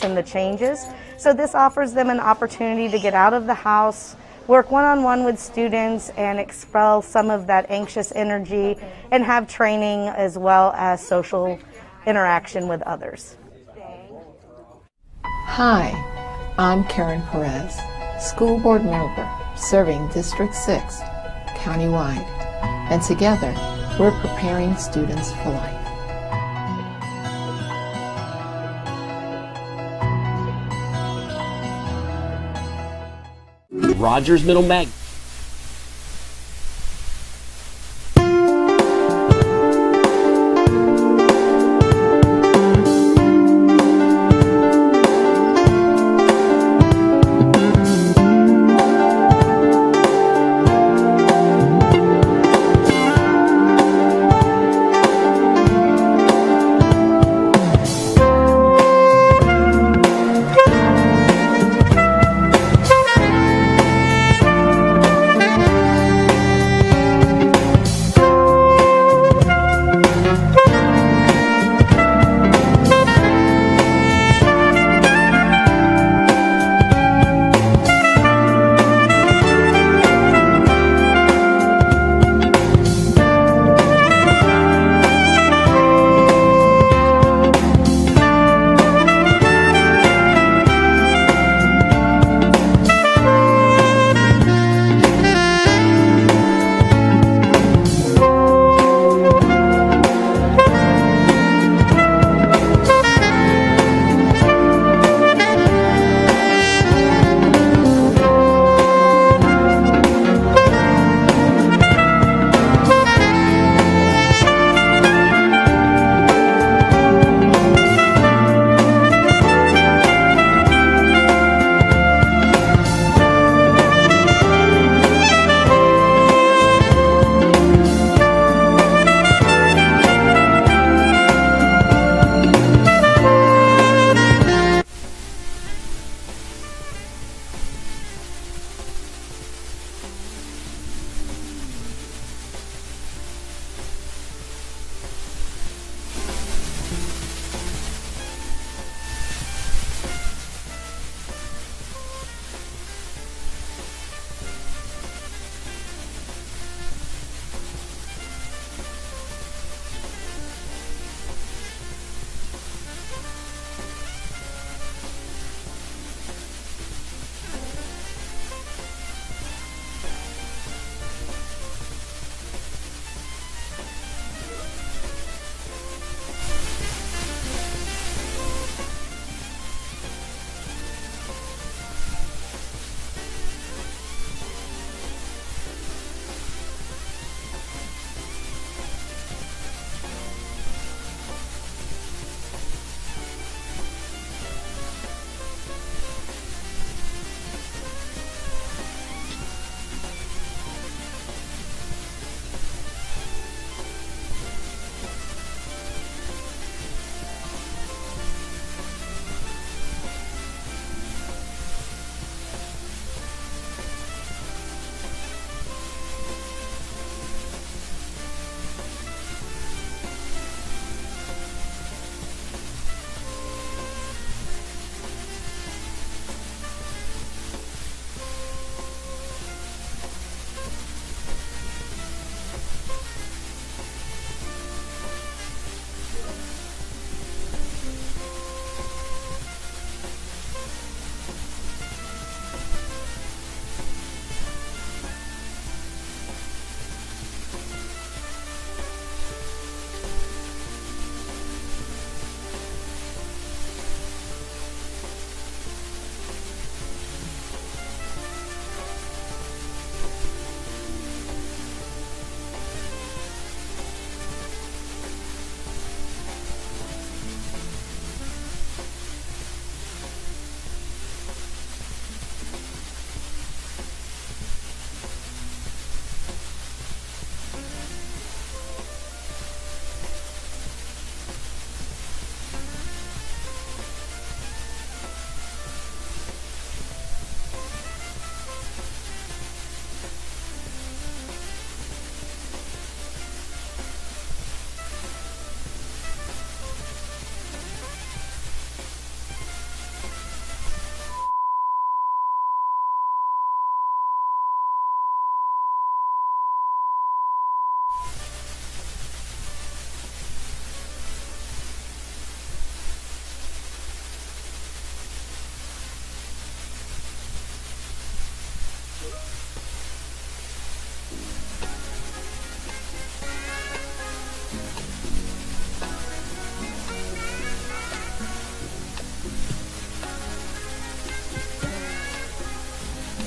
and the changes. So this offers them an opportunity to get out of the house, work one-on-one with students, and expel some of that anxious energy, and have training as well as social interaction with others. Hi, I'm Karen Perez, school board member serving District 6 countywide, and together we're preparing students for life. Rogers Middle Mag.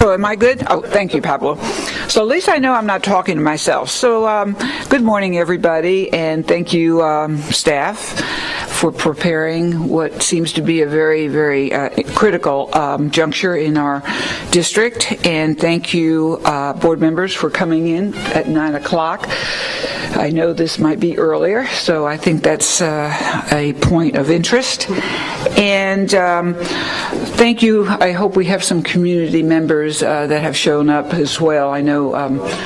Oh, am I good? Oh, thank you, Pablo. So at least I know I'm not talking to myself. So good morning, everybody, and thank you, staff, for preparing what seems to be a very, very critical juncture in our district. And thank you, board members, for coming in at 9 o'clock. I know this might be earlier, so I think that's a point of interest. And thank you. I hope we have some community members that have shown up as well. I know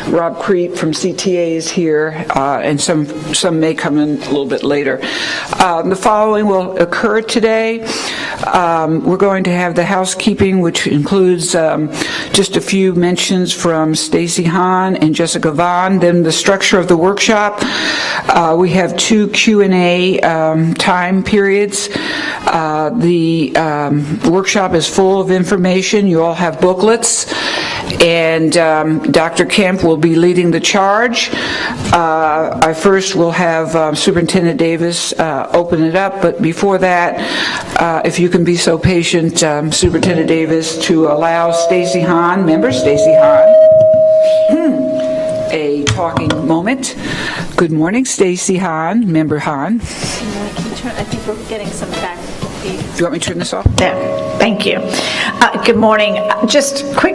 Rob Crete from CTA is here, and some may come in a little bit later. The following will occur today. We're going to have the housekeeping, which includes just a few mentions from Stacy Hahn and Jessica Vaughn. Then the structure of the workshop. We have 2 Q&A time periods. The workshop is full of information. You all have booklets, and Dr. Kemp will be leading the charge. I first will have Superintendent Davis open it up, but before that, if you can be so patient, Superintendent Davis, to allow Stacy Hahn, member Stacy Hahn, a talking moment. Good morning, Stacy Hahn, member Hahn. I think we're getting some back. Do you want me to turn this off? There. Thank you. Good morning. Just quick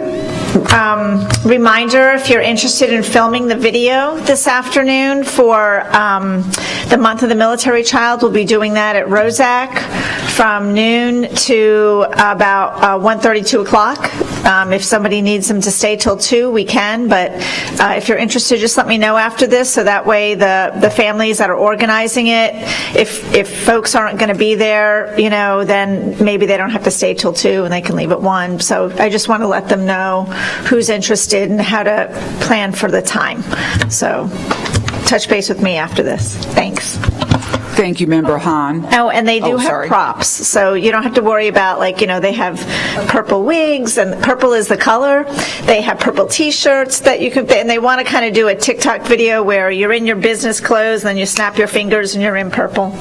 reminder, if you're interested in filming the video this afternoon for the Month of the Military Child, we'll be doing that at Rosac from noon to about 1:30, 2 o'clock. If somebody needs them to stay till 2, we can, but if you're interested, just let me know after this, so that way the families that are organizing it, if folks aren't going to be there, then maybe they don't have to stay till 2 and they can leave at 1. So I just want to let them know who's interested and how to plan for the time. So touch base with me after this. Thanks. Thank you, Member Hahn. Oh, and they do have sorry. props, so you don't have to worry about, they have purple wigs, and purple is the color. They have purple T-shirts that you can, and they want to kind of do a TikTok video where you're in your business clothes, and then you snap your fingers and you're in purple.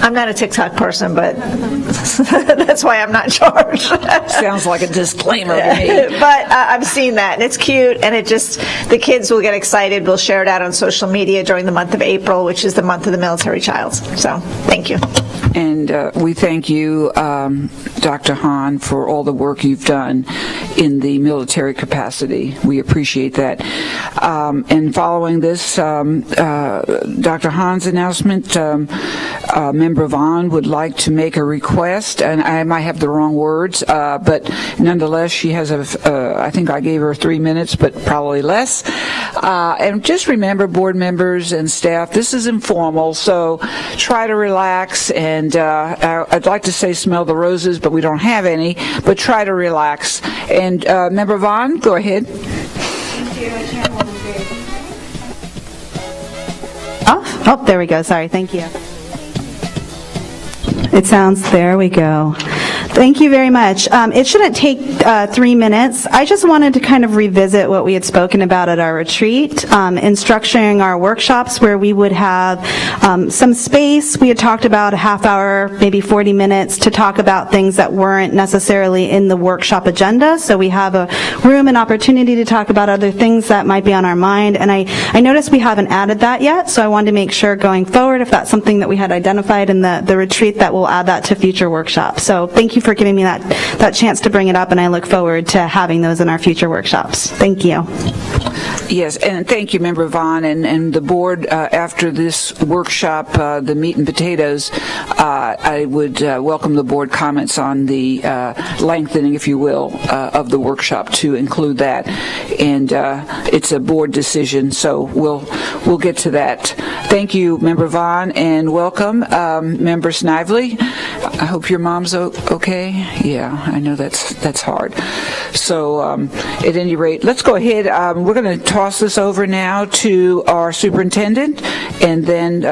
I'm not a TikTok person, but that's why I'm not in charge. Sounds like a disclaimer to me. But I've seen that, and it's cute, and the kids will get excited. We'll share it out on social media during the month of April, which is the month of the military child. So, thank you. And we thank you, Dr. Hahn, for all the work you've done in the military capacity. We appreciate that. And following this, Dr. Hahn's announcement, Member Vaughn would like to make a request, and I might have the wrong words, but nonetheless, she has I think I gave her 3 minutes, but probably less. And just remember, board members and staff, this is informal, so try to relax, and I'd like to say smell the roses, but we don't have any, but try to relax. And Member Vaughn, go ahead. Thank you. I can't hold it. Oh, there we go. Sorry. Thank you. It sounds, there we go. Thank you very much. It shouldn't take 3 minutes. I just wanted to kind of revisit what we had spoken about at our retreat in structuring our workshops, where we would have some space. We had talked about a half hour, maybe 40 minutes to talk about things that weren't necessarily in the workshop agenda. So we have a room and opportunity to talk about other things that might be on our mind. And I noticed we haven't added that yet, so I wanted to make sure going forward, if that's something that we had identified in the retreat, that we'll add that to future workshops. So thank you for giving me that chance to bring it up, and I look forward to having those in our future workshops. Thank you. Yes, and thank you, Member Vaughn, and the board. After this workshop, the meat and potatoes, I would welcome the board comments on the lengthening, if you will, of the workshop to include that. And it's a board decision, so we'll get to that. Thank you, Member Vaughn, and welcome, Member Snively. I hope your mom's okay. Yeah, I know that's hard. So at any rate, let's go ahead. We're going to toss this over now to our superintendent, and then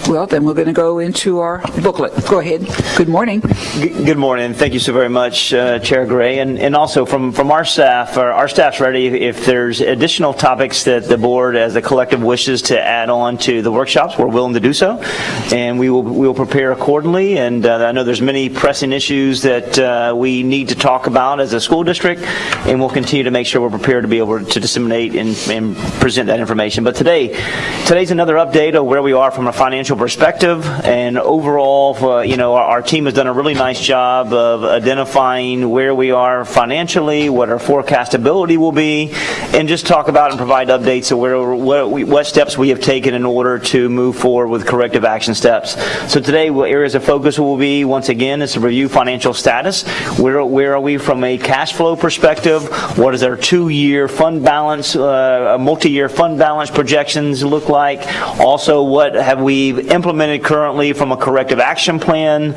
Well, then we're going to go into our booklet. Go ahead. Good morning. Good morning. Thank you so very much, Chair Gray. And also from our staff, our staff's ready if there's additional topics that the board as a collective wishes to add on to the workshops, we're willing to do so. And we will prepare accordingly. And I know there's many pressing issues that we need to talk about as a school district, and we'll continue to make sure we're prepared to be able to disseminate and present that information. But today's another update of where we are from a financial perspective, and overall, our team has done a really nice job of identifying where we are financially, what our forecastability will be, and just talk about and provide updates of what steps we have taken in order to move forward with corrective action steps. So today, what areas of focus will be, once again, is to review financial status. Where are we from a cash flow perspective? What is our 2-year fund balance, multi-year fund balance projections look like? Also, what have we implemented currently from a corrective action plan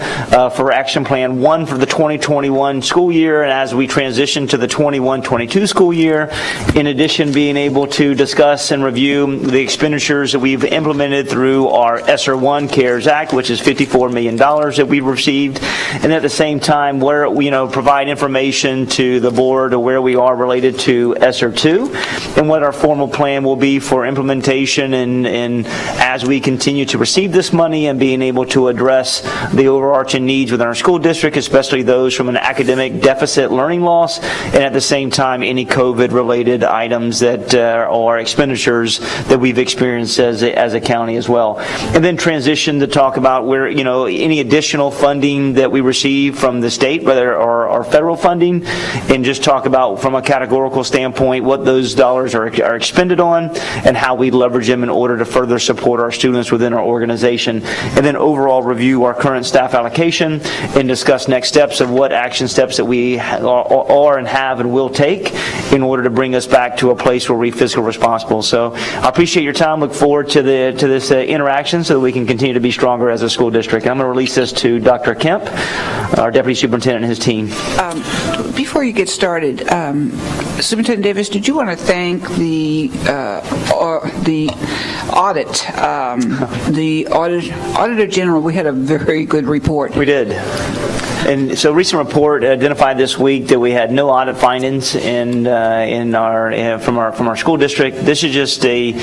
for Action Plan 1 for the 2021 school year, and as we transition to the 21-22 school year. In addition, being able to discuss and review the expenditures that we've implemented through our ESSER 1 CARES Act, which is $54 million that we've received, and at the same time, where provide information to the board of where we are related to ESSER 2, and what our formal plan will be for implementation and as we continue to receive this money and being able to address the overarching needs within our school district, especially those from an academic deficit learning loss, and at the same time, any COVID-related items that are expenditures that we've experienced as a county as well. And then transition to talk about where, any additional funding that we receive from the state, whether or federal funding, and just talk about from a categorical standpoint what those dollars are expended on and how we leverage them in order to further support our students within our organization. And then overall review our current staff allocation and discuss next steps of what action steps that we are and have and will take in order to bring us back to a place where we're fiscally responsible. So I appreciate your time. Look forward to this interaction so that we can continue to be stronger as a school district. I'm going to release this to Dr. Kemp, our Deputy Superintendent, and his team. Before you get started, Superintendent Davis, did you want to thank the Auditor General? We had a very good report. We did. And so, recent report identified this week that we had no audit findings from our school district. This is just a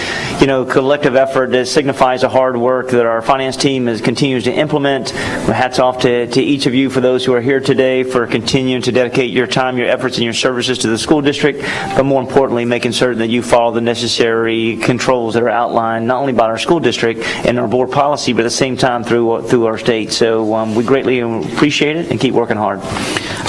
collective effort that signifies the hard work that our finance team continues to implement. Hats off to each of you for those who are here today for continuing to dedicate your time, your efforts, and your services to the school district. But more importantly, making certain that you follow the necessary controls that are outlined not only by our school district and our board policy, but at the same time through our state. So we greatly appreciate it and keep working hard.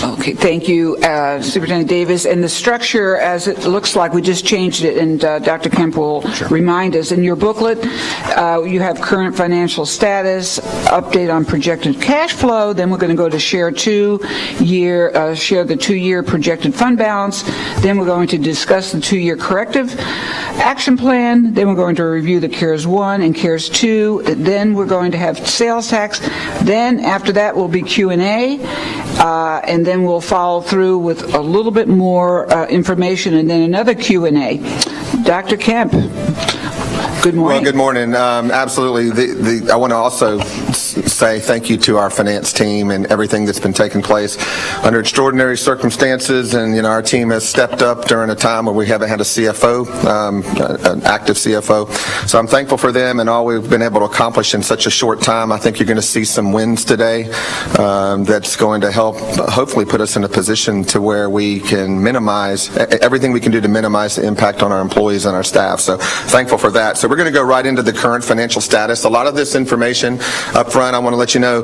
Okay, thank you, Superintendent Davis. And the structure, as it looks like, we just changed it, and Dr. Kemp will remind us. In your booklet, you have current financial status, update on projected cash flow, then we're going to go to share the 2-year projected fund balance, then we're going to discuss the 2-year corrective action plan, then we're going to review the CARES 1 and CARES 2, then we're going to have sales tax, then after that will be Q&A, and then we'll follow through with a little bit more information and then another Q&A. Dr. Kemp, good morning. Well, good morning. Absolutely. I want to also say thank you to our finance team and everything that's been taking place under extraordinary circumstances, and our team has stepped up during a time where we haven't had a CFO, an active CFO. So I'm thankful for them and all we've been able to accomplish in such a short time. I think you're going to see some wins today that's going to help hopefully put us in a position to where we can minimize everything we can do to minimize the impact on our employees and our staff. So thankful for that. So we're going to go right into the current financial status. A lot of this information up front, I want to let you know,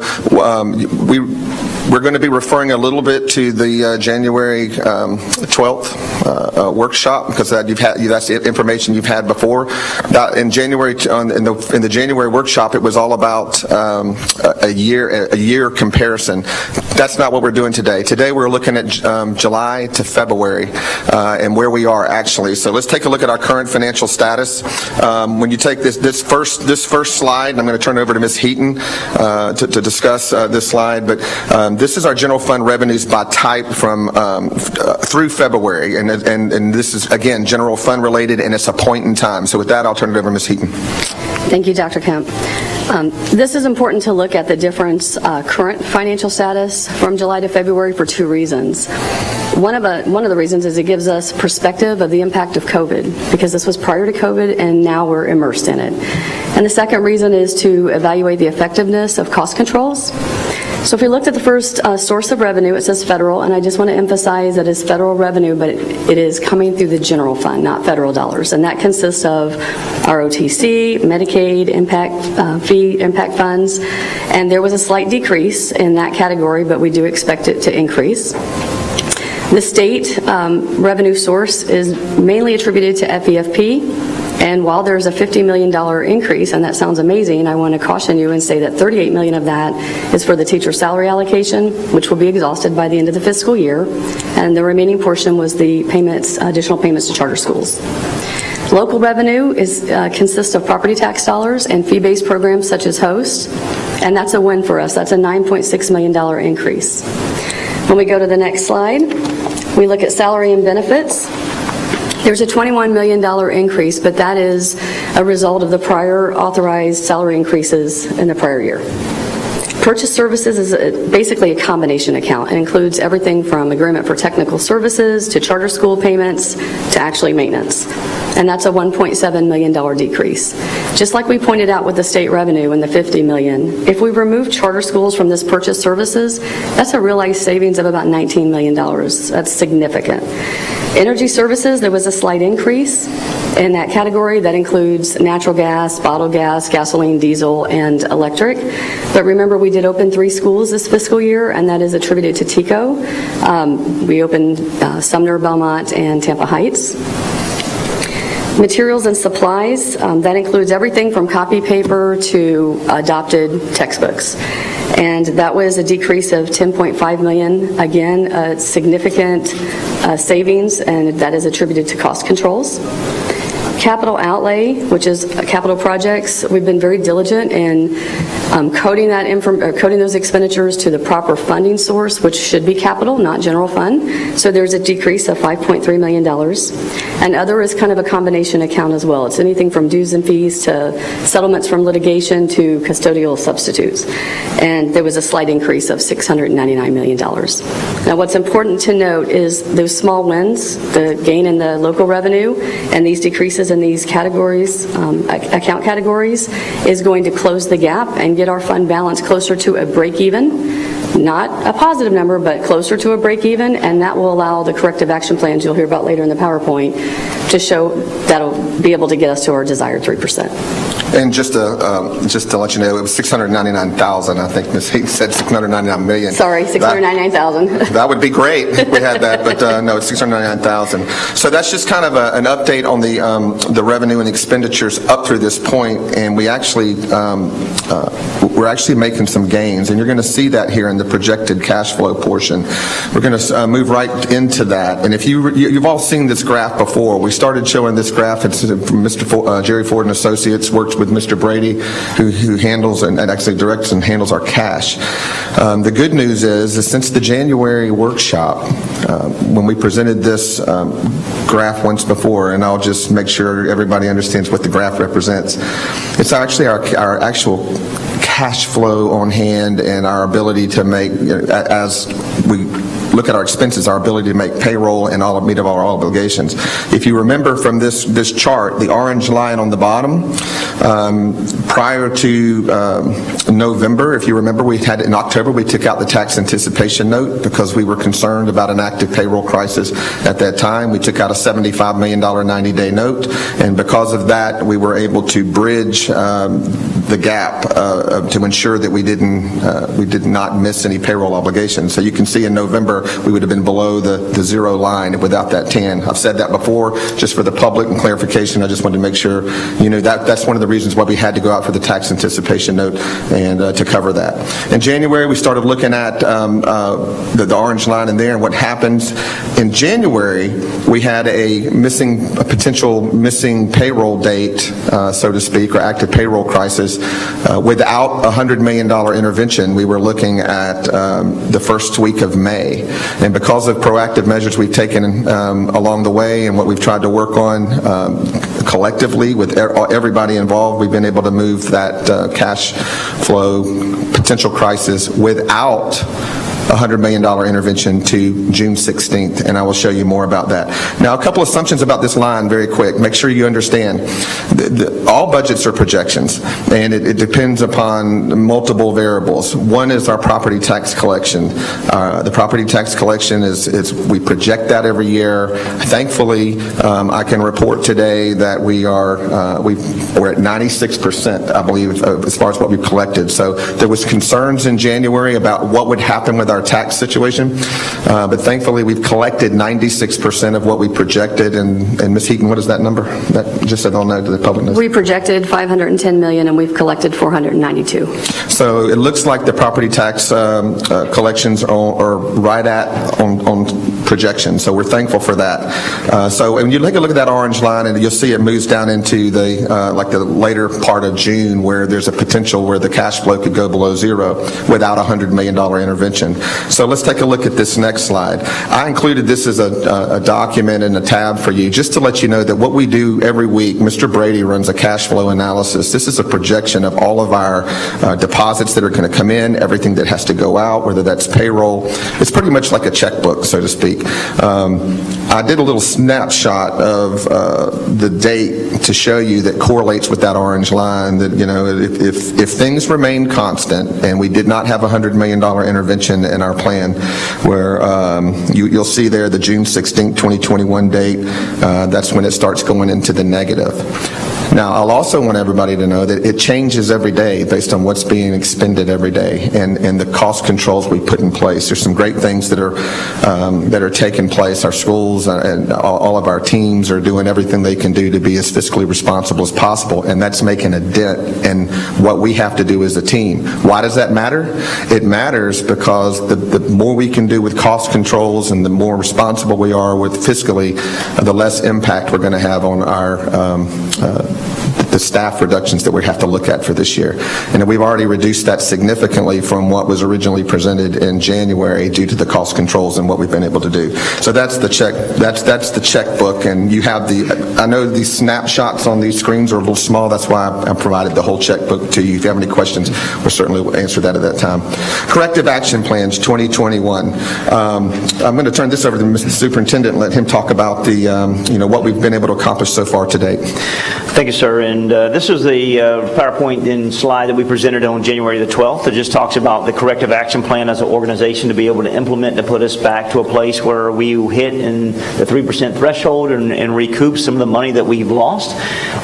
we're going to be referring a little bit to the January 12th workshop, because that's the information you've had before. In January, in the January workshop, it was all about a year comparison. That's not what we're doing today. Today we're looking at July to February and where we are actually. So let's take a look at our current financial status. When you take this first slide, and I'm going to turn it over to Ms. Heaton to discuss this slide, but this is our general fund revenues by type from through February, and this is again general fund related, and it's a point in time. So with that, I'll turn it over to Ms. Heaton. Thank you, Dr. Kemp. This is important to look at the difference current financial status from July to February for two reasons. One of the reasons is it gives us perspective of the impact of COVID, because this was prior to COVID and now we're immersed in it. And the second reason is to evaluate the effectiveness of cost controls. So if we looked at the first source of revenue, it says federal, and I just want to emphasize that it's federal revenue, but it is coming through the general fund, not federal dollars. And that consists of ROTC, Medicaid, impact funds, and there was a slight decrease in that category, but we do expect it to increase. The state revenue source is mainly attributed to FEFP. And while there's a $50 million increase, and that sounds amazing, I want to caution you and say that $38 million of that is for the teacher salary allocation, which will be exhausted by the end of the fiscal year, and the remaining portion was the additional payments to charter schools. Local revenue consists of property tax dollars and fee-based programs such as HOST, and that's a win for us. That's a $9.6 million increase. When we go to the next slide, we look at salary and benefits. There's a $21 million increase, but that is a result of the prior authorized salary increases in the prior year. Purchase services is basically a combination account. It includes everything from agreement for technical services to charter school payments to actually maintenance. And that's a $1.7 million decrease. Just like we pointed out with the state revenue and the $50 million, if we remove charter schools from this purchase services, that's a realized savings of about $19 million. That's significant. Energy services, there was a slight increase in that category. That includes natural gas, bottled gas, gasoline, diesel, and electric. But remember, we did open 3 schools this fiscal year, and that is attributed to TECO. We opened Sumner, Belmont, and Tampa Heights. Materials and supplies, that includes everything from copy paper to adopted textbooks. And that was a decrease of $10.5 million. Again, a significant savings, and that is attributed to cost controls. Capital outlay, which is capital projects, we've been very diligent in coding those expenditures to the proper funding source, which should be capital, not general fund. So there's a decrease of $5.3 million. And other is kind of a combination account as well. It's anything from dues and fees to settlements from litigation to custodial substitutes. And there was a slight increase of $699 million. Now what's important to note is those small wins, the gain in the local revenue, and these decreases in these categories, account categories, is going to close the gap and get our fund balance closer to a break even. Not a positive number, but closer to a break even, and that will allow the corrective action plans you'll hear about later in the PowerPoint to show that'll be able to get us to our desired 3%. And just to let you know, it was 699,000. I think Ms. Heath said 699 million. Sorry, 699,000. That would be great if we had that, but no, it's 699,000. So that's just kind of an update on the revenue and expenditures up through this point, and we're actually making some gains, and you're going to see that here in the projected cash flow portion. We're going to move right into that, and if you've all seen this graph before. We started showing this graph. It's from Mr. Jerry Ford and Associates, works with Mr. Brady, who handles and actually directs and handles our cash. The good news is since the January workshop, when we presented this graph once before, and I'll just make sure everybody understands what the graph represents. It's actually our actual cash flow on hand and our ability to make, as we look at our expenses, our ability to make payroll and meet our obligations. If you remember from this chart, the orange line on the bottom, prior to November, if you remember, in October, we took out the tax anticipation note because we were concerned about an active payroll crisis at that time. We took out a $75 million 90-day note, and because of that, we were able to bridge the gap to ensure that we did not miss any payroll obligations. So you can see in November, we would have been below the zero line without that 10. I've said that before, just for the public and clarification. I just wanted to make sure you know that's one of the reasons why we had to go out for the tax anticipation note and to cover that. In January, we started looking at the orange line in there, and what happens in January, we had a potential missing payroll date, so to speak, or active payroll crisis. Without a $100 million intervention, we were looking at the first week of May. And because of proactive measures we've taken along the way and what we've tried to work on collectively with everybody involved, we've been able to move that cash flow potential crisis without a $100 million intervention to June 16th, and I will show you more about that. Now, a couple assumptions about this line very quick. Make sure you understand. All budgets are projections, and it depends upon multiple variables. One is our property tax collection. The property tax collection is we project that every year. Thankfully, I can report today that we're at 96%, I believe, as far as what we've collected. So there was concerns in January about what would happen with our tax situation, but thankfully we've collected 96% of what we projected. And Ms. Heaton, what is that number? That, just so they'll know to the public knows. We projected $510 million, and we've collected $492. So it looks like the property tax collections are right on projection. So we're thankful for that. So when you take a look at that orange line, and you'll see it moves down into the like the later part of June, where there's a potential where the cash flow could go below zero without a $100 million intervention. So let's take a look at this next slide. I included this as a document and a tab for you, just to let you know that what we do every week, Mr. Brady runs a cash flow analysis. This is a projection of all of our deposits that are going to come in, everything that has to go out, whether that's payroll. It's pretty much like a checkbook, so to speak. I did a little snapshot of the date to show you that correlates with that orange line, that, you know, if things remain constant and we did not have a $100 million intervention in our plan, where you'll see there the June 16, 2021 date, that's when it starts going into the negative. Now, I'll also want everybody to know that it changes every day based on what's being expended every day and the cost controls we put in place. There's some great things that are taking place. Our schools and all of our teams are doing everything they can do to be as fiscally responsible as possible, and that's making a dent in what we have to do as a team. Why does that matter? It matters because the more we can do with cost controls and the more responsible we are with fiscally, the less impact we're going to have on our the staff reductions that we have to look at for this year. And we've already reduced that significantly from what was originally presented in January due to the cost controls and what we've been able to do. So that's the check. That's the checkbook, and you have I know these snapshots on these screens are a little small. That's why I provided the whole checkbook to you. If you have any questions, we'll certainly answer that at that time. Corrective action plans 2021. I'm going to turn this over to Mr. Superintendent and let him talk about the what we've been able to accomplish so far to date. Thank you, sir. And this was the PowerPoint and slide that we presented on January the 12th. It just talks about the corrective action plan as an organization to be able to implement to put us back to a place where we hit in the 3% threshold and recoup some of the money that we've lost.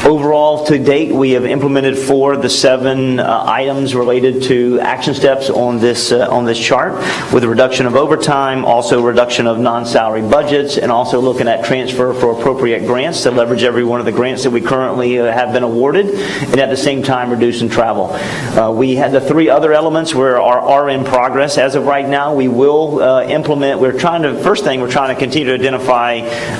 Overall, to date, we have implemented 4 of the 7 items related to action steps on this chart, with a reduction of overtime, also reduction of non-salary budgets, and also looking at transfer for appropriate grants to leverage every one of the grants that we currently have been awarded, and at the same time reducing travel. We had the 3 other elements where are in progress. As of right now, we will implement. First thing, we're trying to continue to identify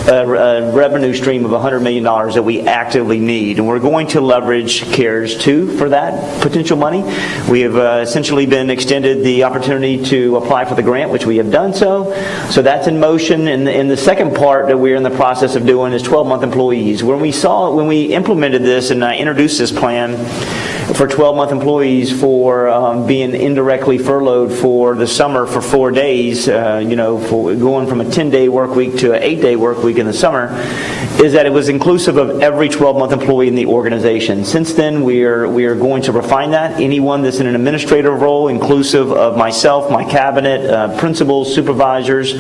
a revenue stream of $100 million that we actively need, and we're going to leverage CARES 2 for that potential money. We have essentially been extended the opportunity to apply for the grant, which we have done so. So that's in motion. And the second part that we're in the process of doing is 12-month employees. When we implemented this and I introduced this plan for 12-month employees for being indirectly furloughed for the summer for 4 days, for going from a 10-day work week to an 8-day work week in the summer, is that it was inclusive of every 12-month employee in the organization. Since then, we are going to refine that. Anyone that's in an administrative role, inclusive of myself, my cabinet, principals, supervisors,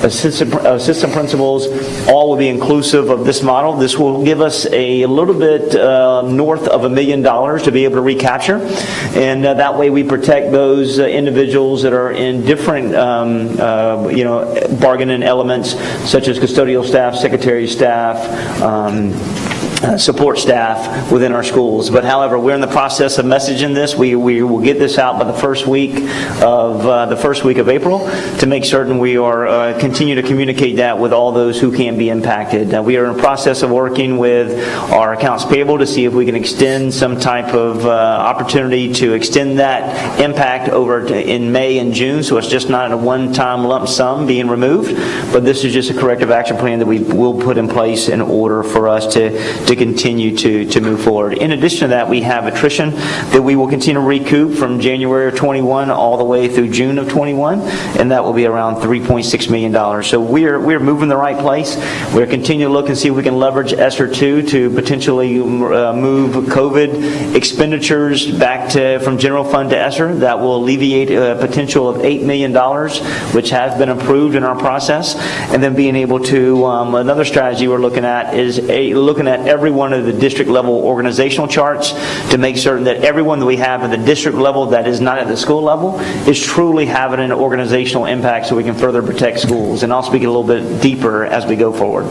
assistant principals, all will be inclusive of this model. This will give us a little bit north of $1 million to be able to recapture, and that way we protect those individuals that are in different bargaining elements, such as custodial staff, secretary staff, support staff within our schools. But however, we're in the process of messaging this. We will get this out by the first week of April to make certain we are continue to communicate that with all those who can be impacted. We are in the process of working with our accounts payable to see if we can extend some type of opportunity to extend that impact over in May and June, so it's just not a one-time lump sum being removed, but this is just a corrective action plan that we will put in place in order for us to continue to move forward. In addition to that, we have attrition that we will continue to recoup from January of 21 all the way through June of 21, and that will be around $3.6 million. So we're moving the right place. We're continuing to look and see if we can leverage ESSER 2 to potentially move COVID expenditures back from general fund to ESSER. That will alleviate a potential of $8 million, which has been approved in our process. And then being able to, another strategy we're looking at is looking at every one of the district level organizational charts to make certain that everyone that we have at the district level that is not at the school level is truly having an organizational impact so we can further protect schools. And I'll speak a little bit deeper as we go forward.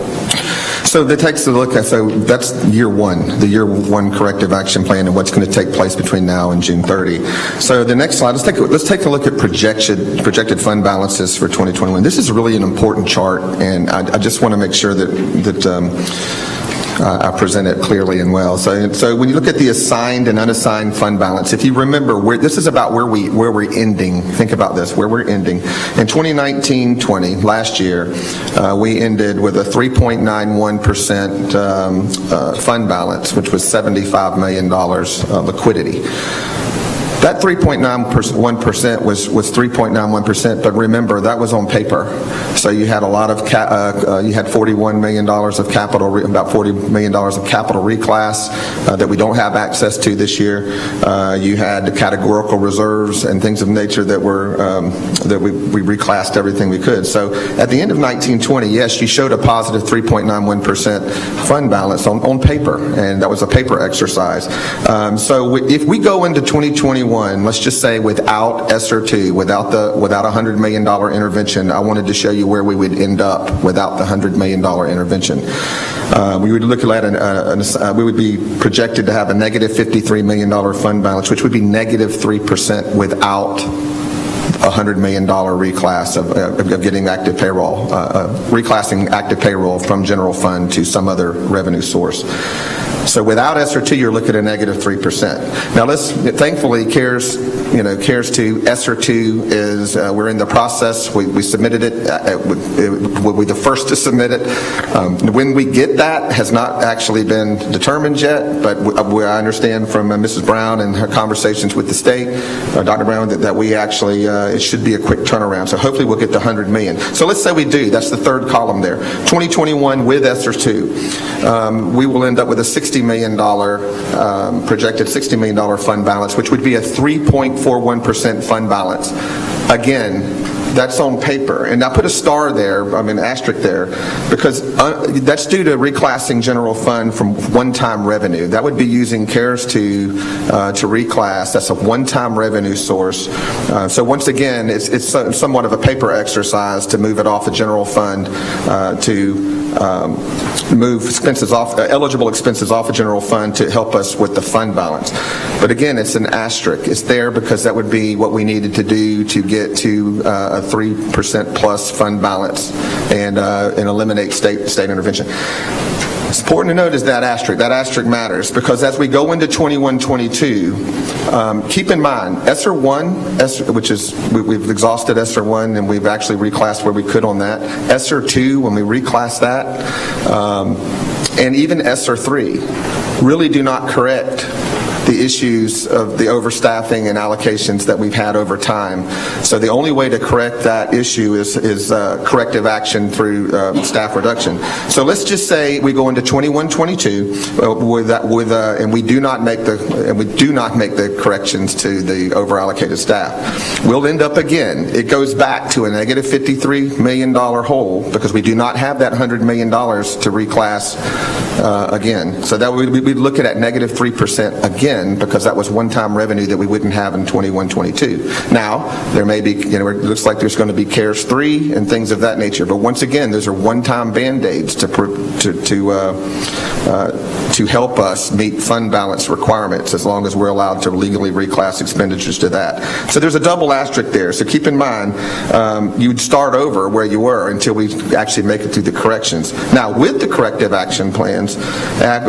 So that takes a look at, so that's year one, the year one corrective action plan and what's going to take place between now and June 30. So the next slide, let's take a look at projected fund balances for 2021. This is really an important chart, and I just want to make sure that I present it clearly and well. So when you look at the assigned and unassigned fund balance, if you remember, this is about where we're ending. Think about this, where we're ending. In 2019-20, last year, we ended with a 3.91% fund balance, which was $75 million liquidity. That 3.91% was 3.91%, but remember, that was on paper. So you had a lot of, you had $41 million of capital, about $40 million of capital reclass that we don't have access to this year. You had the categorical reserves and things of nature that were, that we reclassed everything we could. So at the end of 1920, yes, you showed a positive 3.91% fund balance on paper, and that was a paper exercise. So if we go into 2021, let's just say without ESSER 2, without a $100 million intervention, I wanted to show you where we would end up without the $100 million intervention. We would look at we would be projected to have a negative $53 million fund balance, which would be negative 3% without $100 million reclass of getting active payroll, reclassing active payroll from general fund to some other revenue source. So without ESSER 2, you're looking at a negative 3%. Now thankfully, CARES 2, ESSER 2 is, we're in the process. We submitted it. We'll be the first to submit it. When we get that has not actually been determined yet, but I understand from Mrs. Brown and her conversations with the state, Dr. Brown, that we actually, it should be a quick turnaround. So hopefully we'll get the $100 million. So let's say we do. That's the third column there. 2021 with ESSER 2, we will end up with a $60 million, projected $60 million fund balance, which would be a 3.41% fund balance. Again, that's on paper. And I put a star there, asterisk there, because that's due to reclassing general fund from one-time revenue. That would be using CARES to reclass. That's a one-time revenue source. So once again, it's somewhat of a paper exercise to move it off the general fund to move expenses off, eligible expenses off the general fund to help us with the fund balance. But again, it's an asterisk. It's there because that would be what we needed to do to get to a 3% plus fund balance and eliminate state intervention. It's important to note is that asterisk matters, because as we go into 21-22, keep in mind, ESSER 1, which is, we've exhausted ESSER 1 and we've actually reclassed where we could on that. ESSER 2, when we reclass that, and even ESSER 3, really do not correct the issues of the overstaffing and allocations that we've had over time. So the only way to correct that issue is corrective action through staff reduction. So let's just say we go into 21-22 and we do not make the corrections to the overallocated staff. We'll end up again. It goes back to a negative $53 million hole because we do not have that $100 million to reclass again. So that we'd look at negative 3% again. in because that was one-time revenue that we wouldn't have in 21-22. Now, there may be, it looks like there's going to be CARES 3 and things of that nature, but once again, those are one-time Band-Aids to help us meet fund balance requirements as long as we're allowed to legally reclass expenditures to that. So there's a double asterisk there. So keep in mind, you'd start over where you were until we actually make it through the corrections. Now, with the corrective action plans,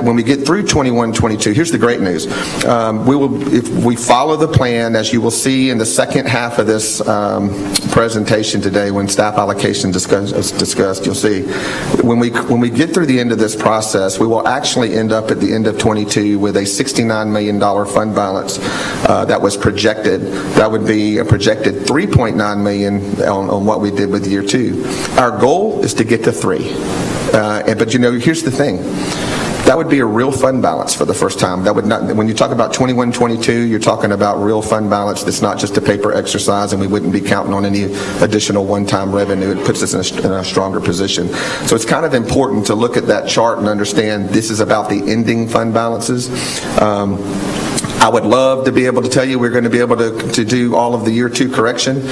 when we get through 21-22, here's the great news. If we follow the plan, as you will see in the second half of this presentation today, when staff allocation is discussed, you'll see when we get through the end of this process, we will actually end up at the end of 22 with a $69 million fund balance that was projected. That would be a projected $3.9 million on what we did with year 2. Our goal is to get to 3. But here's the thing. That would be a real fund balance for the first time. That would not, when you talk about 21-22, you're talking about real fund balance that's not just a paper exercise, and we wouldn't be counting on any additional one-time revenue. It puts us in a stronger position. So it's kind of important to look at that chart and understand this is about the ending fund balances. I would love to be able to tell you we're going to be able to do all of the year 2 correction.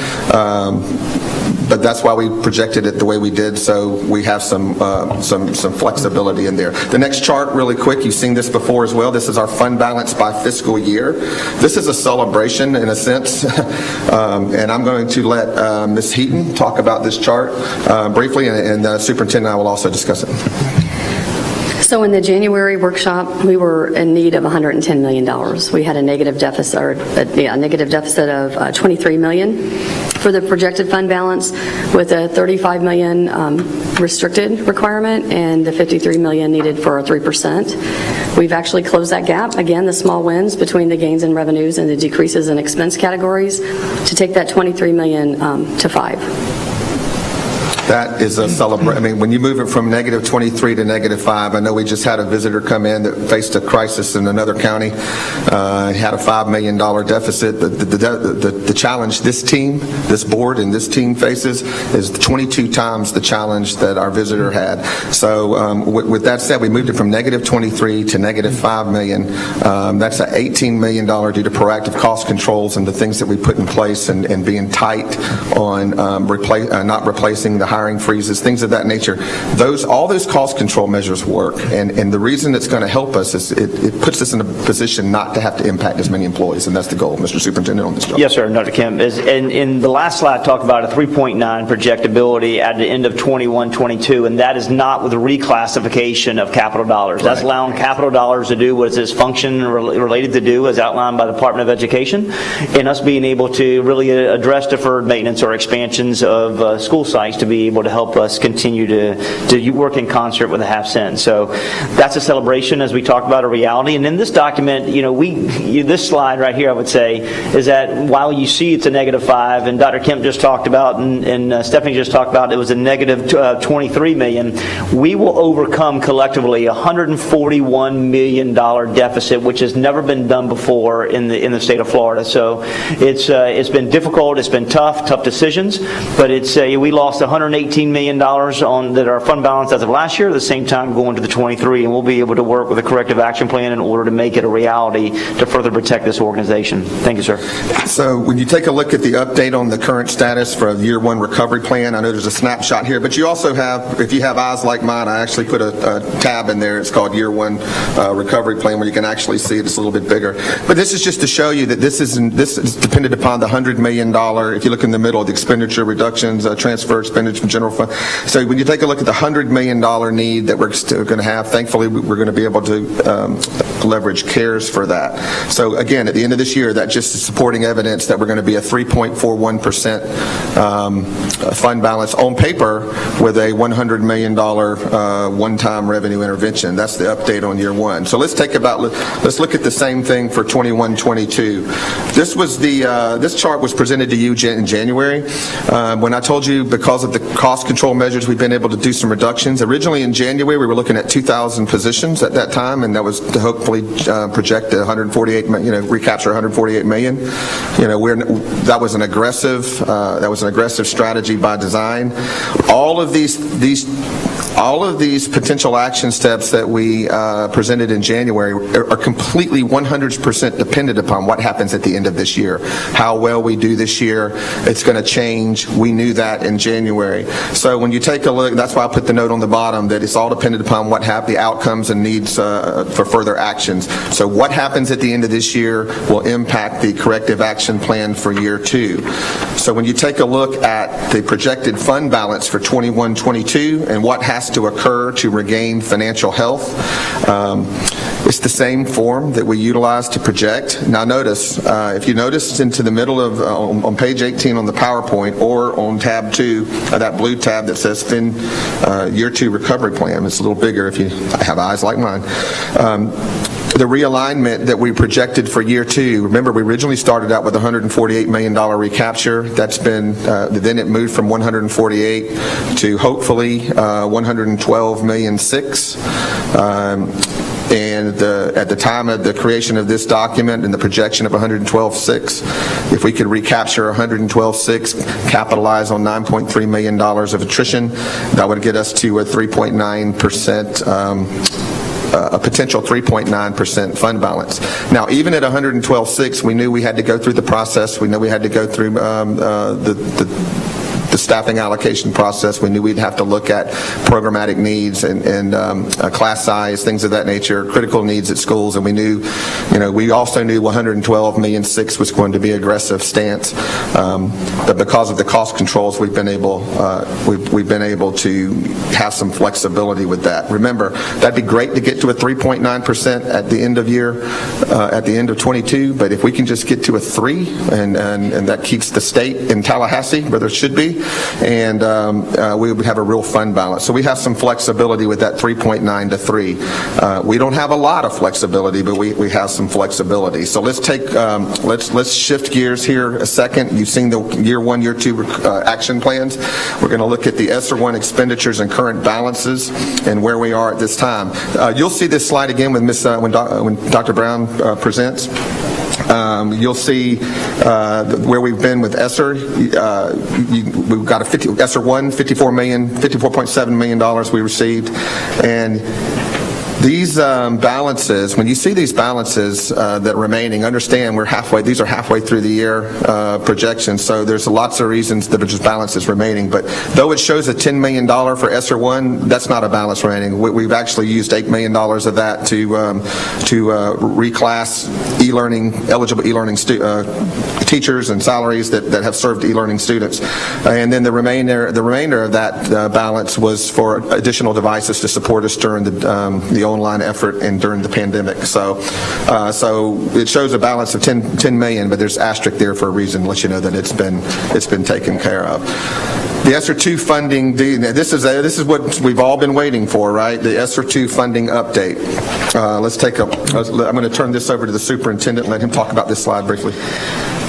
But that's why we projected it the way we did, so we have some flexibility in there. The next chart, really quick, you've seen this before as well. This is our fund balance by fiscal year. This is a celebration in a sense, and I'm going to let Ms. Heaton talk about this chart briefly, and the superintendent and I will also discuss it. So in the January workshop, we were in need of $110 million. We had a negative deficit, of $23 million for the projected fund balance, with a $35 million restricted requirement and the $53 million needed for our 3%. We've actually closed that gap. Again, the small wins between the gains in revenues and the decreases in expense categories to take that $23 million to 5. That is a celebration. I mean, when you move it from -23 to -5, I know we just had a visitor come in that faced a crisis in another county, had a $5 million deficit. The challenge this team, this board, and this team faces is 22 times the challenge that our visitor had. So with that said, we moved it from -23 to -5 million. That's an $18 million due to proactive cost controls and the things that we put in place and being tight on not replacing the hiring freezes, things of that nature. All those cost control measures work, and the reason it's going to help us is it puts us in a position not to have to impact as many employees, and that's the goal, Mr. Superintendent, on this job. Yes, sir, Dr. Kemp. In the last slide, I talked about a 3.9 projectability at the end of 21-22, and that is not with a reclassification of capital dollars. That's allowing capital dollars to do what its function related to do, as outlined by the Department of Education, and us being able to really address deferred maintenance or expansions of school sites to be able to help us continue to work in concert with a half cent. So that's a celebration, as we talked about, a reality. And in this document, this slide right here, I would say, is that while you see it's a -5, and Dr. Kemp just talked about, and Stephanie just talked about, it was a -23 million, we will overcome collectively a $141 million deficit, which has never been done before in the state of Florida. So it's been difficult, it's been tough decisions, but we lost $118 million on our fund balance as of last year, at the same time going to the 23, and we'll be able to work with a corrective action plan in order to make it a reality to further protect this organization. Thank you, sir. So when you take a look at the update on the current status for the year 1 recovery plan, I know there's a snapshot here, but you also have, if you have eyes like mine, I actually put a tab in there. It's called year 1 recovery plan, where you can actually see it. It's a little bit bigger. But this is just to show you that this is dependent upon the $100 million, if you look in the middle, the expenditure reductions, transfer expenditure from general fund. So when you take a look at the $100 million need that we're still going to have, thankfully we're going to be able to leverage CARES for that. So again, at the end of this year, that just is supporting evidence that we're going to be a 3.41% fund balance on paper with a $100 million one-time revenue intervention. That's the update on year 1. So let's look at the same thing for 21-22. This chart was presented to you in January when I told you, because of the cost control measures, we've been able to do some reductions. Originally in January, we were looking at 2,000 positions at that time, and that was to hopefully hopefully project 148, recapture 148 million. That was an aggressive strategy by design. All of these potential action steps that we presented in January are completely 100% dependent upon what happens at the end of this year. How well we do this year, it's going to change. We knew that in January. So when you take a look, that's why I put the note on the bottom that it's all dependent upon what the outcomes and needs for further actions. So what happens at the end of this year will impact the corrective action plan for year 2. So when you take a look at the projected fund balance for 21-22 and what has to occur to regain financial health, it's the same form that we utilize to project. Now notice, if you notice into the middle of, on page 18 on the PowerPoint or on tab 2, that blue tab that says Year 2 Recovery Plan, it's a little bigger if you have eyes like mine. The realignment that we projected for year 2, remember we originally started out with $148 million recapture. That's been, then it moved from 148 to hopefully 112.6 million. And at the time of the creation of this document and the projection of 112.6, if we could recapture 112.6, capitalize on $9.3 million of attrition, that would get us to a 3.9%. A potential 3.9% fund balance. Now, even at 112.6, we knew we had to go through the process. We knew we had to go through the staffing allocation process. We knew we'd have to look at programmatic needs and class size, things of that nature, critical needs at schools, and we knew, we also knew 112.6 million was going to be an aggressive stance. But because of the cost controls, we've been able to have some flexibility with that. Remember, that'd be great to get to a 3.9% at the end of year, at the end of 22. But if we can just get to a 3, and that keeps the state in Tallahassee where there should be, and we would have a real fund balance. So we have some flexibility with that 3.9 to 3. We don't have a lot of flexibility, but we have some flexibility. So let's take let's shift gears here a second. You've seen the year 1, year 2 action plans. We're going to look at the ESSER 1 expenditures and current balances and where we are at this time. You'll see this slide again with when Dr. Brown presents. You'll see where we've been with ESSER. We've got ESSER 1, $54.7 million we received, and these balances, when you see these balances that remaining, understand these are halfway through the year projections, so there's lots of reasons that are just balances remaining. But though it shows a $10 million for ESSER 1, that's not a balance remaining. We've actually used $8 million of that to reclass eligible e-learning teachers and salaries that have served e-learning students. And then the remainder of that balance was for additional devices to support us during the online effort and during the pandemic. So it shows a balance of 10 million, but there's asterisk there for a reason, to let you know that it's been taken care of. The ESSER 2 funding, this is what we've all been waiting for, right? The ESSER 2 funding update. I'm going to turn this over to the superintendent and let him talk about this slide briefly.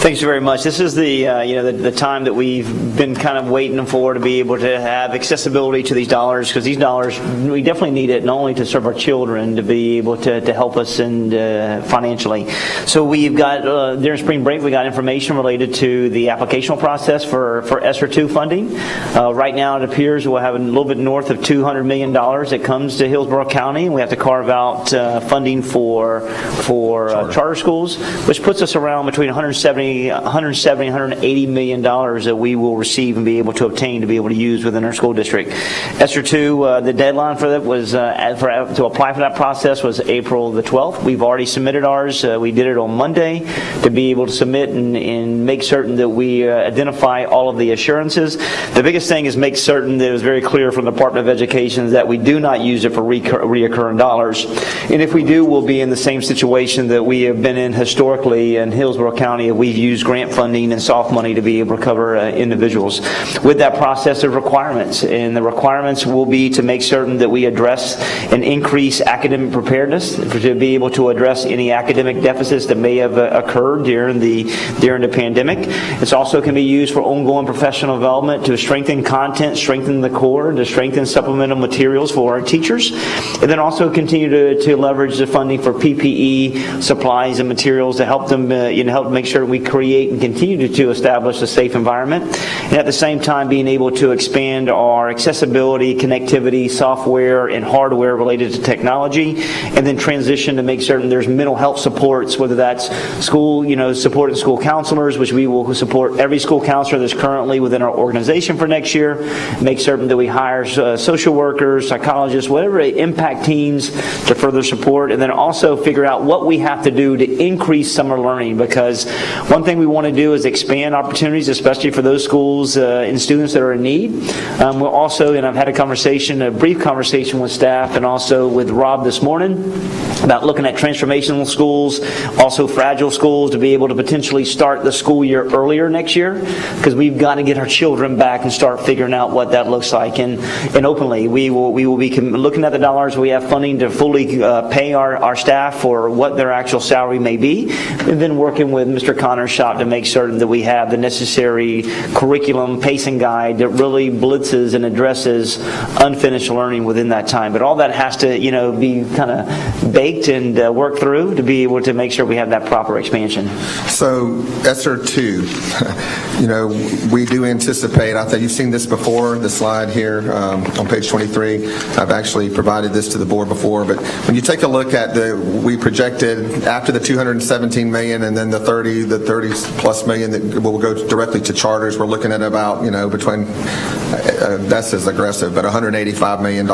Thanks very much. This is the time that we've been kind of waiting for, to be able to have accessibility to these dollars, because these dollars, we definitely need it not only to serve our children, to be able to help us financially. So we've got, during spring break, we got information related to the applicational process for ESSER 2 funding. Right now it appears we'll have a little bit north of $200 million that comes to Hillsborough County. We have to carve out funding for charter schools, which puts us around between $170 $180 million that we will receive and be able to obtain to be able to use within our school district. ESSER 2, the deadline for that was to apply for that process was April the 12th. We've already submitted ours. We did it on Monday to be able to submit and make certain that we identify all of the assurances. The biggest thing is make certain that it was very clear from the Department of Education that we do not use it for reoccurring dollars. And if we do, we'll be in the same situation that we have been in historically in Hillsborough County. We've use grant funding and soft money to be able to cover individuals. With that process of requirements, and the requirements will be to make certain that we address and increase academic preparedness to be able to address any academic deficits that may have occurred during the pandemic. It also can be used for ongoing professional development to strengthen content, strengthen the core, to strengthen supplemental materials for our teachers, and then also continue to leverage the funding for PPE, supplies, and materials to help them, help make sure we create and continue to establish a safe environment, and at the same time being able to expand our accessibility, connectivity, software, and hardware related to technology, and then transition to make certain there's mental health supports, whether that's school, supporting school counselors, which we will support every school counselor that's currently within our organization for next year, make certain that we hire social workers, psychologists, whatever impact teams to further support, and then also figure out what we have to do to increase summer learning, because one thing we want to do is expand opportunities, especially for those schools and students that are in need. We'll also, and I've had a brief conversation with staff and also with Rob this morning about looking at transformational schools, also fragile schools, to be able to potentially start the school year earlier next year, because we've got to get our children back and start figuring out what that looks like. And openly, we will be looking at the dollars we have funding to fully pay our staff for what their actual salary may be, and then working with Mr. Connor's shop to make certain that we have the necessary curriculum pacing guide that really blitzes and addresses unfinished learning within that time. But all that has to, be kind of baked and worked through to be able to make sure we have that proper expansion. So ESSER 2, we do anticipate, I think you've seen this before, the slide here on page 23. I've actually provided this to the board before, but when you take a look at we projected after the $217 million and then the 30 plus million that will go directly to charters, we're looking at about, between, that's as aggressive, but $185 million.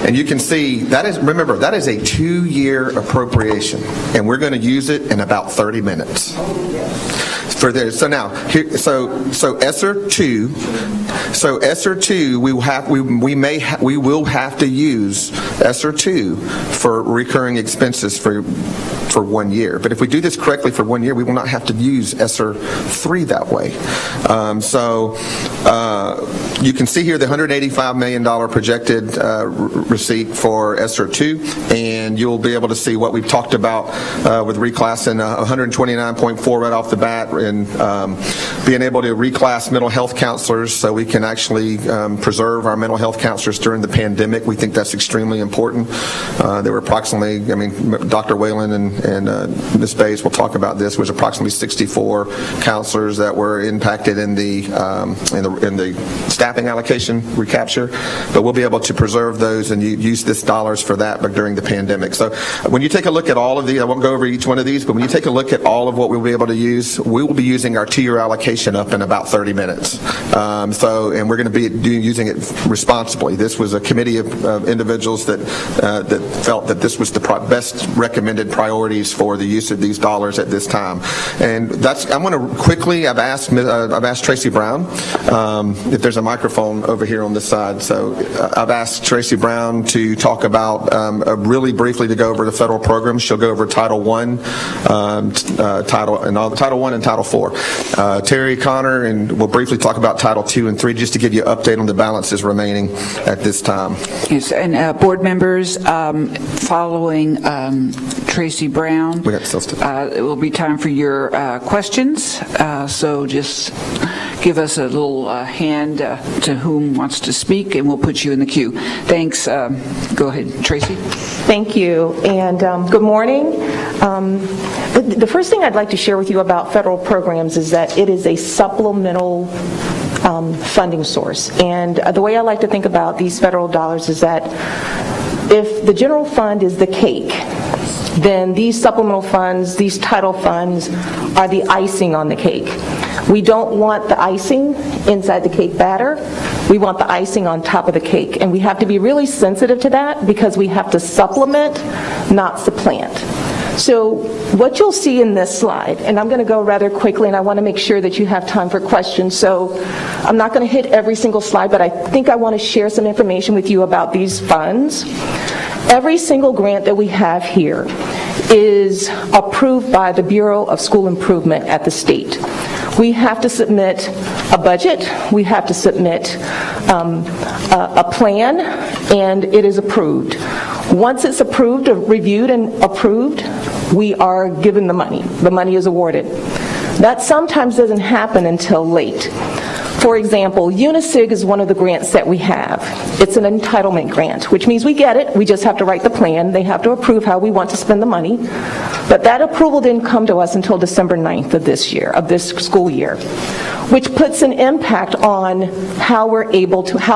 And you can see, that is a 2-year appropriation, and we're going to use it in about 30 minutes. For this. So now, so ESSER 2. So ESSER 2, we will have to use ESSER 2 for recurring expenses for 1 year. But if we do this correctly for 1 year, we will not have to use ESSER 3 that way. You can see here the $185 million projected receipt for ESSER 2, and you'll be able to see what we've talked about with reclassing 129.4 right off the bat, and being able to reclass mental health counselors so we can actually preserve our mental health counselors during the pandemic. We think that's extremely important. There were approximately, Dr. Whalen and Ms. Bays will talk about this, was approximately 64 counselors that were impacted in the staffing allocation recapture, but we'll be able to preserve those and use this dollars for that, but during the pandemic. So when you take a look at all of these, I won't go over each one of these, but when you take a look at all of what we'll be able to use, we will be using our 2-year allocation up in about 30 minutes. And we're going to be using it responsibly. This was a committee of individuals that felt that this was the best recommended priorities for the use of these dollars at this time. And I'm going to quickly, I've asked Tracy Brown, if there's a microphone over here on this side. So I've asked Tracy Brown to talk about, really briefly, to go over the federal programs. She'll go over Title I, Title I and Title IV. Terry Connor and we'll briefly talk about Title II and III, just to give you an update on the balances remaining at this time. Yes, and board members, following Tracy Brown, it will be time for your questions. So just give us a little hand to whom wants to speak, and we'll put you in the queue. Thanks. Go ahead, Tracy. Thank you, and good morning. The first thing I'd like to share with you about federal programs is that it is a supplemental funding source. And the way I like to think about these federal dollars is that if the general fund is the cake, then these supplemental funds, these title funds, are the icing on the cake. We don't want the icing inside the cake batter. We want the icing on top of the cake. And we have to be really sensitive to that, because we have to supplement, not supplant. So what you'll see in this slide, and I'm going to go rather quickly, and I want to make sure that you have time for questions, so I'm not going to hit every single slide, but I think I want to share some information with you about these funds. Every single grant that we have here is approved by the Bureau of School Improvement at the state. We have to submit a budget, we have to submit a plan, and it is approved. Once it's approved, reviewed and approved, we are given the money. The money is awarded. That sometimes doesn't happen until late. For example, UNICIG is one of the grants that we have. It's an entitlement grant, which means we get it, we just have to write the plan, they have to approve how we want to spend the money. But that approval didn't come to us until December 9th of this year, of this school year, which puts an impact on how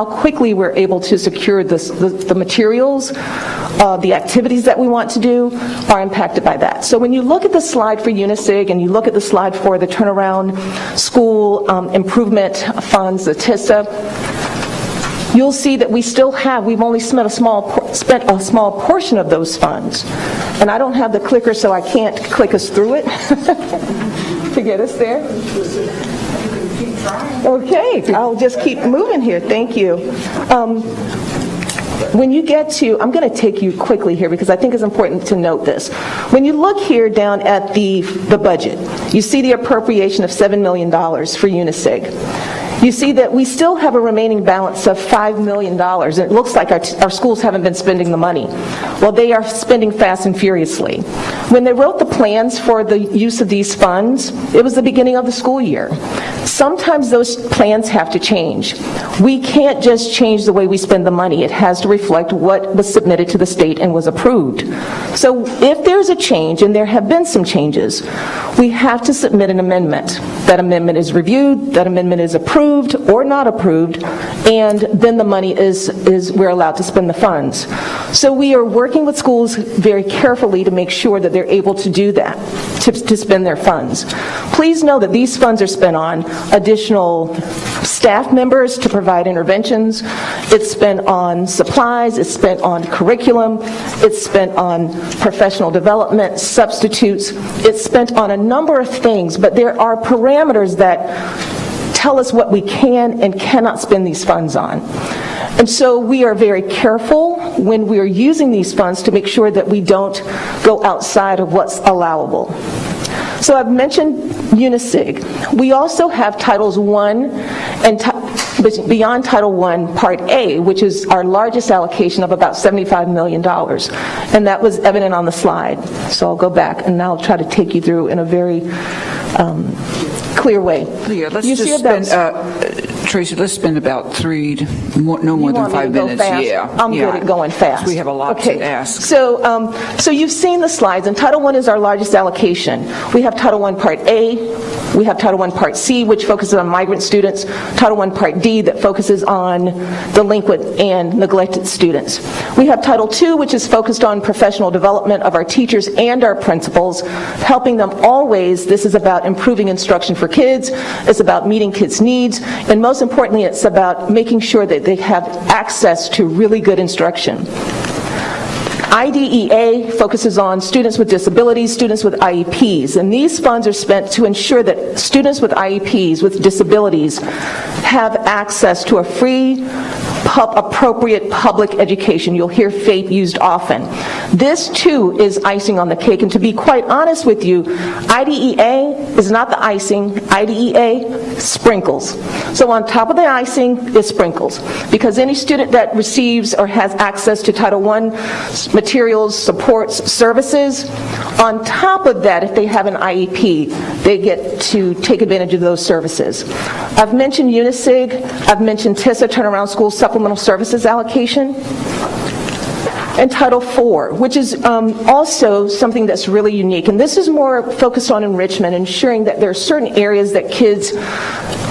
quickly we're able to secure the materials, the activities that we want to do are impacted by that. So when you look at the slide for UNICIG and you look at the slide for the turnaround school improvement funds, the TISA, you'll see that we've only spent a small portion of those funds. And I don't have the clicker, so I can't click us through it to get us there. Okay, I'll just keep moving here. Thank you. When you get to, I'm going to take you quickly here because I think it's important to note this. When you look here down at the budget, you see the appropriation of $7 million for UNICIG. You see that we still have a remaining balance of $5 million, and it looks like our schools haven't been spending the money. Well, they are spending fast and furiously. When they wrote the plans for the use of these funds, it was the beginning of the school year. Sometimes those plans have to change. We can't just change the way we spend the money. It has to reflect what was submitted to the state and was approved. So if there's a change, and there have been some changes, we have to submit an amendment. That amendment is reviewed, that amendment is approved or not approved, and then the money we're allowed to spend the funds. So we are working with schools very carefully to make sure that they're able to do that, to spend their funds. Please know that these funds are spent on additional staff members to provide interventions. It's spent on supplies, it's spent on curriculum, it's spent on professional development, substitutes, it's spent on a number of things, but there are parameters that tell us what we can and cannot spend these funds on. And so we are very careful when we are using these funds to make sure that we don't go outside of what's allowable. So I've mentioned UNICIG. We also have Titles I and beyond Title I, Part A, which is our largest allocation of about $75 million. And that was evident on the slide. So I'll go back and I'll try to take you through in a very clear way. Yeah, let's just spend, Tracy, let's spend about no more than 5 minutes. Yeah, I'm good at going fast. We have a lot to ask. So you've seen the slides, and Title I is our largest allocation. We have Title I Part A, we have Title I Part C, which focuses on migrant students, Title I Part D that focuses on delinquent and neglected students. We have Title II, which is focused on professional development of our teachers and our principals, helping them always. This is about improving instruction for kids, it's about meeting kids' needs, and most importantly, it's about making sure that they have access to really good instruction. IDEA focuses on students with disabilities, students with IEPs, and these funds are spent to ensure that students with IEPs, with disabilities, have access to a free, appropriate public education. You'll hear FAPE used often. This, too, is icing on the cake, and to be quite honest with you, IDEA is not the icing. IDEA sprinkles. So on top of the icing is sprinkles, because any student that receives or has access to Title I materials, supports, services, on top of that, if they have an IEP, they get to take advantage of those services. I've mentioned UNICIG, I've mentioned TISA, Turnaround School Supplemental Services Allocation, and Title IV, which is also something that's really unique. And this is more focused on enrichment, ensuring that there are certain areas that kids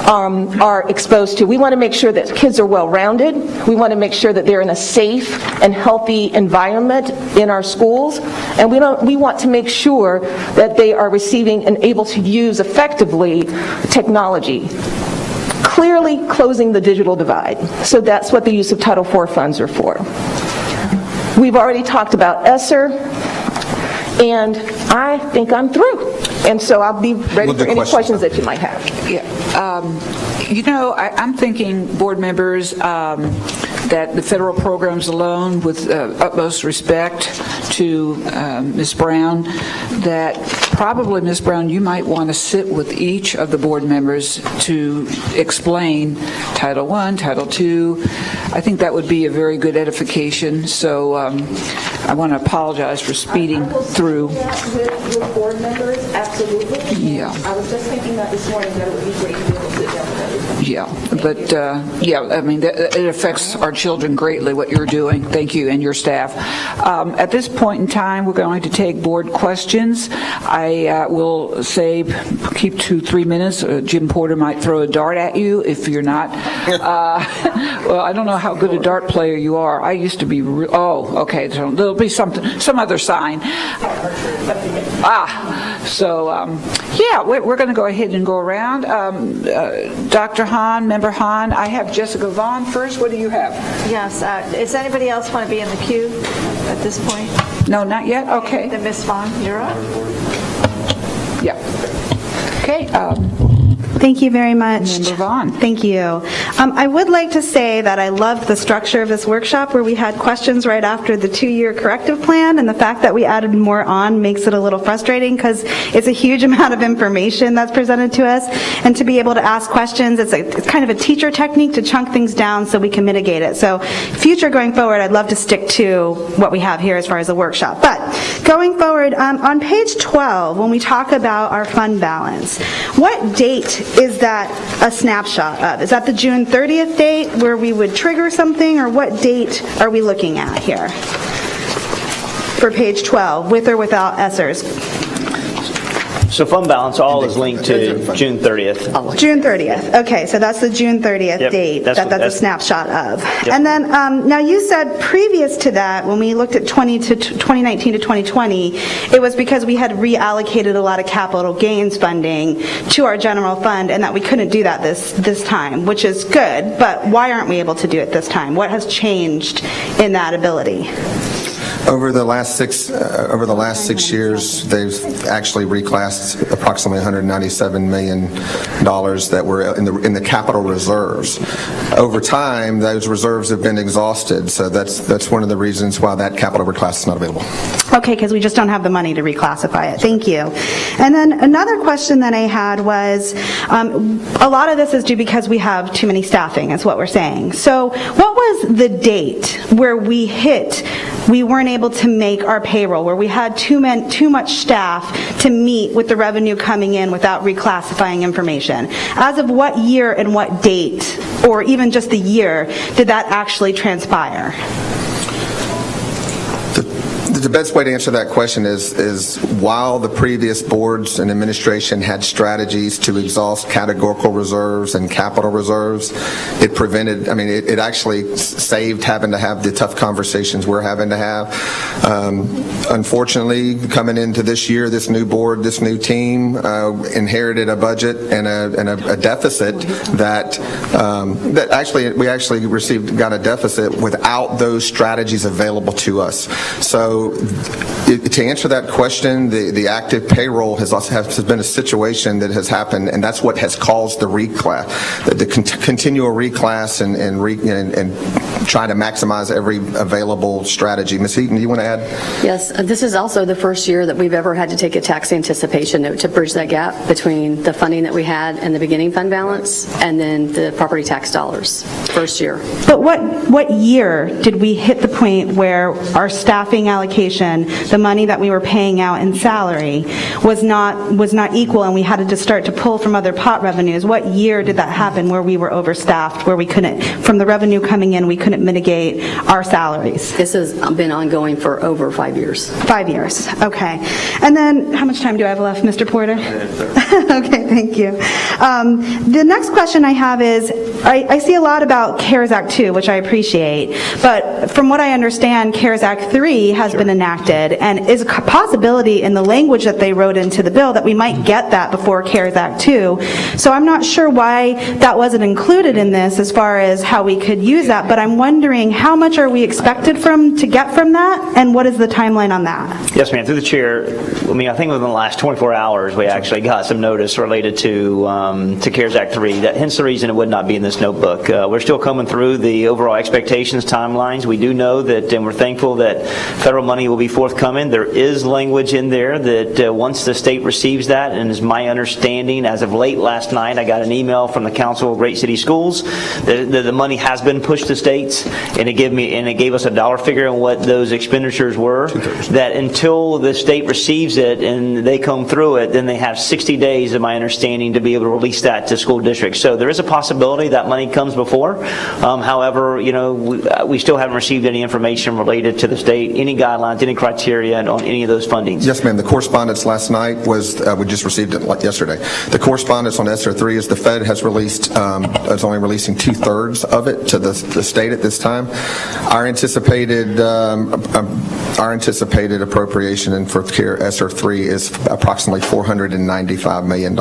are exposed to. We want to make sure that kids are well-rounded. We want to make sure that they're in a safe and healthy environment in our schools. And we want to make sure that they are receiving and able to use effectively technology. Clearly closing the digital divide. So that's what the use of Title IV funds are for. We've already talked about ESSER, and I think I'm through. And so I'll be ready for any questions that you might have. Yeah. I'm thinking, board members, that the federal programs alone, with utmost respect to Ms. Brown, that probably, Ms. Brown, you might want to sit with each of the board members to explain Title I, Title II. I think that would be a very good edification, so I want to apologize for speeding through. With board members, absolutely. Yeah. I was just thinking that this morning, that it would be great to be able to sit down with everybody. Yeah, but, I mean, it affects our children greatly, what you're doing. Thank you, and your staff. At this point in time, we're going to take board questions. I will say keep to 3 minutes. Jim Porter might throw a dart at you if you're not. Well, I don't know how good a dart player you are. I used to be, okay, so there'll be some other sign. We're going to go ahead and go around. Dr. Hahn, Member Hahn, I have Jessica Vaughn first. What do you have? Yes, does anybody else want to be in the queue at this point? No, not yet? Okay. Then Ms. Vaughn, you're up. Yeah. Okay. Thank you very much. Member Vaughn. Thank you. I would like to say that I loved the structure of this workshop where we had questions right after the 2-year corrective plan, and the fact that we added more on makes it a little frustrating because it's a huge amount of information that's presented to us, and to be able to ask questions, it's kind of a teacher technique to chunk things down so we can mitigate it. So future going forward, I'd love to stick to what we have here as far as the workshop. But going forward, on page 12, when we talk about our fund balance, what date is that a snapshot of? Is that the June 30th date where we would trigger something, or what date are we looking at here for page 12, with or without ESSERs? So fund balance all is linked to June 30th. June 30th. Okay, so that's the June 30th Yep, date that's that's a snapshot of. And then now you said previous to that, when we looked at 2019 to 2020, it was because we had reallocated a lot of capital gains funding to our general fund, and that we couldn't do that this time, which is good. But why aren't we able to do it this time? What has changed in that ability? Over the last 6 years, they've actually reclassed approximately $197 million that were in the capital reserves. Over time, those reserves have been exhausted, so that's one of the reasons why that capital reclass is not available. Okay, because we just don't have the money to reclassify it. Thank you. And then another question that I had was, a lot of this is due because we have too many staffing, is what we're saying. So what was the date where we weren't able to make our payroll, where we had too much staff to meet with the revenue coming in without reclassifying information? As of what year and what date, or even just the year, did that actually transpire? The best way to answer that question is while the previous boards and administration had strategies to exhaust categorical reserves and capital reserves, it actually saved having to have the tough conversations we're having to have. Unfortunately, coming into this year, this new board, this new team inherited a budget and a deficit that we actually got a deficit without those strategies available to us. So to answer that question, the active payroll has been a situation that has happened, and that's what has caused the reclass, the continual reclass and trying to maximize every available strategy. Ms. Heaton, do you want to add? Yes, this is also the first year that we've ever had to take a tax anticipation note to bridge that gap between the funding that we had and the beginning fund balance and then the property tax dollars, first year. But what year did we hit the point where our staffing allocation, the money that we were paying out in salary, was not equal, and we had to start to pull from other pot revenues? What year did that happen where we were overstaffed, where we couldn't, from the revenue coming in, we couldn't mitigate our salaries? This has been ongoing for over 5 years. 5 years, okay. And then, how much time do I have left, Mr. Porter? Okay, thank you. The next question I have is, I see a lot about CARES Act 2, which I appreciate, but from what I understand, CARES Act 3 has been been enacted, and is a possibility in the language that they wrote into the bill that we might get that before CARES Act 2. So I'm not sure why that wasn't included in this as far as how we could use that, but I'm wondering how much are we expected to get from that, and what is the timeline on that? Yes, ma'am. Through the chair, I mean, I think within the last 24 hours, we actually got some notice related to CARES Act 3. Hence the reason it would not be in this notebook. We're still coming through the overall expectations timelines. We do know that, and we're thankful that federal money will be forthcoming. There is language in there that once the state receives that, and is my understanding, as of late last night, I got an email from the Council of Great City Schools that the money has been pushed to states, and it gave us a dollar figure on what those expenditures were. That until the state receives it and they come through it, then they have 60 days, in my understanding, to be able to release that to school districts. So there is a possibility that money comes before. However, we still haven't received any information related to the state, any guidelines, any criteria on any of those fundings. Yes, ma'am. The correspondence last night was, we just received it like yesterday. The correspondence on ESSER 3 is the Fed has released, is only releasing 2/3 of it to the state at this time. Our anticipated appropriation for ESSER 3 is approximately $495 million.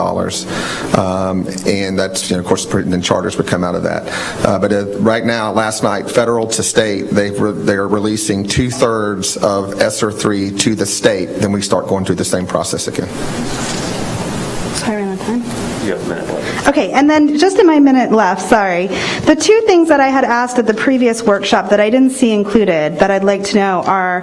And that's, of course, then charters would come out of that. But right now, last night, federal to state, they are releasing 2/3 of ESSER 3 to the state. Then we start going through the same process again. Sorry, I'm out of time. You have a minute left. Okay, and then just in my minute left, sorry, the two things that I had asked at the previous workshop that I didn't see included that I'd like to know are,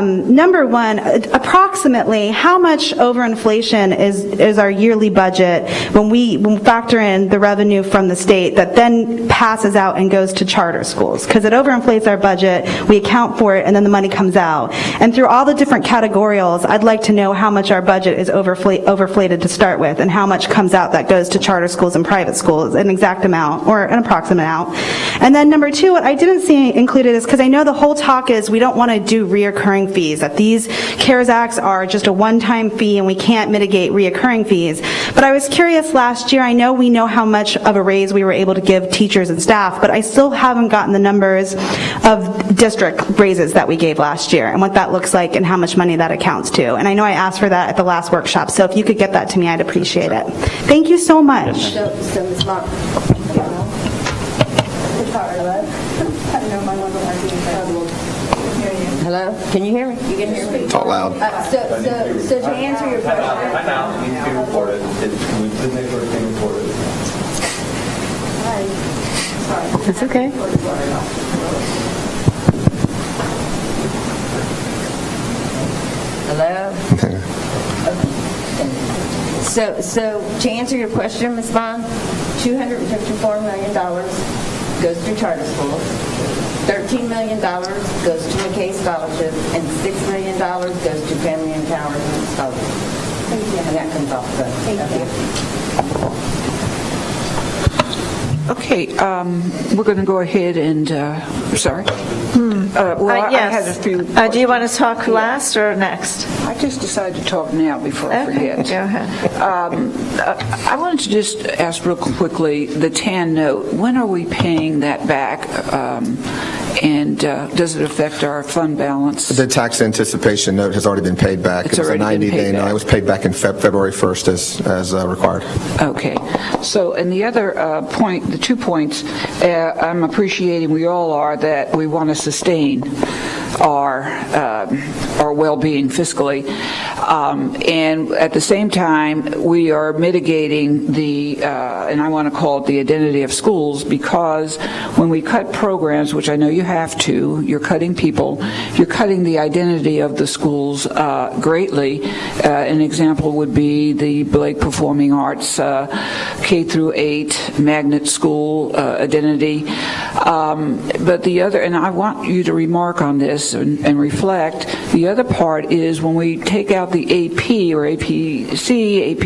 number one, approximately how much overinflation is our yearly budget when we factor in the revenue from the state that then passes out and goes to charter schools? Because it overinflates our budget, we account for it, and then the money comes out. And through all the different categorials, I'd like to know how much our budget is overflated to start with, and how much comes out that goes to charter schools and private schools, an exact amount or an approximate amount. And then number two, what I didn't see included is, because I know the whole talk is we don't want to do reoccurring fees, that these CARES Acts are just a one-time fee and we can't mitigate reoccurring fees. But I was curious last year, I know we know how much of a raise we were able to give teachers and staff, but I still haven't gotten the numbers of district raises that we gave last year and what that looks like and how much money that accounts to. And I know I asked for that at the last workshop, so if you could get that to me, I'd appreciate it. Thank you so much. So Ms. Mark. Hello? Can you hear me? You can hear me? Talk loud. So to answer your question. I know. It needs to be recorded. Can we please make sure it's being recorded? That's okay. Hello? So to answer your question, Ms. Bond, $254 million goes through charter schools, $13 million goes to McKay scholarships, and $6 million goes to family empowerment scholarships. And that comes off the. Okay, we're going to go ahead and, sorry? Well, I had a few. Do you want to talk last or next? I just decided to talk now before I forget. Go ahead. I wanted to just ask real quickly, the TAN note, when are we paying that back? And does it affect our fund balance? The tax anticipation note has already been paid back. It's It was a already been 90-day paid note. back. It was paid back in February 1st as required. Okay. So, and the other point, the 2 points, I'm appreciating, we all are, that we want to sustain our well-being fiscally. And at the same time, we are mitigating the, and I want to call it the identity of schools, because when we cut programs, which I know you have to, you're cutting people, you're cutting the identity of the schools greatly. An example would be the Blake Performing Arts K through 8 magnet school identity. But the other, and I want you to remark on this and reflect, the other part is when we take out the AP or APC, AP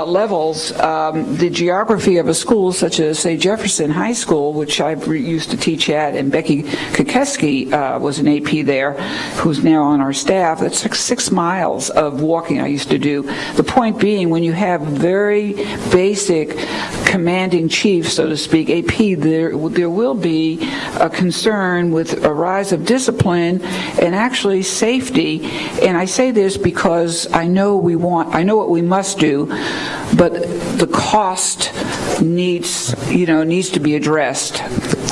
levels, the geography of a school such as, say, Jefferson High School, which I used to teach at, and Becky Kokeski was an AP there, who's now on our staff. That's like 6 miles of walking I used to do. The point being, when you have very basic commanding chiefs, so to speak, AP CIP, there will be a concern with a rise of discipline and actually safety. And I say this because I know what we must do, but the cost needs to be addressed.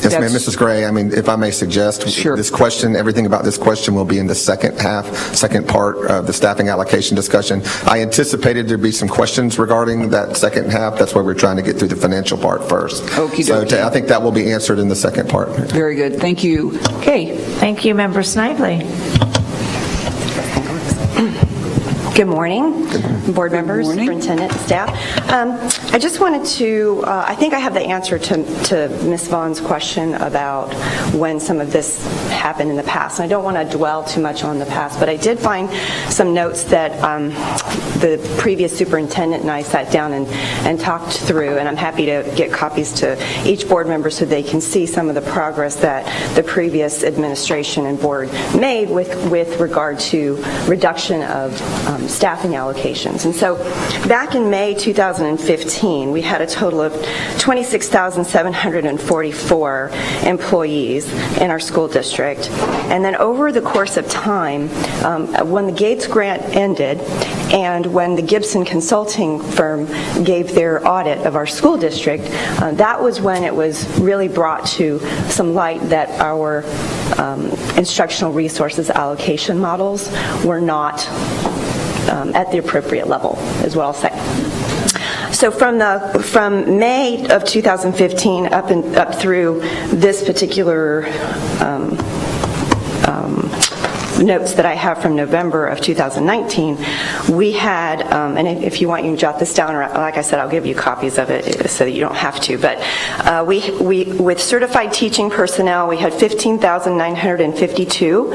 Yes, ma'am. Mrs. Gray, I mean, if I may suggest, Sure. This question, everything about this question will be in the second part of the staffing allocation discussion. I anticipated there'd be some questions regarding that second half. That's why we're trying to get through the financial part first. Okey So dokey. I think that will be answered in the second part. Very good. Thank you. Okay. Thank you, Member Snively. Good morning, board members, morning. superintendent, staff. I just wanted to, I think I have the answer to Ms. Vaughn's question about when some of this happened in the past. And I don't want to dwell too much on the past, but I did find some notes that the previous superintendent and I sat down and talked through, and I'm happy to get copies to each board member so they can see some of the progress that the previous administration and board made with regard to reduction of staffing allocations. And so back in May 2015, we had a total of 26,744 employees in our school district. And then over the course of time, when the Gates grant ended and when the Gibson Consulting firm gave their audit of our school district, that was when it was really brought to some light that our instructional resources allocation models were not at the appropriate level, is what I'll say. So from May of 2015 up through this particular notes that I have from November of 2019, we had, and if you want, you can jot this down, or like I said, I'll give you copies of it so that you don't have to, but we with certified teaching personnel, we had 15,952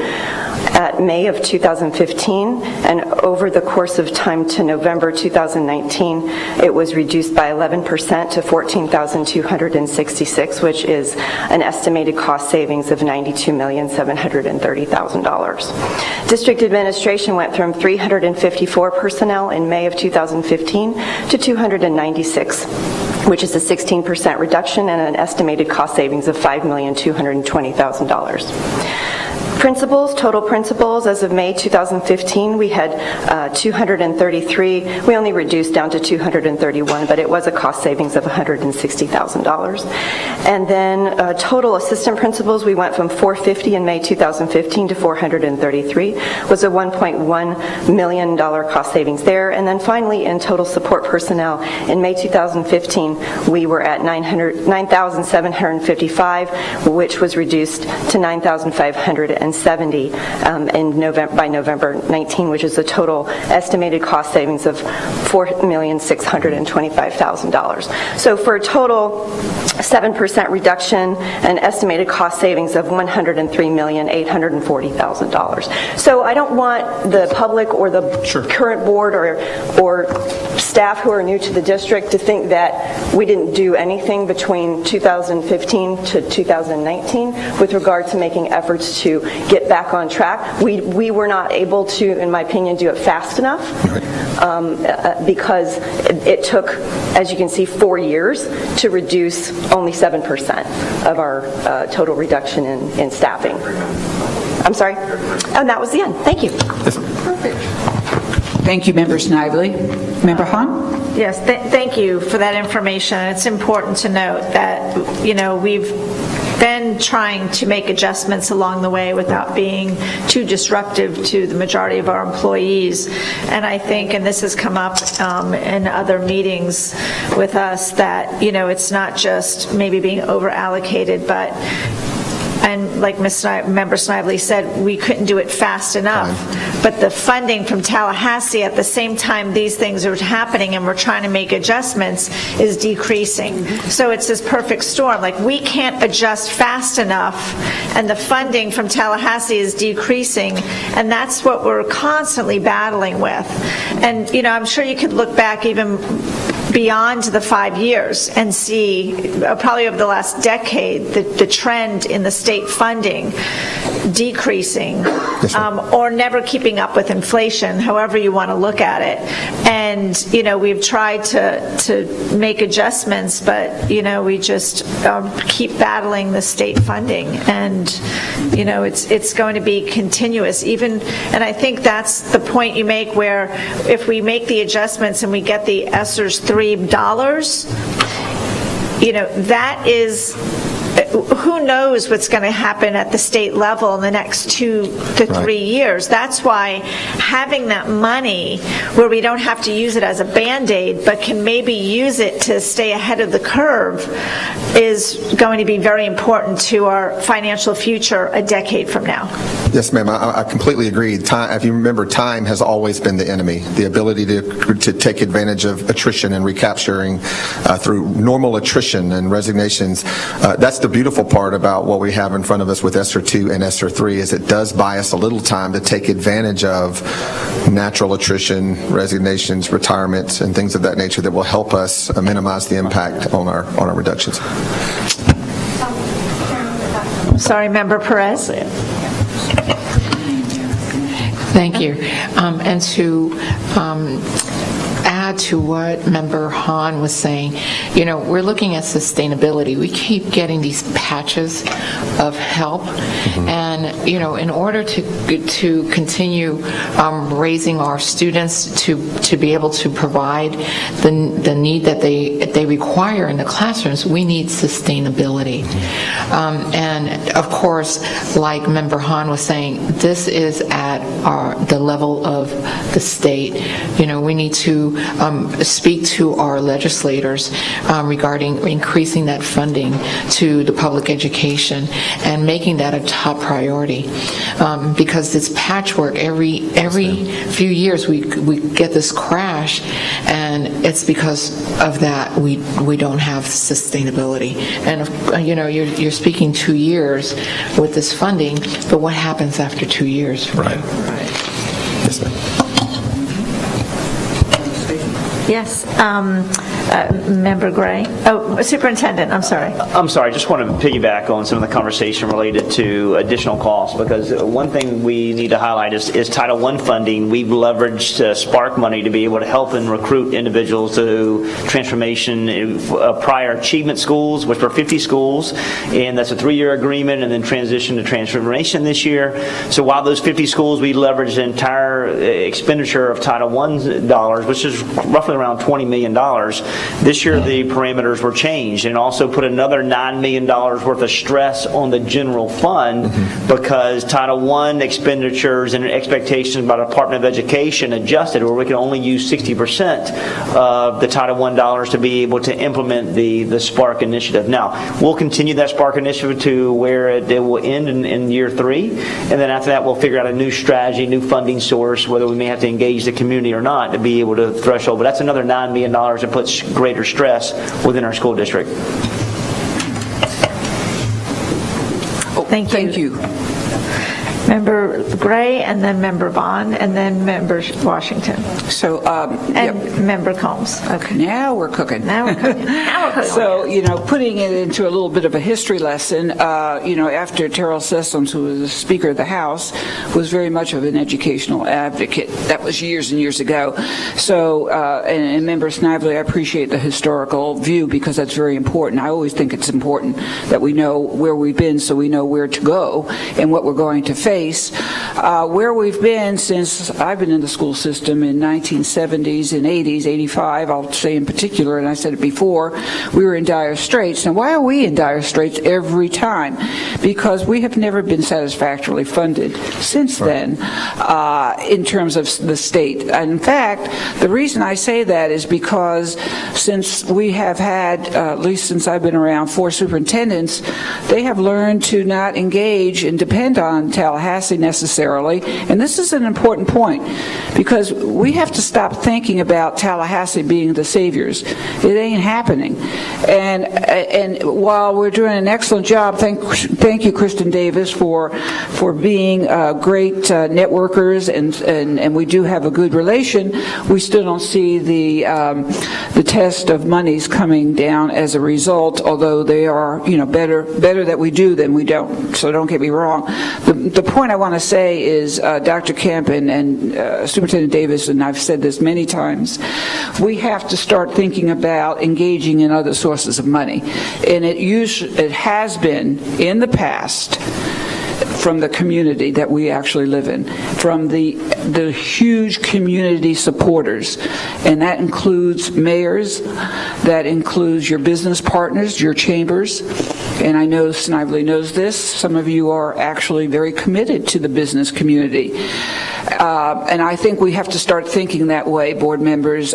at May of 2015, and over the course of time to November 2019, it was reduced by 11% to 14,266, which is an estimated cost savings of $92,730,000. District administration went from 354 personnel in May of 2015 to 296, which is a 16% reduction and an estimated cost savings of $5,220,000. Principals, total principals, as of May 2015, we had 233. We only reduced down to 231, but it was a cost savings of $160,000. And then total assistant principals, we went from 450 in May 2015 to 433, was a $1.1 million cost savings there. And then finally, in total support personnel, in May 2015, we were at 9,755, which was reduced to 9,570 by November 19, which is a total estimated cost savings of $4,625,000. So for a total 7% reduction, an estimated cost savings of $103,840,000. So I don't want the public or the current board or staff who are new to the district to think that we didn't do anything between 2015 to 2019 with regard to making efforts to get back on track. We were not able to, in my opinion, do it fast enough because it took, as you can see, 4 years to reduce only 7% of our total reduction in staffing. I'm sorry? And that was the end. Thank you. Perfect. Thank you, Member Snively. Member Hahn? Yes, thank you for that information. It's important to note that, we've been trying to make adjustments along the way without being too disruptive to the majority of our employees. And I think, and this has come up in other meetings with us, that, it's not just maybe being over allocated, but and like Member Snively said, we couldn't do it fast enough. But the funding from Tallahassee at the same time these things are happening and we're trying to make adjustments is decreasing. So it's this perfect storm. Like, we can't adjust fast enough and the funding from Tallahassee is decreasing, and that's what we're constantly battling with. And, I'm sure you could look back even beyond the 5 years and see, probably over the last decade, the trend in the state funding decreasing or never keeping up with inflation, however you want to look at it. And, we've tried to make adjustments, but, we just keep battling the state funding. And, it's going to be continuous. And I think that's the point you make, where if we make the adjustments and we get the ESSER's $3, that is, who knows what's going to happen at the state level in the next 2 to 3 years. That's why having that money where we don't have to use it as a Band-Aid, but can maybe use it to stay ahead of the curve, is going to be very important to our financial future a decade from now. Yes, ma'am. I completely agree. If you remember, time has always been the enemy. The ability to take advantage of attrition and recapturing through normal attrition and resignations. That's the beautiful part about what we have in front of us with ESSER 2 and ESSER 3, is it does buy us a little time to take advantage of natural attrition, resignations, retirements, and things of that nature that will help us minimize the impact on our reductions. Sorry, Member Perez. Thank you. And to add to what Member Hahn was saying, we're looking at sustainability. We keep getting these patches of help, and in order to continue raising our students to be able to provide the need that they require in the classrooms, we need sustainability. And of course, like Member Hahn was saying, this is at the level of the state. We need to speak to our legislators regarding increasing that funding to the public education and making that a top priority, because it's patchwork. Every few years we get this crash, and it's because of that we don't have sustainability. And you're speaking 2 years with this funding, but what happens after 2 years? Right. Yes, ma'am. Yes, Member Gray. Oh, Superintendent, I'm sorry. I'm sorry, I just want to piggyback on some of the conversation related to additional costs, because one thing we need to highlight is Title I funding. We've leveraged Spark money to be able to help and recruit individuals to transformation prior achievement schools, which were 50 schools, and that's a 3-year agreement, and then transition to transformation this year. So while those 50 schools, we leveraged the entire expenditure of Title I dollars, which is roughly around $20 million. This year, the parameters were changed, and also put another $9 million worth of stress on the general fund, because Title I expenditures and expectations by the Department of Education adjusted, where we can only use 60% of the Title I dollars to be able to implement the Spark initiative. Now, we'll continue that Spark initiative to where it will end in year 3, and then after that, we'll figure out a new strategy, new funding source, whether we may have to engage the community or not to be able to threshold. But that's another $9 million that puts greater stress within our school district. Thank you. Member Gray, and then Member Vaughn, and then Member Washington. So, and Member Combs. Okay. Now we're cooking. So, putting it into a little bit of a history lesson, after Terrell Sessoms, who was the Speaker of the House, was very much of an educational advocate. That was years and years ago. So, and Member Snively, I appreciate the historical view, because that's very important. I always think it's important that we know where we've been so we know where to go and what we're going to face. Where we've been since I've been in the school system in 1970s and 80s, 85, I'll say in particular, and I said it before, we were in dire straits. Now, why are we in dire straits every time? Because we have never been satisfactorily funded since then in terms of the state. In fact, the reason I say that is because since we have had, at least since I've been around, 4 superintendents, they have learned to not engage and depend on Tallahassee Tallahassee necessarily, and this is an important point, because we have to stop thinking about Tallahassee being the saviors. It ain't happening. And while we're doing an excellent job, thank you, Kristen Davis, for being great networkers, and we do have a good relation, we still don't see the test of monies coming down as a result, although they are, better that we do than we don't. So don't get me wrong. The point I want to say is, Dr. Kemp and Superintendent Davis, and I've said this many times, we have to start thinking about engaging in other sources of money. And it has been in the past from the community that we actually live in, from the huge community supporters, and that includes mayors, that includes your business partners, your chambers, and I know Snively knows this, some of you are actually very committed to the business community. And I think we have to start thinking that way, board members,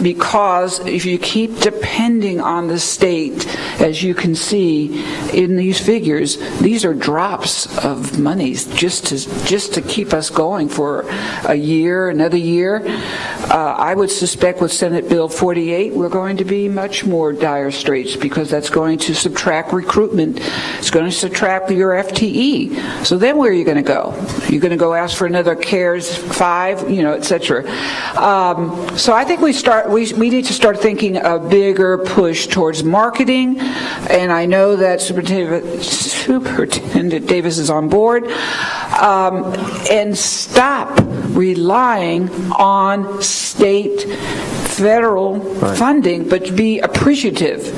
because if you keep depending on the state, as you can see in these figures, these are drops of monies just to keep us going for a year, another year. I would suspect with Senate Bill 48, we're going to be much more dire straits, because that's going to subtract recruitment. It's going to subtract your FTE. So then where are you going to go? You're going to go ask for another CARES 5, et cetera. So I think we need to start thinking a bigger push towards marketing, and I know that Superintendent Davis is on board, and stop relying on state, federal funding, but be appreciative.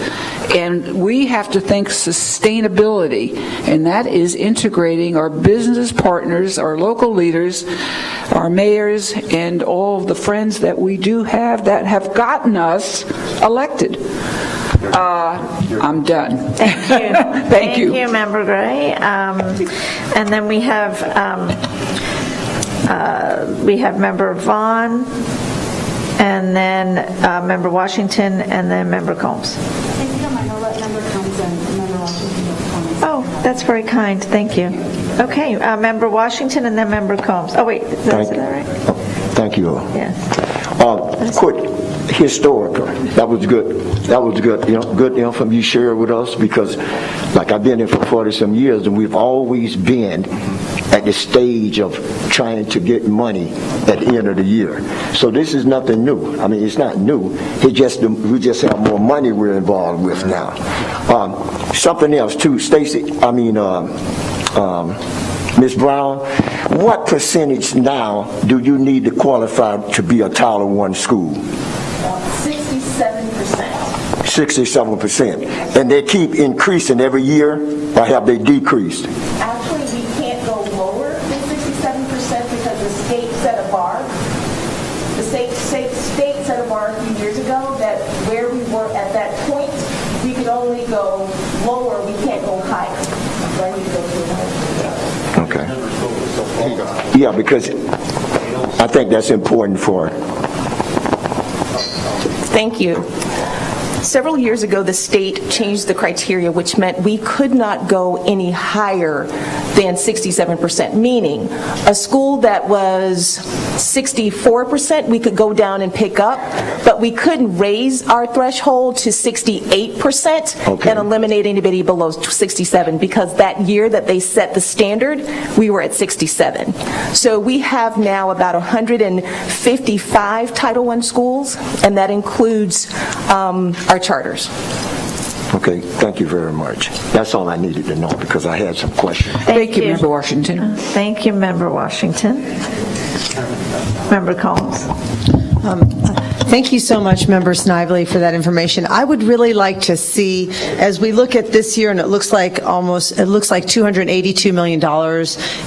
And we have to think sustainability, and that is integrating our business partners, our local leaders, our mayors, and all of the friends that we do have that have gotten us elected. I'm done. Thank you. Thank you. Thank you, Member Gray. And then we have Member Vaughn, and then Member Washington, and then Member Combs. If you don't mind, I'll let Member Combs and Member Washington comment. Oh, that's very kind. Thank you. Okay, Member Washington, and then Member Combs. Oh, wait, is that right? Thank you. Yes. Quick, historical. That was good. That was good. Good info you shared with us, because, like, I've been here for 40-some years, and we've always been at the stage of trying to get money at the end of the year. So this is nothing new. I mean, it's not new. We just have more money we're involved with now. Something else too, Ms. Brown, what percentage now do you need to qualify to be a Title I school? 67%. 67%. And they keep increasing every year, or have they decreased? Actually, we can't go lower than 67% because the state set a bar. The state set a bar a few years ago that where we were at that point, we could only go lower, we can't go higher. So I need to go to another. Okay. Yeah, because I think that's important for... Thank you. Several years ago, the state changed the criteria, which meant we could not go any higher than 67%, meaning a school that was 64%, we could go down and pick up, but we couldn't raise our threshold to 68% and eliminate anybody below 67, because that year that they set the standard, we were at 67. So we have now about 155 Title I schools, and that includes our charters. Okay, thank you very much. That's all I needed to know, because I had some questions. Thank you, Member Washington. Thank you, Member Washington. Member Combs. Thank you so much, Member Snively, for that information. I would really like to see, as we look at this year, and it looks like $282 million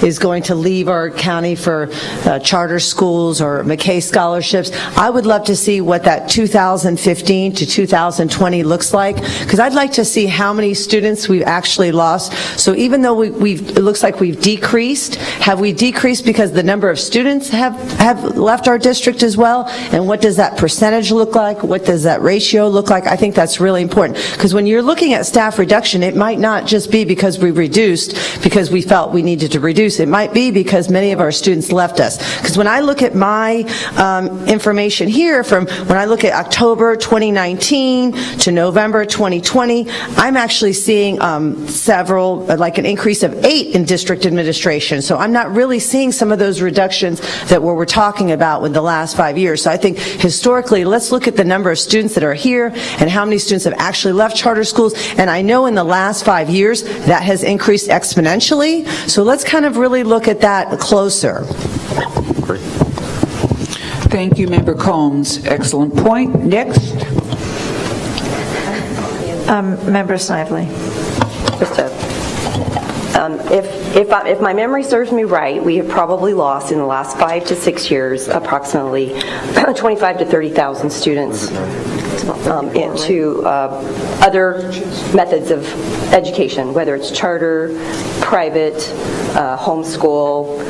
is going to leave our county for charter schools or McKay scholarships. I would love to see what that 2015 to 2020 looks like, because I'd like to see how many students we've actually lost. So even though it looks like we've decreased, have we decreased because the number of students have left our district as well? And what does that percentage percentage look like? What does that ratio look like? I think that's really important, because when you're looking at staff reduction, it might not just be because we reduced because we felt we needed to reduce. It might be because many of our students left us. Because when I look at my information here, from when I look at October 2019 to November 2020, I'm actually seeing several, like an increase of 8 in district administration. So I'm not really seeing some of those reductions that we're talking about with the last 5 years. So I think historically, let's look at the number of students that are here and how many students have actually left charter schools. And I know in the last 5 years that has increased exponentially. So let's kind of really look at that closer. Thank you, Member Combs. Excellent point. Next. Member Snively. If my memory serves me right, we have probably lost in the last 5 to 6 years approximately 25 to 30,000 students into other methods of education, whether it's charter, private, homeschool,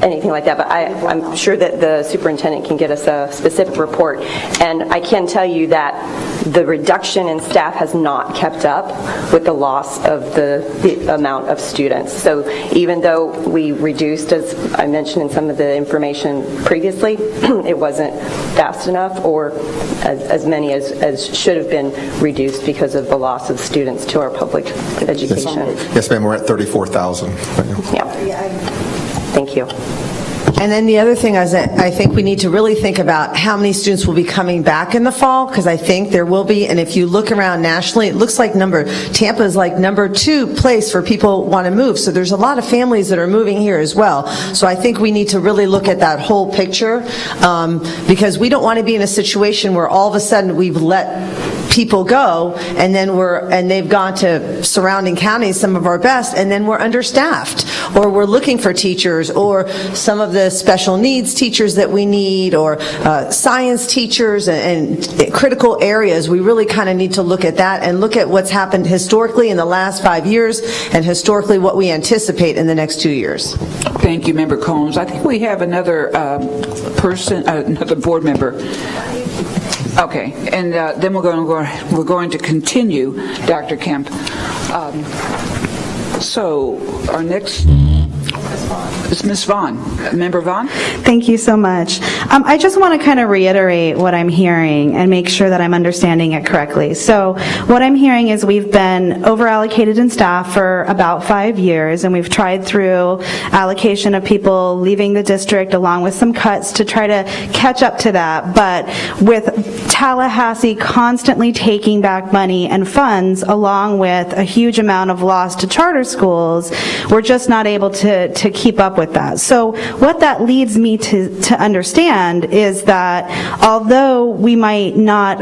anything like that. But I'm sure that the superintendent can get us a specific report. And I can tell you that the reduction in staff has not kept up with the loss of the amount of students. So even though we reduced, as I mentioned in some of the information previously, it wasn't fast enough, or as many as should have been reduced because of the loss of students to our public education. Yes, ma'am, we're at 34,000 right now. Yeah. Thank you. And then the other thing is that I think we need to really think about how many students will be coming back in the fall, because I think there will be. And if you look around nationally, it looks like Tampa is like number 2 place for people want to move. So there's a lot of families that are moving here as well. So I think we need to really look at that whole picture, because we don't want to be in a situation where all of a sudden we've let people go, and then they've gone to surrounding counties, some of our best, and then we're understaffed, or we're looking for teachers, or some of the special needs teachers that we need, or science teachers, and critical areas. We really kind of need to look at that and look at what's happened historically in the last 5 years, and historically what we anticipate in the next 2 years. Thank you, Member Combs. I think we have another another board member. Okay, and then we're going to continue, Dr. Kemp. So our next is Ms. Vaughn. Member Vaughn? Thank you so much. I just want to kind of reiterate what I'm hearing and make sure that I'm understanding it correctly. So what I'm hearing is we've been over-allocated in staff for about 5 years, and we've tried through allocation of people leaving the district along with some cuts to try to catch up to that. But with Tallahassee constantly taking back money and funds along with a huge amount of loss to charter schools, we're just not able to keep up with that. So what that leads me to understand is that although we might not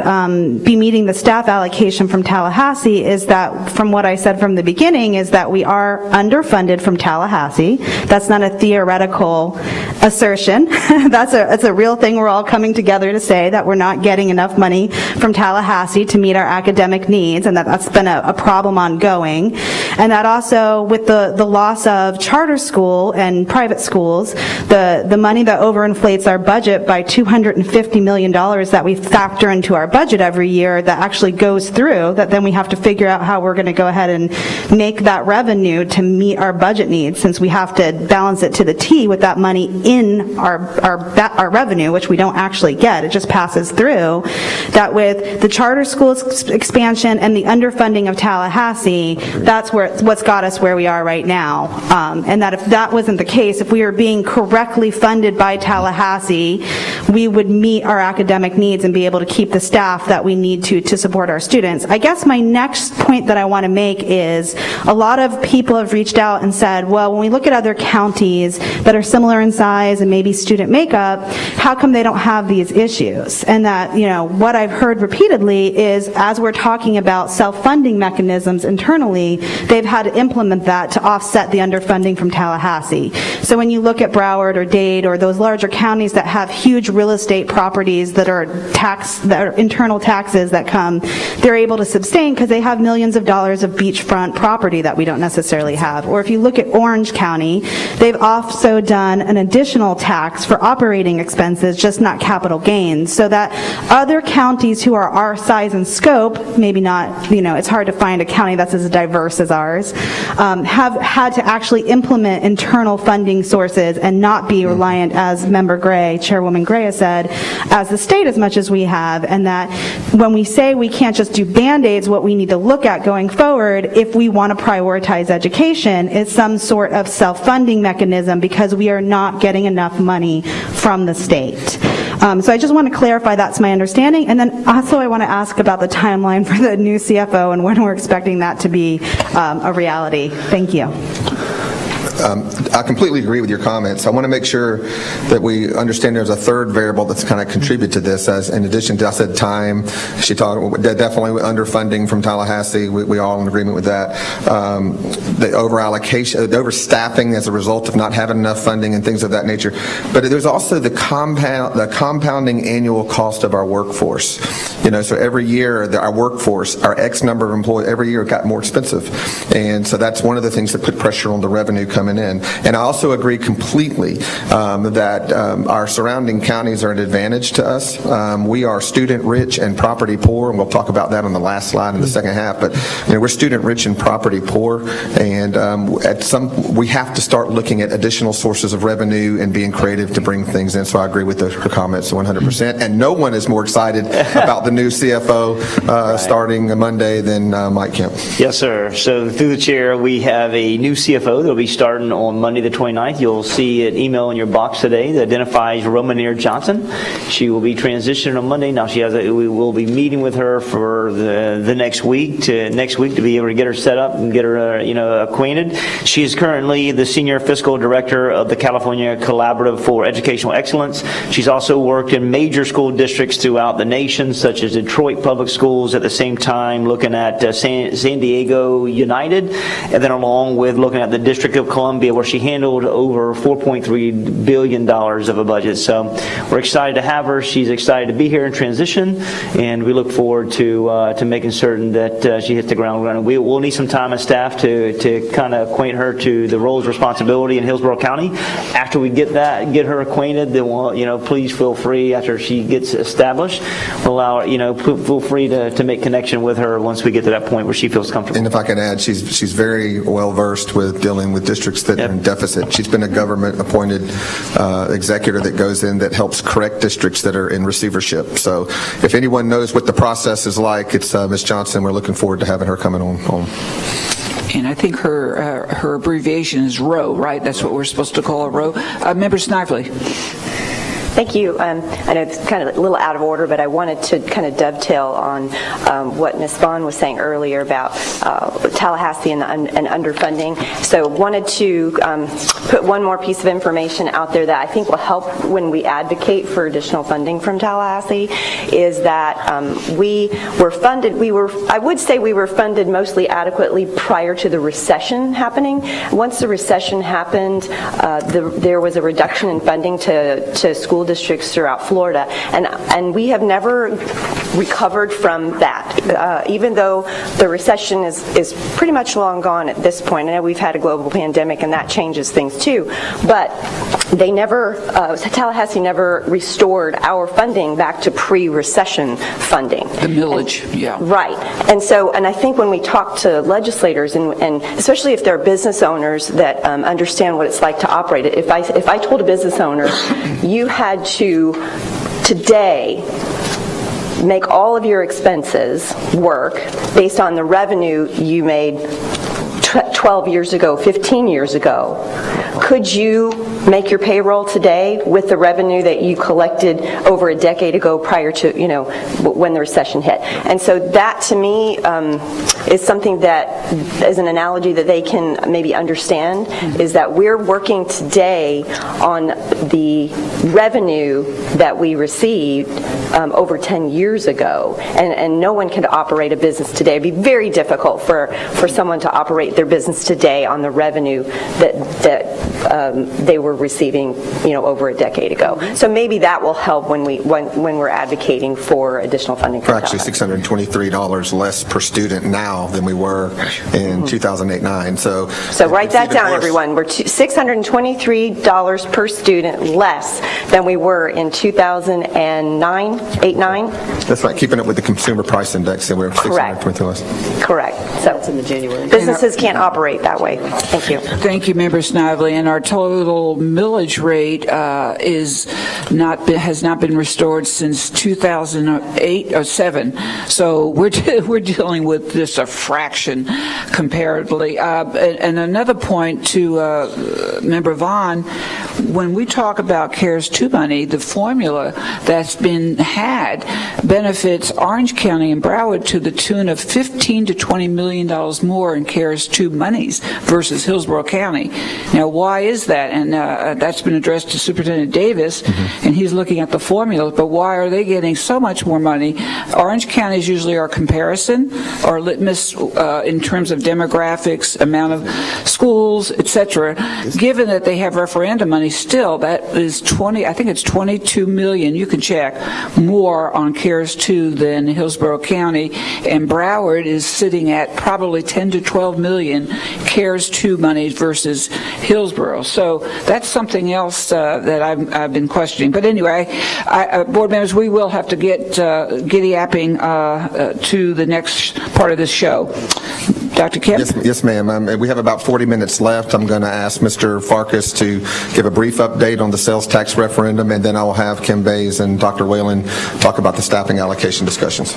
be meeting the staff allocation from Tallahassee, is that from what I said from the beginning is that we are underfunded from Tallahassee. That's not a theoretical assertion. That's a real thing. We're all coming together to say that we're not getting enough money from Tallahassee to meet our academic needs, and that's been a problem ongoing. And that also, with the loss of charter school and private schools, the money that overinflates our budget by $250 million that we factor into our budget every year that actually goes through, that then we have to figure out how we're going to go ahead and make that revenue to meet our budget needs, since we have to balance it to the T with that money in our revenue, which we don't actually get. It just passes through. That with the charter schools expansion and the underfunding of Tallahassee, that's what's got us where we are right now. And that if that wasn't the case, if we were being correctly funded by Tallahassee, we would meet our academic needs and be able to keep the staff that we need to support our students. I guess my next point that I want to make is a lot of people have reached out and said, well, when we look at other counties that are similar in size and maybe student makeup, how come they don't have these issues? And that, what I've heard repeatedly is, as we're talking about self-funding mechanisms internally, they've had to implement that to offset the underfunding from Tallahassee. So when you look at Broward or Dade or those larger counties that have huge real estate properties that are internal taxes that come, they're able to sustain because they have millions of dollars of beachfront property that we don't necessarily have. Or if you look at Orange County, they've also done an additional tax for operating expenses, just not capital gains, so that other counties who are our size and scope, maybe not, it's hard to find a county that's as diverse as ours, have had to actually implement internal funding sources and not be reliant, as Member Gray, Chairwoman Gray has said, as the state as much as we have, and that when we say we can't just do Band-Aids, what we need to look at going forward, if we want to prioritize education, is some sort of self-funding mechanism because we are not getting enough money from the state. So I just want to clarify that's my understanding. And then also I want to ask about the timeline for the new CFO and when we're expecting that to be a reality. Thank you. I completely agree with your comments. I want to make sure that we understand there's a third variable that's kind of contribute to this. As in addition to, I said time, she talked definitely underfunding from Tallahassee. We all in agreement with that. The overallocation, the overstaffing as a result of not having enough funding and things of that nature. But there's also the compounding annual cost of our workforce. So every year our workforce, our X number of employees, every year got more expensive, and so that's one of the things that put pressure on the revenue coming in. And I also agree completely that our surrounding counties are an advantage to us. We are student rich and property poor, and we'll talk about that on the last slide in the second half. But we're student rich and property poor, and we have to start looking at additional sources of revenue and being creative to bring things in. So I agree with her comments 100%. And no one is more excited about the new CFO starting Monday than Mike Kemp. Yes, sir. So through the chair, we have a new CFO that will be starting on Monday the 29th. You'll see an email in your box today that identifies Romaneer Johnson. She will be transitioning on Monday. Now we will be meeting with her for the next week to be able to get her set up and get her acquainted. She is currently the senior fiscal director of the California Collaborative for Educational Excellence. She's also worked in major school districts throughout the nation, such as Detroit Public Schools, at the same time looking at San Diego United, and then along with looking at the District of Columbia, where she handled over $4.3 billion of a budget. So we're excited to have her. She's excited to be here in transition, and we look forward to making certain that she hits the ground running. We'll need some time as staff to kind of acquaint her to the roles, responsibility in Hillsborough County. After we get her acquainted, then we'll, please feel free, after she gets established, we'll allow her, feel free to make connection with her once we get to that point where she feels comfortable. And if I can add, she's very well versed with dealing with districts that are in deficit. She's been a government-appointed executor that goes in that helps correct districts that are in receivership. So if anyone knows what the process is like, it's Ms. Johnson. We're looking forward to having her coming on home. And I think her abbreviation is ROW, right? That's what we're supposed to call a ROW. Member Snively. Thank you. I know it's kind of a little out of order, but I wanted to kind of dovetail on what Ms. Vaughn was saying earlier about Tallahassee and underfunding. So wanted to put one more piece of information out there that I think will help when we advocate for additional funding from Tallahassee, is that I would say we were funded mostly adequately prior to the recession happening. Once the recession happened, there was a reduction in funding to school districts throughout Florida, and we have never recovered from that. Even though the recession is pretty much long gone at this point. I know we've had a global pandemic, and that changes things too, but Tallahassee never restored our funding back to pre-recession funding. The millage, yeah. Right. And I think when we talk to legislators, and especially if they're business owners that understand what it's like to operate it, if I told a business owner, you had to today make all of your expenses work based on the revenue you made 12 years ago, 15 years ago, could you make your payroll today with the revenue that you collected over a decade ago prior to, when the recession hit? And so that, to me, is something that is an analogy that they can maybe understand, is that we're working today on the revenue that we received over 10 years ago, and no one can operate a business today. It'd be very difficult for someone to operate their business today on the revenue that they were receiving, over a decade ago. So maybe that will help when we're advocating for additional funding for We're actually $623 less per student now than we were in 2008-9. So write it's that even down, worse. everyone. We're $623 per student less than we were in 2009, 8-9? That's right, keeping up with the consumer price index, and we're Correct. 623 less. Correct. So that's in the January. Businesses can't operate that way. Thank you. Thank you, Member Snively. And our total millage rate has not been restored since 2008 or 7. So we're dealing with just a fraction comparatively. And another point to Member Vaughn, when we talk about CARES 2 money, the formula that's been had benefits Orange County and Broward to the tune of $15 to $20 million more in CARES 2 monies versus Hillsborough County. Now, why is that? And that's been addressed to Superintendent Davis, and he's looking at the formulas, but why are they getting so much more money? Orange County is usually our comparison, our litmus in terms of demographics, amount of schools, etc. Given that they have referendum money still, that is I think it's 22 million, you can check, more on CARES 2 than Hillsborough County, and Broward is sitting at probably 10 to 12 million CARES 2 money versus Hillsborough. So that's something else that I've been questioning. But anyway, board members, we will have to get giddy-apping to the next part of this show. Dr. Kemp? Yes, ma'am. We have about 40 minutes left. I'm going to ask Mr. Farkas to give a brief update on the sales tax referendum, and then I will have Kim Bays and Dr. Whalen talk about the staffing allocation discussions.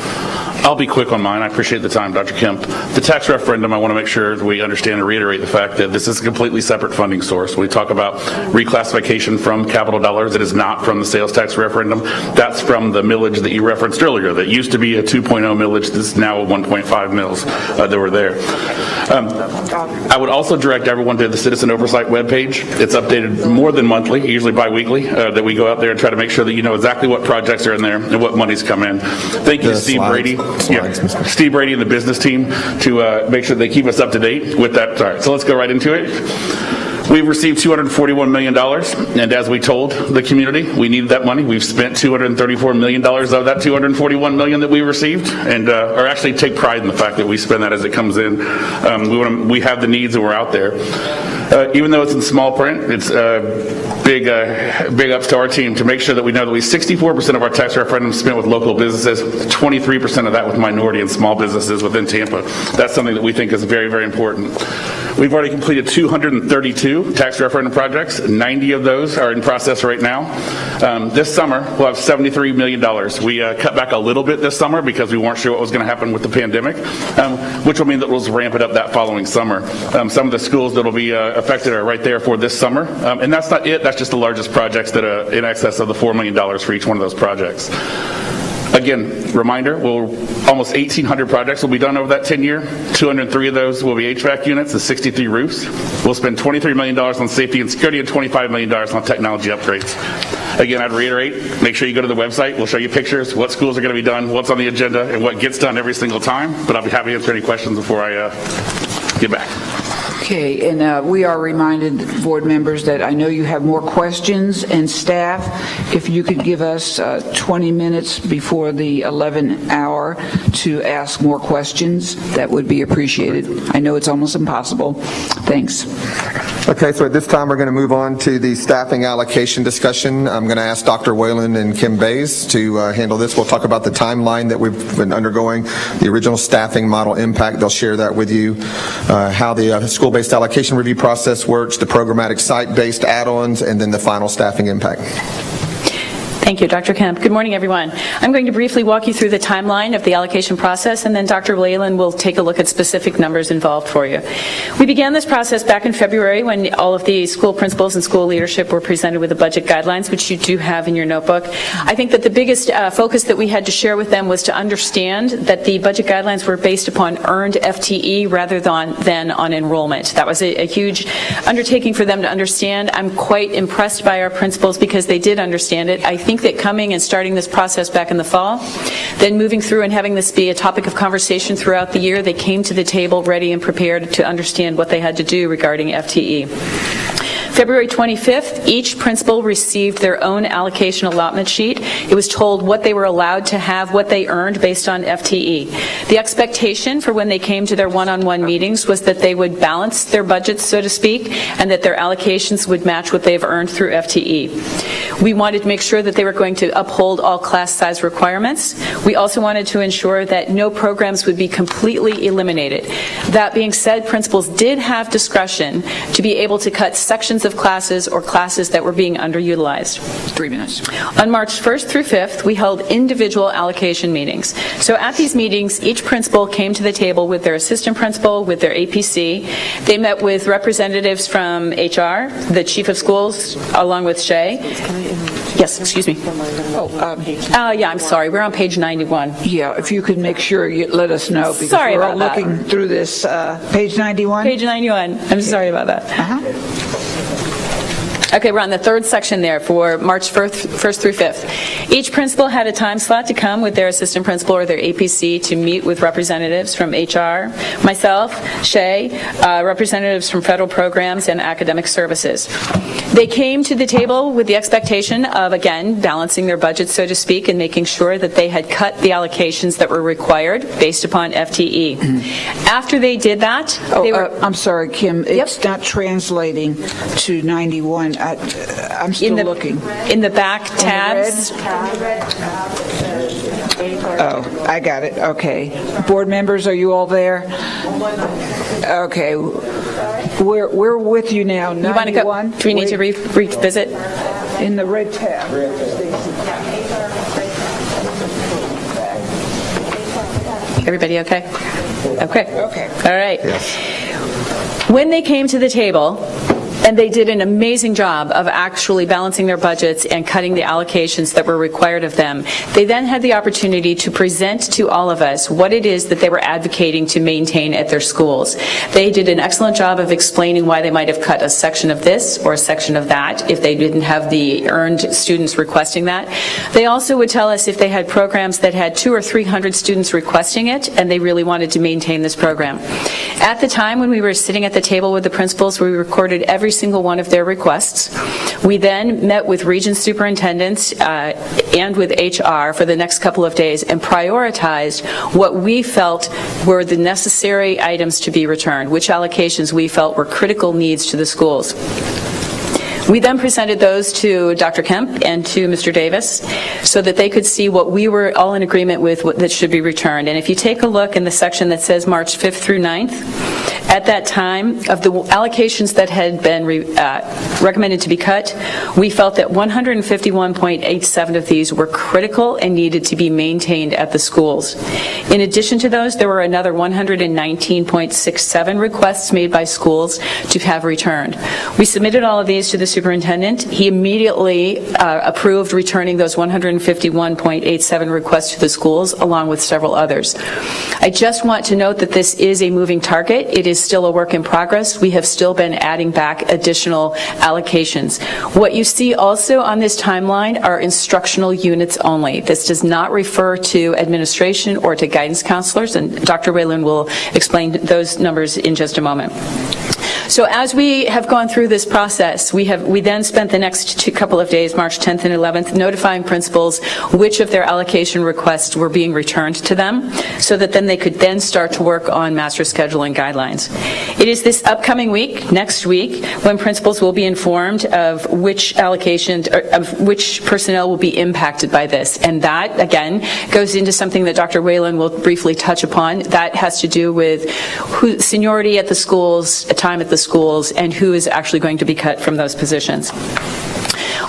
I'll be quick on mine. I appreciate the time, Dr. Kemp. The tax referendum, I want to make sure that we understand and reiterate the fact that this is a completely separate funding source. When we talk about reclassification from capital dollars, it is not from the sales tax referendum. That's from the millage that you referenced earlier. That used to be a 2.0 millage. This is now a 1.5 mils that were there. I would also direct everyone to the Citizen Oversight webpage. It's updated more than monthly, usually bi-weekly, that we go out there and try to make sure that you know exactly what projects are in there and what money's come in. Thank you to Steve Brady. Steve Brady and the business team to make sure they keep us up to date with that. All right, so let's go right into it. We've received $241 million, and as we told the community, we needed that money. We've spent $234 million of that $241 million that we received, and or actually take pride in the fact that we spend that as it comes in. We have the needs, and we're out there. Even though it's in small print, it's big ups to our team to make sure that we know that 64% of our tax referendum spent with local businesses, 23% of that with minority and small businesses within Tampa. That's something that we think is very, very important. We've already completed 232 tax referendum projects. 90 of those are in process right now. This summer, we'll have $73 million. We cut back a little bit this summer because we weren't sure what was going to happen with the pandemic, which will mean that we'll ramp it up that following summer. Some of the schools that will be affected are right there for this summer. And that's not it. That's just the largest projects that are in excess of the $4 million for each one of those projects. Again, reminder, almost 1,800 projects will be done over that 10-year. 203 of those will be HVAC units and 63 roofs. We'll spend $23 million on safety and security and $25 million on technology upgrades. Again, I'd reiterate, make sure you go to the website. We'll show you pictures, what schools are going to be done, what's on the agenda, and what gets done every single time. But I'll be happy to answer any questions before I get back. Okay, and we are reminded, board members, that I know you have more questions, and staff, if you could give us 20 minutes before the 11 hour to ask more questions, that would be appreciated. I know it's almost impossible. Thanks. Okay, so at this time, we're going to move on to the staffing allocation discussion. I'm going to ask Dr. Whalen and Kim Bays to handle this. We'll talk about the timeline that we've been undergoing, the original staffing model impact. They'll share that with you, how the school-based allocation review process works, the programmatic site-based add-ons, and then the final staffing impact. Thank you, Dr. Kemp. Good morning, everyone. I'm going to briefly walk you through the timeline of the allocation process, and then Dr. Whalen will take a look at specific numbers involved for you. We began this process back in February when all of the school principals and school leadership were presented with the budget guidelines, which you do have in your notebook. I think that the biggest focus that we had to share with them was to understand that the budget guidelines were based upon earned FTE rather than on enrollment. That was a huge undertaking for them to understand. I'm quite impressed by our principals because they did understand it. I think that coming and starting this process back in the fall, then moving through and having this be a topic of conversation throughout the year, they came to the table ready and prepared to understand what they had to do regarding FTE. February 25th, each principal received their own allocation allotment sheet. It was told what they were allowed to have, what they earned based on FTE. The expectation for when they came to their one-on-one meetings was that they would balance their budgets, so to speak, and that their allocations would match what they've earned through FTE. We wanted to make sure that they were going to uphold all class size requirements. We also wanted to ensure that no programs would be completely eliminated. That being said, principals did have discretion to be able to cut sections of classes or classes that were being underutilized. 3 minutes. On March 1st through 5th, we held individual allocation meetings. So at these meetings, each principal came to the table with their assistant principal, with their APC. They met with representatives from HR, the chief of schools, along with Shay. Yes, excuse me. Yeah, I'm sorry. We're on page 91. Yeah, if you could make sure you let us know, because Sorry we're all about that. looking through this. Page 91? Page 91. I'm sorry about that. Okay, we're on the third section there for March 1st through 5th. Each principal had a time slot to come with their assistant principal or their APC to meet with representatives from HR, myself, Shay, representatives from federal programs and academic services. They came to the table with the expectation of, again, balancing their budget, so to speak, and making sure that they had cut the allocations that were required based upon FTE. After they did that, they were... I'm sorry, Kim. It's not translating to 91. I'm still looking. In the back tabs. Oh, I got it. Okay. Board members, are you all there? Okay. We're with you now. 91. You want to go? Do we need to revisit? In the red tab. Everybody okay? Okay. Okay. All right. When they came to the table, and they did an amazing job of actually balancing their budgets and cutting the allocations that were required of them. They then had the opportunity to present to all of us what it is that they were advocating to maintain at their schools. They did an excellent job of explaining why they might have cut a section of this or a section of that if they didn't have the earned students requesting that. They also would tell us if they had programs that had 200 or 300 students requesting it and they really wanted to maintain this program. At the time when we were sitting at the table with the principals, we recorded every single one of their requests. We then met with region superintendents and with HR for the next couple of days and prioritized what we felt were the necessary items to be returned, which allocations we felt were critical needs to the schools. We then presented those to Dr. Kemp and to Mr. Davis so that they could see what we were all in agreement with that should be returned. And if you take a look in the section that says March 5th through 9th, at that time, of the allocations that had been recommended to be cut, we felt that 151.87 of these were critical and needed to be maintained at the schools. In addition to those, there were another 119.67 requests made by schools to have returned. We submitted all of these to the superintendent. He immediately approved returning those 151.87 requests to the schools, along with several others. I just want to note that this is a moving target. It is still a work in progress. We have still been adding back additional allocations. What you see also on this timeline are instructional units only. This does not refer to administration or to guidance counselors, and Dr. Whalen will explain those numbers in just a moment. So as we have gone through this process, we then spent the next couple of days, March 10th and 11th, notifying principals which of their allocation requests were being returned to them so that then they could then start to work on master scheduling guidelines. It is this upcoming week, next week, when principals will be informed of which allocation, of which personnel will be impacted by this. And that, again, goes into something that Dr. Whalen will briefly touch upon. That has to do with seniority at the schools, time at the schools, and who is actually going to be cut from those positions.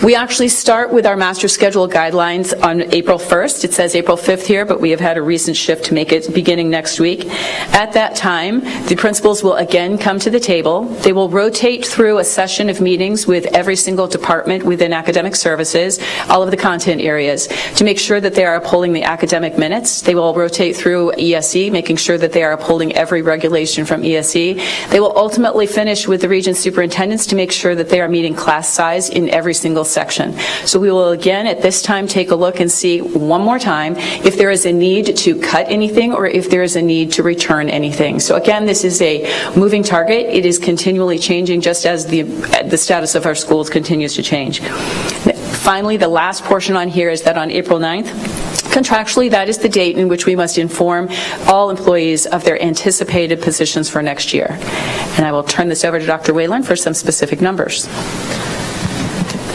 We actually start with our master schedule guidelines on April 1st. It says April 5th here, but we have had a recent shift to make it beginning next week. At that time, the principals will again come to the table. They will rotate through a session of meetings with every single department within academic services, all of the content areas, to make sure that they are upholding the academic minutes. They will rotate through ESE, making sure that they are upholding every regulation from ESE. They will ultimately finish with the region superintendents to make sure that they are meeting class size in every single section. So we will again at this time take a look and see one more time if there is a need to cut anything or if there is a need to return anything. So again, this is a moving target. It is continually changing just as the status of our schools continues to change. Finally, the last portion on here is that on April 9th, contractually, that is the date in which we must inform all employees of their anticipated positions for next year. And I will turn this over to Dr. Whalen for some specific numbers.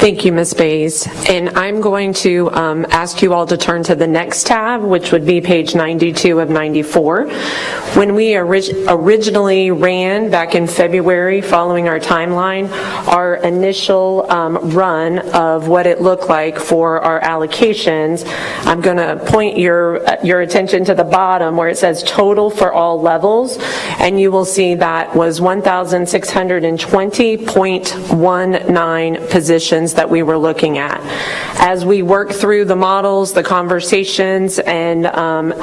Thank you, Ms. Bays. And I'm going to ask you all to turn to the next tab, which would be page 92 of 94. When we originally ran back in February following our timeline, our initial run of what it looked like for our allocations, I'm going to point your attention to the bottom where it says total for all levels, and you will see that was 1,620.19 positions that we were looking at. As we work through the models, the conversations, and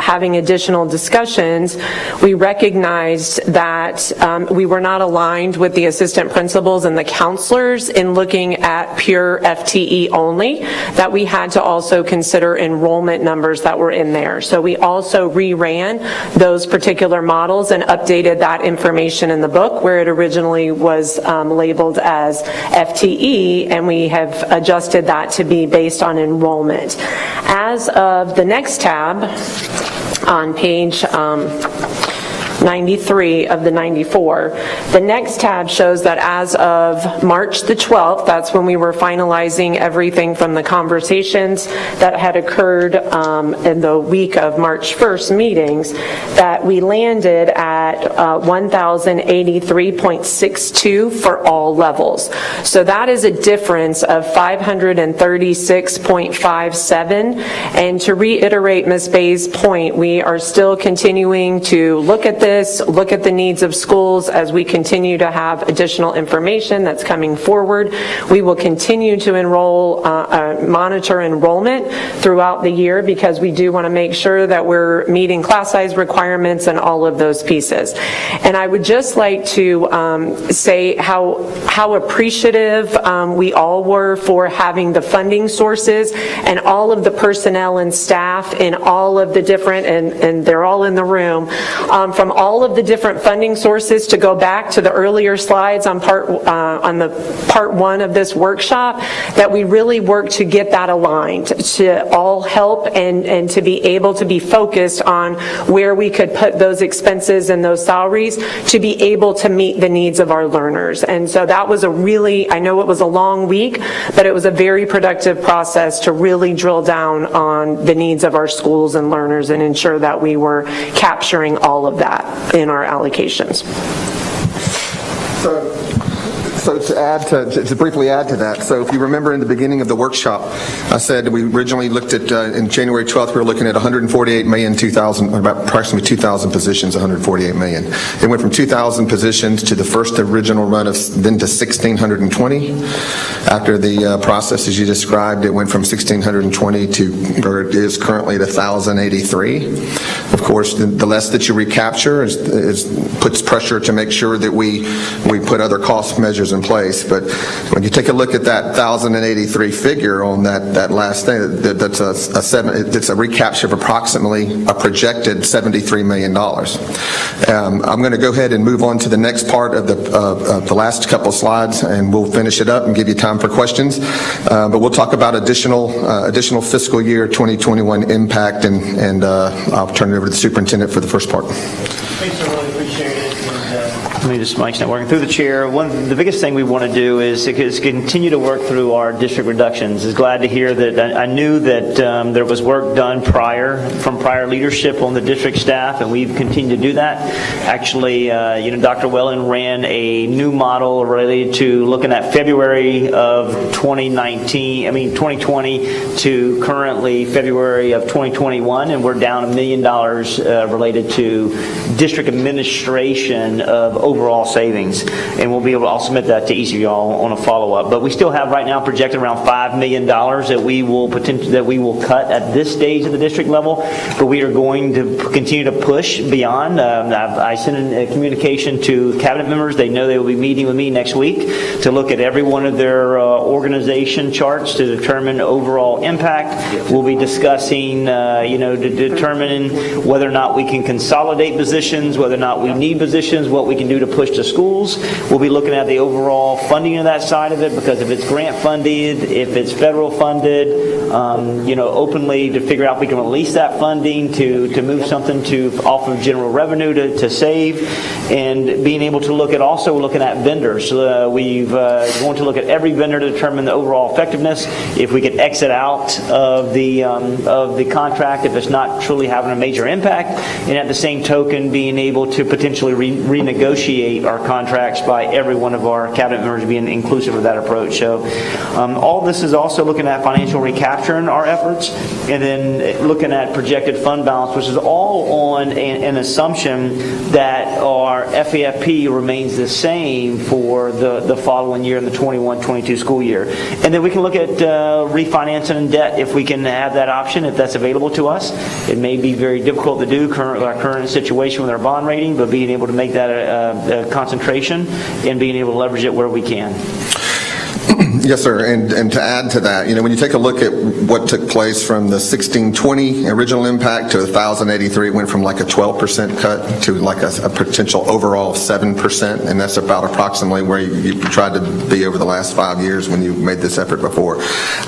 having additional discussions, we recognized that we were not aligned with the assistant principals and the counselors in looking at pure FTE only, that we had to also consider enrollment numbers that were in there. So we also reran those particular models and updated that information in the book where it originally was labeled as FTE, and we have adjusted that to be based on enrollment. As of the next tab on page 93 of the 94. The next tab shows that as of March the 12th, that's when we were finalizing everything from the conversations that had occurred in the week of March 1st meetings, that we landed at 1,083.62 for all levels. So that is a difference of 536.57. And to reiterate Ms. Bay's point, we are still continuing to look at this, look at the needs of schools as we continue to have additional information that's coming forward. We will continue to monitor enrollment throughout the year because we do want to make sure that we're meeting class size requirements and all of those pieces. And I would just like to say how appreciative we all were for having the funding sources and all of the personnel and staff in all of the different, and they're all in the room, from all of the different funding sources, to go back to the earlier slides on the part one of this workshop, that we really work to get that aligned, to all help and to be able to be focused on where we could put those expenses and those salaries to be able to meet the needs of our learners. And so that was a really, I know it was a long week, but it was a very productive process to really drill down on the needs of our schools and learners and ensure that we were capturing all of that in our allocations. So to briefly add to that, so if you remember in the beginning of the workshop, I said we originally looked at, in January 12th, we were looking at 148 million, about approximately 2,000 positions, 148 million. It went from 2,000 positions to the first original run of then to 1,620. After the process, as you described, it went from 1,620 to where it is currently at 1,083. Of course, the less that you recapture puts pressure to make sure that we put other cost measures in place. But when you take a look at that 1,083 figure on that last thing, it's a recapture of approximately a projected $73 million. I'm going to go ahead and move on to the next part of the last couple slides, and we'll finish it up and give you time for questions. But we'll talk about additional fiscal year 2021 impact, and I'll turn it over to the superintendent for the first part. Thanks, I really appreciate it. Let me just, Mike's not working. Through the chair, the biggest thing we want to do is continue to work through our district reductions. Is glad to hear that I knew that there was work done from prior leadership on the district staff, and we've continued to do that. Actually, Dr. Whalen ran a new model related to looking at February of 2020 to currently February of 2021, and we're down $1 million related to district administration of overall savings. And we'll be able to, I'll submit that to each of y'all on a follow-up. But we still have right now projected around $5 million that we will cut at this stage of the district level, but we are going to continue to push beyond. I sent a communication to cabinet members. They know they will be meeting with me next week to look at every one of their organization charts to determine overall impact. We'll be discussing, determining whether or not we can consolidate positions, whether or not we need positions, what we can do to push to schools. We'll be looking at the overall funding of that side of it, because if it's grant funded, if it's federal funded, openly to figure out if we can release that funding to move something off of general revenue to save, and being able to also looking at vendors. We've going to look at every vendor to determine the overall effectiveness. If we could exit out of the contract if it's not truly having a major impact, and at the same token being able to potentially renegotiate our contracts by every one of our cabinet members being inclusive of that approach. So all this is also looking at financial recapturing our efforts, and then looking at projected fund balance, which is all on an assumption that our FAFP remains the same for the following year in the 21-22 school year. And then we can look at refinancing and debt if we can have that option, if that's available to us. It may be very difficult to do our current situation with our bond rating, but being able to make that a concentration and being able to leverage it where we can. Yes, sir. And to add to that, when you take a look at what took place from the 1620 original impact to 1,083, it went from like a 12% cut to like a potential overall 7%, and that's about approximately where you tried to be over the last 5 years when you made this effort before.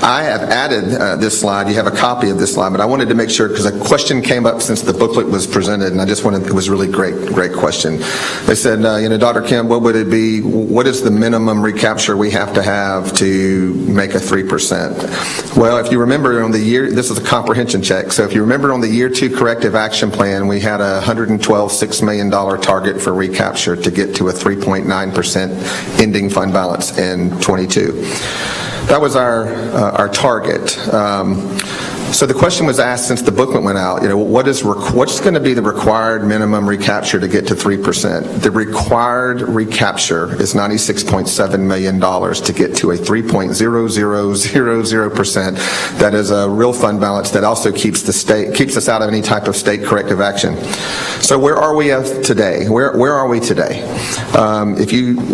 I have added this slide. You have a copy of this slide, but I wanted to make sure, because a question came up since the booklet was presented, and I just wanted, it was really great question. They said, Dr. Kemp, what would it be? What is the minimum recapture we have to have to make a 3%? Well, if you remember on the year, this is a comprehension check, so if you remember on the year 2 corrective action plan, we had a $112.6 million target for recapture to get to a 3.9% ending fund balance in 22. That was our target. So the question was asked since the booklet went out, what's going to be the required minimum recapture to get to 3%? The required recapture is $96.7 million to get to a 3.0000%. That is a real fund balance that also keeps us out of any type of state corrective action. So where are we today? Where are we today?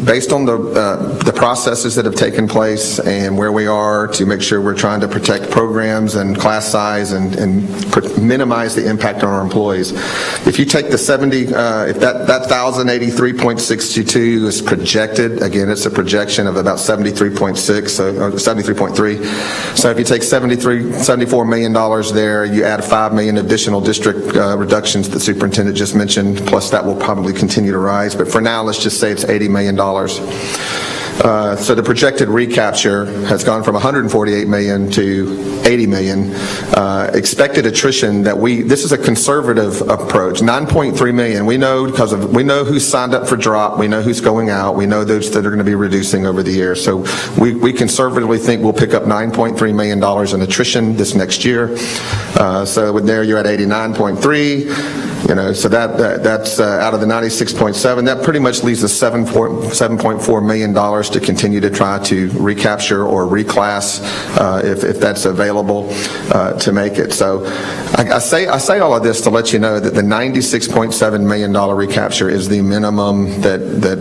Based on the processes that have taken place and where we are to make sure we're trying to protect programs and class size and minimize the impact on our employees. If you take the 70, if that 1,083.62 is projected, again, it's a projection of about 73.6, or 73.3. So if you take $74 million there, you add $5 million additional district reductions that the superintendent just mentioned, plus that will probably continue to rise. But for now, let's just say it's $80 million. So the projected recapture has gone from $148 million to $80 million. Expected attrition this is a conservative approach. 9.3 million. We know who's signed up for drop. We know who's going out. We know those that are going to be reducing over the year. So we conservatively think we'll pick up $9.3 million in attrition this next year. So there you're at 89.3. So that's out of the 96.7. That pretty much leaves us $7.4 million to continue to try to recapture or reclass if that's available to make it. So I say all of this to let you know that the $96.7 million recapture is the minimum that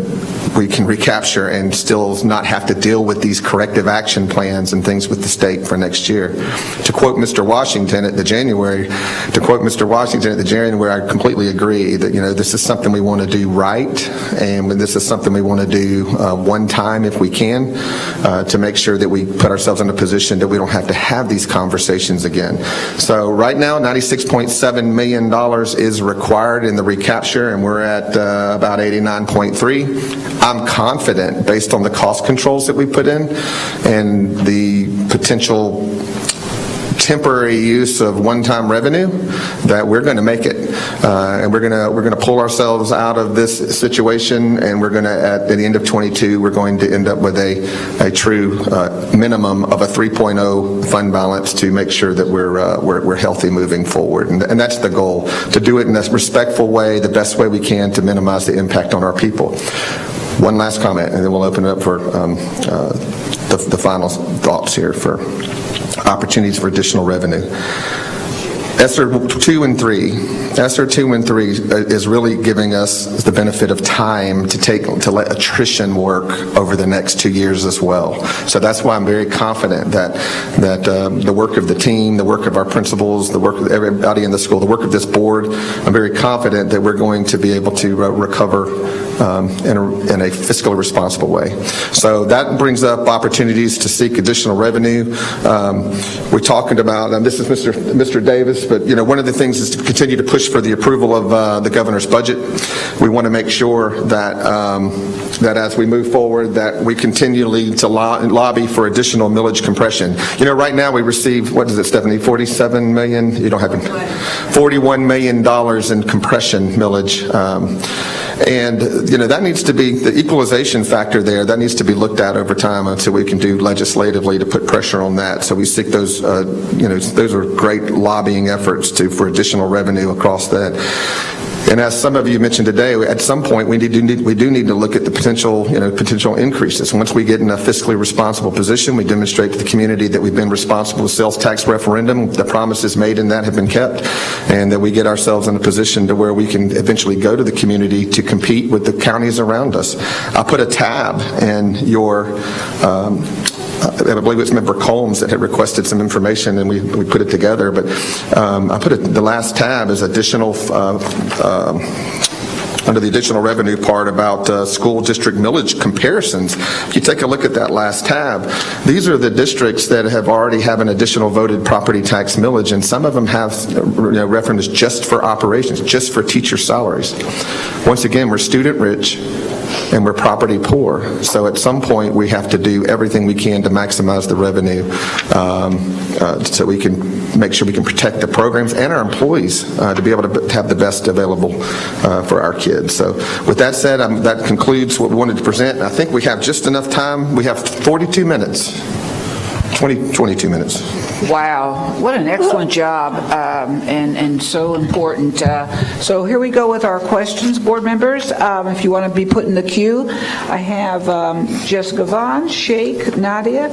we can recapture and still not have to deal with these corrective action plans and things with the state for next year. To quote Mr. Washington at the January, I completely agree that this is something we want to do right, and this is something we want to do one time if we can, to make sure that we put ourselves in a position that we don't have to have these conversations again. So right now, $96.7 million is required in the recapture, and we're at about 89.3. I'm confident, based on the cost controls that we put in and the potential temporary use of one-time revenue, that we're going to make it. And we're going to pull ourselves out of this situation, and we're going to, at the end of 22, we're going to end up with a true minimum of a 3.0 fund balance to make sure that we're healthy moving forward. And that's the goal, to do it in a respectful way, the best way we can to minimize the impact on our people. One last comment, and then we'll open it up for the final thoughts here for opportunities for additional revenue. ESSER 2 and 3. ESSER 2 and 3 is really giving us the benefit of time to let attrition work over the next 2 years as well. So that's why I'm very confident that the work of the team, the work of our principals, the work of everybody in the school, the work of this board, I'm very confident that we're going to be able to recover in a fiscally responsible way. So that brings up opportunities to seek additional revenue. We're talking about, and this is Mr. Davis, but one of the things is to continue to push for the approval of the governor's budget. We want to make sure that that as we move forward, that we continually to lobby for additional millage compression. Right now we receive, what is it, Stephanie, 47 million? You don't have it. $41 million in compression millage. And that needs to be, the equalization factor there, that needs to be looked at over time until we can do legislatively to put pressure on that. So we seek those, those are great lobbying efforts for additional revenue across that. And as some of you mentioned today, at some point we do need to look at the potential increases. Once we get in a fiscally responsible position, we demonstrate to the community that we've been responsible with sales tax referendum, the promises made in that have been kept, and that we get ourselves in a position to where we can eventually go to the community to compete with the counties around us. I'll put a tab in your I believe it was Member Combs that had requested some information, and we put it together. But I put the last tab as additional, under the additional revenue part about school district millage comparisons. If you take a look at that last tab, these are the districts that already have an additional voted property tax millage, and some of them have reference just for operations, just for teacher salaries. Once again, we're student rich and we're property poor. So at some point we have to do everything we can to maximize the revenue so we can make sure we can protect the programs and our employees to be able to have the best available for our kids. So with that said, that concludes what we wanted to present. I think we have just enough time. We have 42 minutes. 22 minutes. Wow, what an excellent job, and so important. So here we go with our questions, board members. If you want to be put in the queue, I have Jessica Vaughn, Sheikh, Nadia,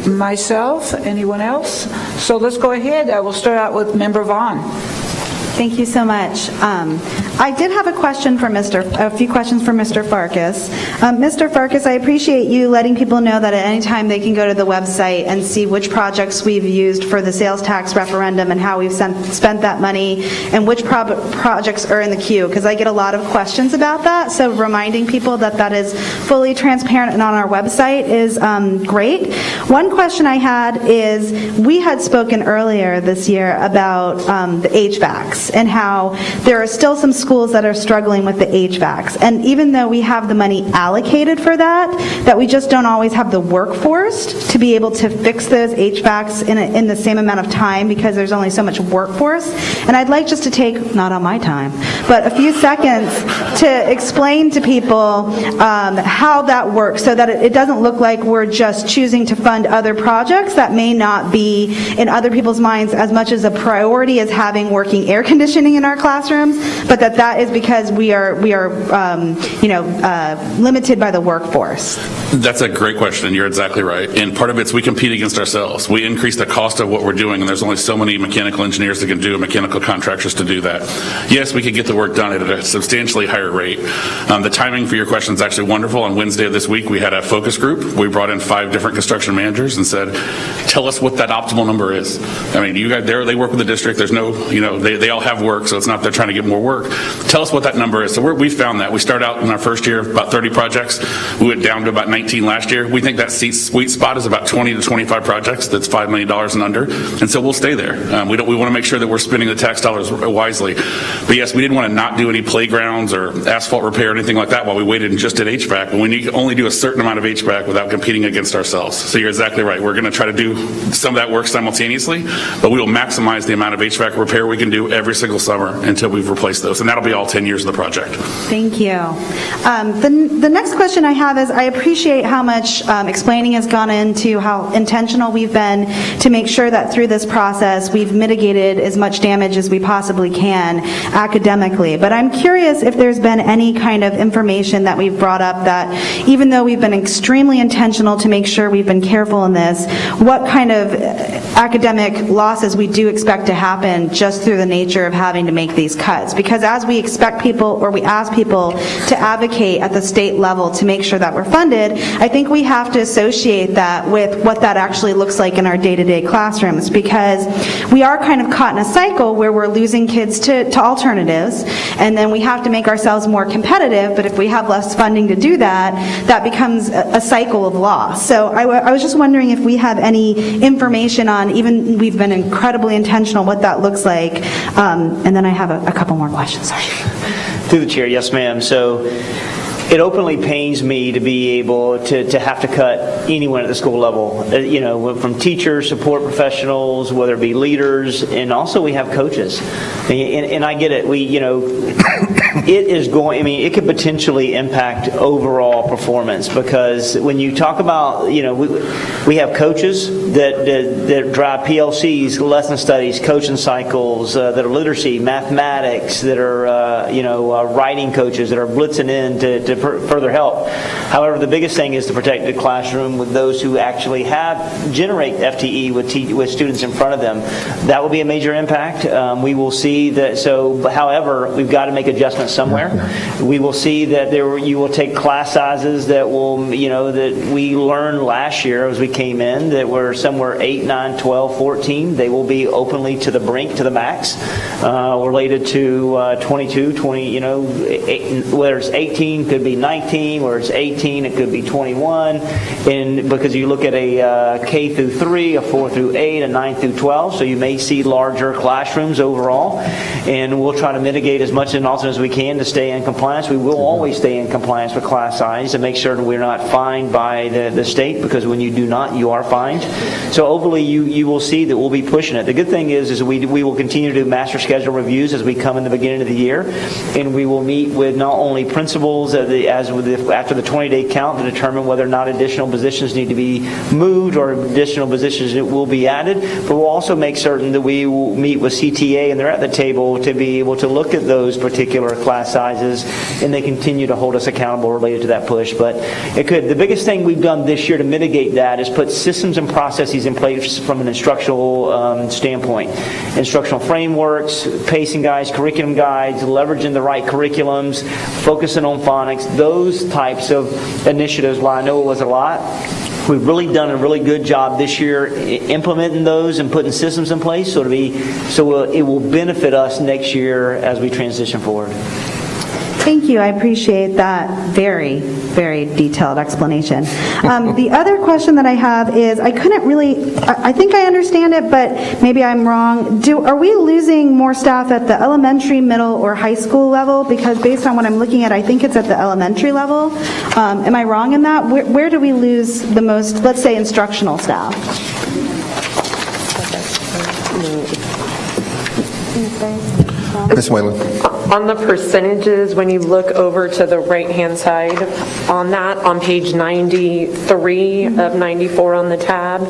myself, anyone else? So let's go ahead. We'll start out with Member Vaughn. Thank you so much. I did have a few questions for Mr. Farkas. Mr. Farkas, I appreciate you letting people know that at any time they can go to the website and see which projects we've used for the sales tax referendum and how we've spent that money and which projects are in the queue, because I get a lot of questions about that. So reminding people that that is fully transparent and on our website is great. One question I had is, we had spoken earlier this year about the HVACs and how there are still some schools that are struggling with the HVACs. And even though we have the money allocated for that we just don't always have the workforce to be able to fix those HVACs in the same amount of time, because there's only so much workforce. And I'd like just to take, not on my time, but a few seconds to explain to people how that works, so that it doesn't look like we're just choosing to fund other projects that may not be in other people's minds as much as a priority as having working air conditioning in our classrooms, but that is because we are limited by the workforce. That's a great question. You're exactly right. And part of it's we compete against ourselves. We increase the cost of what we're doing, and there's only so many mechanical engineers that can do, mechanical contractors to do that. Yes, we could get the work done at a substantially higher rate. The timing for your question is actually wonderful. On Wednesday of this week, we had a focus group. We brought in 5 different construction managers and said, tell us what that optimal number is. I mean, you guys, they work with the district. There's no, they all have work, so it's not they're trying to get more work. Tell us what that number is. So we found that. We started out in our first year about 30 projects. We went down to about 19 last year. We think that sweet spot is about 20 to 25 projects. That's $5 million and under. And so we'll stay there. We want to make sure that we're spending the tax dollars wisely. But yes, we didn't want to not do any playgrounds or asphalt repair or anything like that while we waited and just did HVAC. But we need to only do a certain amount of HVAC without competing against ourselves. So you're exactly right. We're going to try to do some of that work simultaneously, but we will maximize the amount of HVAC repair we can do every single summer until we've replaced those, and that'll be all 10 years of the project. Thank you. The next question I have is, I appreciate how much explaining has gone into how intentional we've been to make sure that through this process we've mitigated as much damage as we possibly can academically. But I'm curious if there's been any kind of information that we've brought up that, even though we've been extremely intentional to make sure we've been careful in this, what kind of academic losses we do expect to happen just through the nature of having to make these cuts. Because as we expect people, or we ask people to advocate at the state level to make sure that we're funded, I think we have to associate that with what that actually looks like in our day-to-day classrooms, because we are kind of caught in a cycle where we're losing kids to alternatives, and then we have to make ourselves more competitive, but if we have less funding to do that, that becomes a cycle of loss. So I was just wondering if we have any information on, even we've been incredibly intentional, what that looks like, and then I have a couple more questions, sorry. Through the chair, yes, ma'am. So it openly pains me to be able to have to cut anyone at the school level, from teachers, support professionals, whether it be leaders, and also we have coaches. And I get it. It is going, it could potentially impact overall performance, because when you talk about, we have coaches that drive PLCs, lesson studies, coaching cycles, that are literacy, mathematics, that are, writing coaches that are blitzing in to further help. However, the biggest thing is to protect the classroom with those who actually generate FTE with students in front of them. That will be a major impact. We will see that. However, we've got to make adjustments somewhere. We will see that you will take class sizes that will, that we learned last year as we came in, that were somewhere 8, 9, 12, 14. They will be openly to the brink, to the max, related to 22, 20, whether it's 18, could be 19, where it's 18, it could be 21, and because you look at a K through 3, a 4 through 8, a 9 through 12, so you may see larger classrooms overall, and we'll try to mitigate as much and often as we can to stay in compliance. We will always stay in compliance with class size and make sure that we're not fined by the state, because when you do not, you are fined. So overly, you will see that we'll be pushing it. The good thing is we will continue to do master schedule reviews as we come in the beginning of the year, and we will meet with not only principals after the 20-day count to determine whether or not additional positions need to be moved or additional positions that will be added, but we'll also make certain that we will meet with CTA and they're at the table to be able to look at those particular class sizes, and they continue to hold us accountable related to that push. But the biggest thing we've done this year to mitigate that is put systems and processes in place from an instructional standpoint. Instructional frameworks, pacing guides, curriculum guides, leveraging the right curriculums, focusing on phonics, those types of initiatives. While I know it was a lot, we've really done a really good job this year implementing those and putting systems in place so it will benefit us next year as we transition forward. Thank you. I appreciate that very, very detailed explanation. The other question that I have is, I think I understand it, but maybe I'm wrong. Are we losing more staff at the elementary, middle, or high school level? Because based on what I'm looking at, I think it's at the elementary level. Am I wrong in that? Where do we lose the most, let's say, instructional staff? Ms. Whalen. On the percentages, when you look over to the right-hand side on that, on page 93 of 94 on the tab,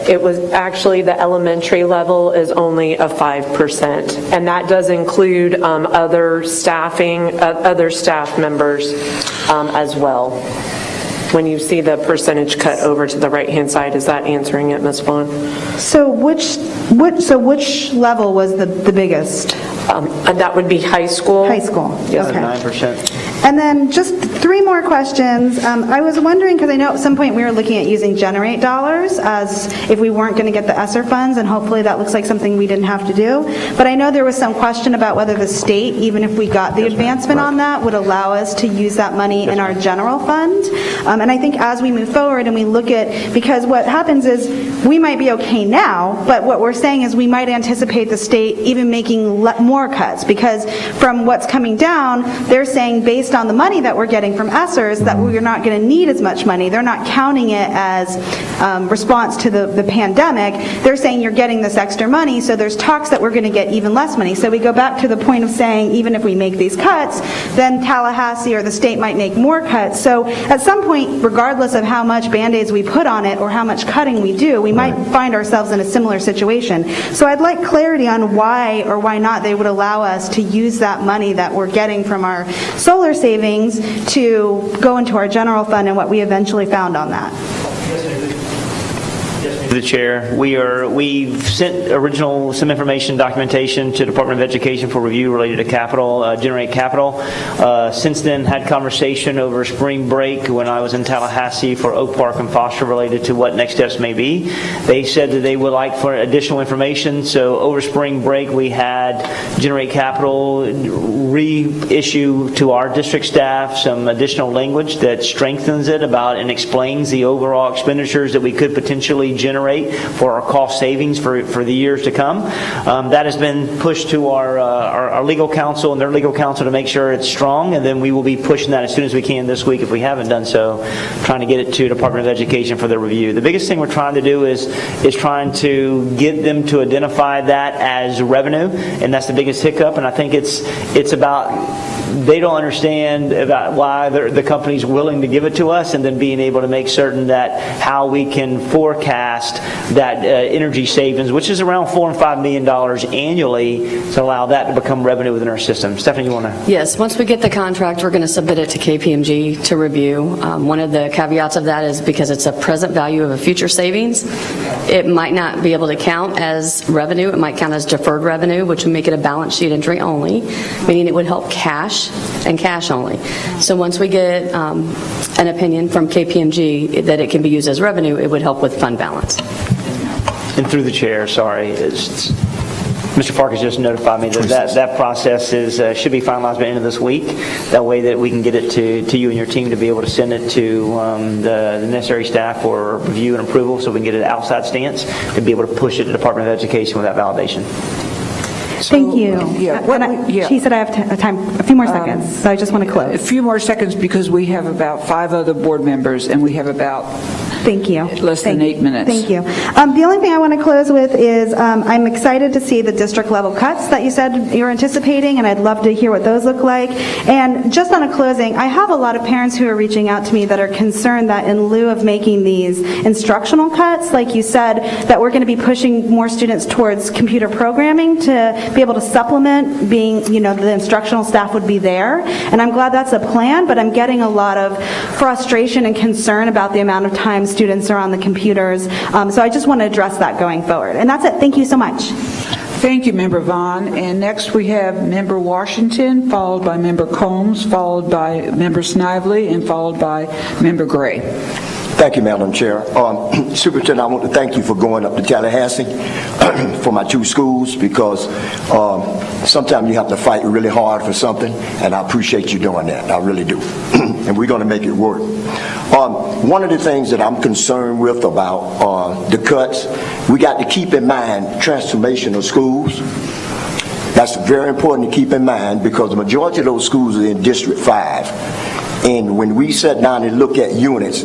it was actually the elementary level is only a 5%, and that does include other staff members as well. When you see the percentage cut over to the right-hand side, is that answering it, Ms. Vaughn? So which level was the biggest? And that would be high school. High school. Yes, Okay. 9%. And then just 3 more questions. I was wondering, because I know at some point we were looking at using Generate dollars as if we weren't going to get the ESSER funds, and hopefully that looks like something we didn't have to do. But I know there was some question about whether the state, even if we got the advancement on that, would allow us to use that money in our general fund. And I think as we move forward and we look at, because what happens is we might be okay now, but what we're saying is we might anticipate the state even making more cuts, because from what's coming down, they're saying based on the money that we're getting getting from ESSERS, that we're not going to need as much money. They're not counting it as response to the pandemic. They're saying you're getting this extra money, so there's talks that we're going to get even less money. So we go back to the point of saying, even if we make these cuts, then Tallahassee or the state might make more cuts. So at some point, regardless of how much Band-Aids we put on it or how much cutting we do, we might find ourselves in a similar situation. So I'd like clarity on why or why not they would allow us to use that money that we're getting from our solar savings to go into our general fund and what we eventually found on that. The chair, we've sent some information documentation to Department of Education for review related to capital, Generate Capital. Since then, had conversation over spring break when I was in Tallahassee for Oak Park and Foster related to what next steps may be. They said that they would like for additional information. So over spring break, we had Generate Capital reissue to our district staff some additional language that strengthens it about and explains the overall expenditures that we could potentially generate for our cost savings for the years to come. That has been pushed to our legal counsel and their legal counsel to make sure it's strong, and then we will be pushing that as soon as we can this week if we haven't done so, trying to get it to Department of Education for their review. The biggest thing we're trying to do is trying to get them to identify that as revenue, and that's the biggest hiccup, and I think it's about they don't understand about why the company's willing to give it to us, and then being able to make certain that how we can forecast that energy savings, which is around $4 and $5 million annually, to allow that to become revenue within our system. Stephanie, you want to? Yes, once we get the contract, we're going to submit it to KPMG to review. One of the caveats of that is because it's a present value of a future savings, it might not be able to count as revenue. It might count as deferred revenue, which would make it a balance sheet entry only, meaning it would help cash and cash only. So once we get an opinion from KPMG that it can be used as revenue, it would help with fund balance. And through the chair, sorry, Mr. Farkas just notified me that process should be finalized by the end of this week. That way that we can get it to you and your team to be able to send it to the necessary staff for review and approval, so we can get it outside stance and be able to push it to the Department of Education with that validation. Thank you. She said I have time, a few more seconds, so I just want to close. A few more seconds because we have about 5 other board members and we have about less than 8 minutes. Thank you. The only thing I want to close with is I'm excited to see the district level cuts that you said you're anticipating, and I'd love to hear what those look like. And just on a closing, I have a lot of parents who are reaching out to me that are concerned that in lieu of making these instructional cuts, like you said, that we're going to be pushing more students towards computer programming to be able to supplement being, the instructional staff would be there. And I'm glad that's a plan, but I'm getting a lot of frustration and concern about the amount of time students are on the computers. So I just want to address that going forward. And that's it. Thank you so much. Thank you, Member Vaughn. And next we have Member Washington, followed by Member Combs, followed by Member Snively, and followed by Member Gray. Thank you, Madam Chair. Superintendent, I want to thank you for going up to Tallahassee for my 2 schools, because sometimes you have to fight really hard for something, and I appreciate you doing that. I really do. And we're going to make it work. One of the things that I'm concerned with about the cuts, we got to keep in mind transformational schools. That's very important to keep in mind, because the majority of those schools are in District 5. And when we sit down and look at units,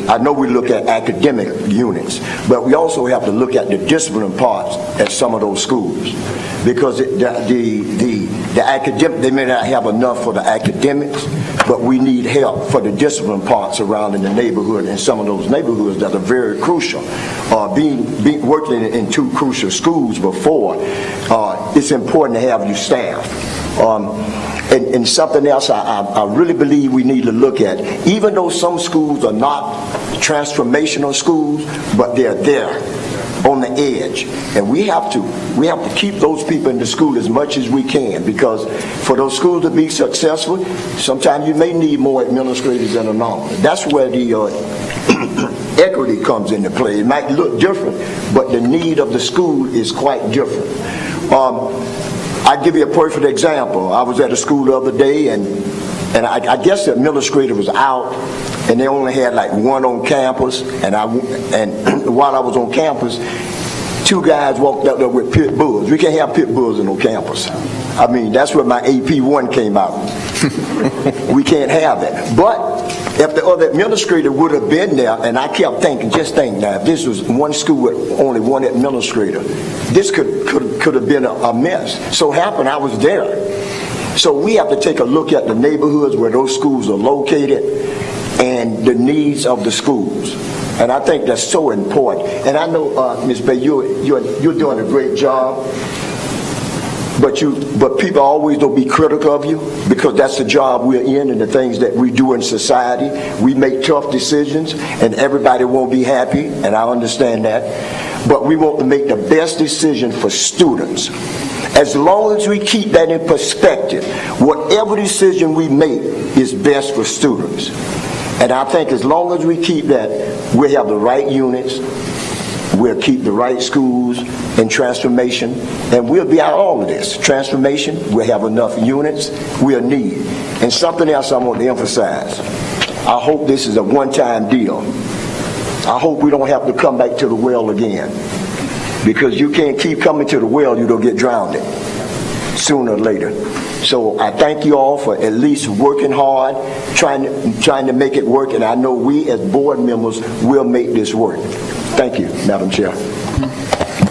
I know we look at academic units, but we also have to look at the discipline parts at some of those schools, because the academic, they may not have enough for the academics, but we need help for the discipline parts around in the neighborhood, and some of those neighborhoods that are very crucial. Being working in 2 crucial schools before, it's important to have your staff. And something else I really believe we need to look at, even though some schools are not transformational schools, but they're there on the edge. And we have to keep those people in the school as much as we can, because for those schools to be successful, sometimes you may need more administrators than a normal. That's where the equity comes into play. It might look different, but the need of the school is quite different. I'll give you a perfect example. I was at a school the other day, and I guess the administrator was out, and they only had like 1 on campus. And while I was on campus, 2 guys walked up there with pit bulls. We can't have pit bulls in no campus. I mean, that's where my AP1 came out. We can't have that. But if the other administrator would have been there, and I kept thinking, just think now, if this was one school with only one administrator, this could have been a mess. So happened I was there. So we have to take a look at the neighborhoods where those schools are located and the needs of the schools. And I think that's so important. And I know, Ms. Bay, you're doing a great job. But people always don't be critical of you because that's the job we're in and the things that we do in society. We make tough decisions and everybody won't be happy, and I understand that. But we want to make the best decision for students. As long as we keep that in perspective, whatever decision we make is best for students. And I think as long as we keep that, we'll have the right units, we'll keep the right schools in transformation, and we'll be out of all of this. Transformation, we'll have enough units we'll need. And something else I want to emphasize. I hope this is a one-time deal. I hope we don't have to come back to the well again. Because you can't keep coming to the well, you don't get drowned sooner or later. So I thank you all for at least working hard, trying to make it work, and I know we as board members will make this work. Thank you, Madam Chair.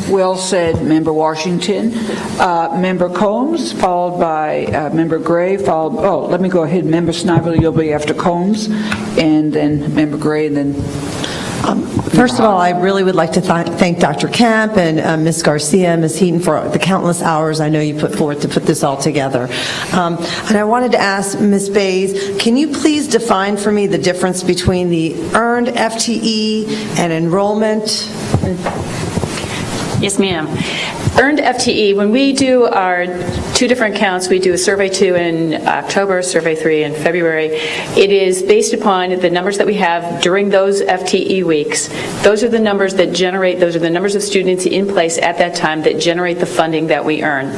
Well said, Member Washington. Member Combs, followed by Member Gray, let me go ahead. Member Snively, you'll be after Combs, and then Member Gray, and then... First of all, I really would like to thank Dr. Kemp and Ms. Garcia, Ms. Heaton for the countless hours I know you put forward to put this all together. And I wanted to ask Ms. Bays, can you please define for me the difference between the earned FTE and enrollment? Yes, ma'am. Earned FTE, when we do our two different counts, we do a survey 2 in October, survey 3 in February. It is based upon the numbers that we have during those FTE weeks. Those are the numbers that generate, those are the numbers of students in place at that time that generate the funding that we earn.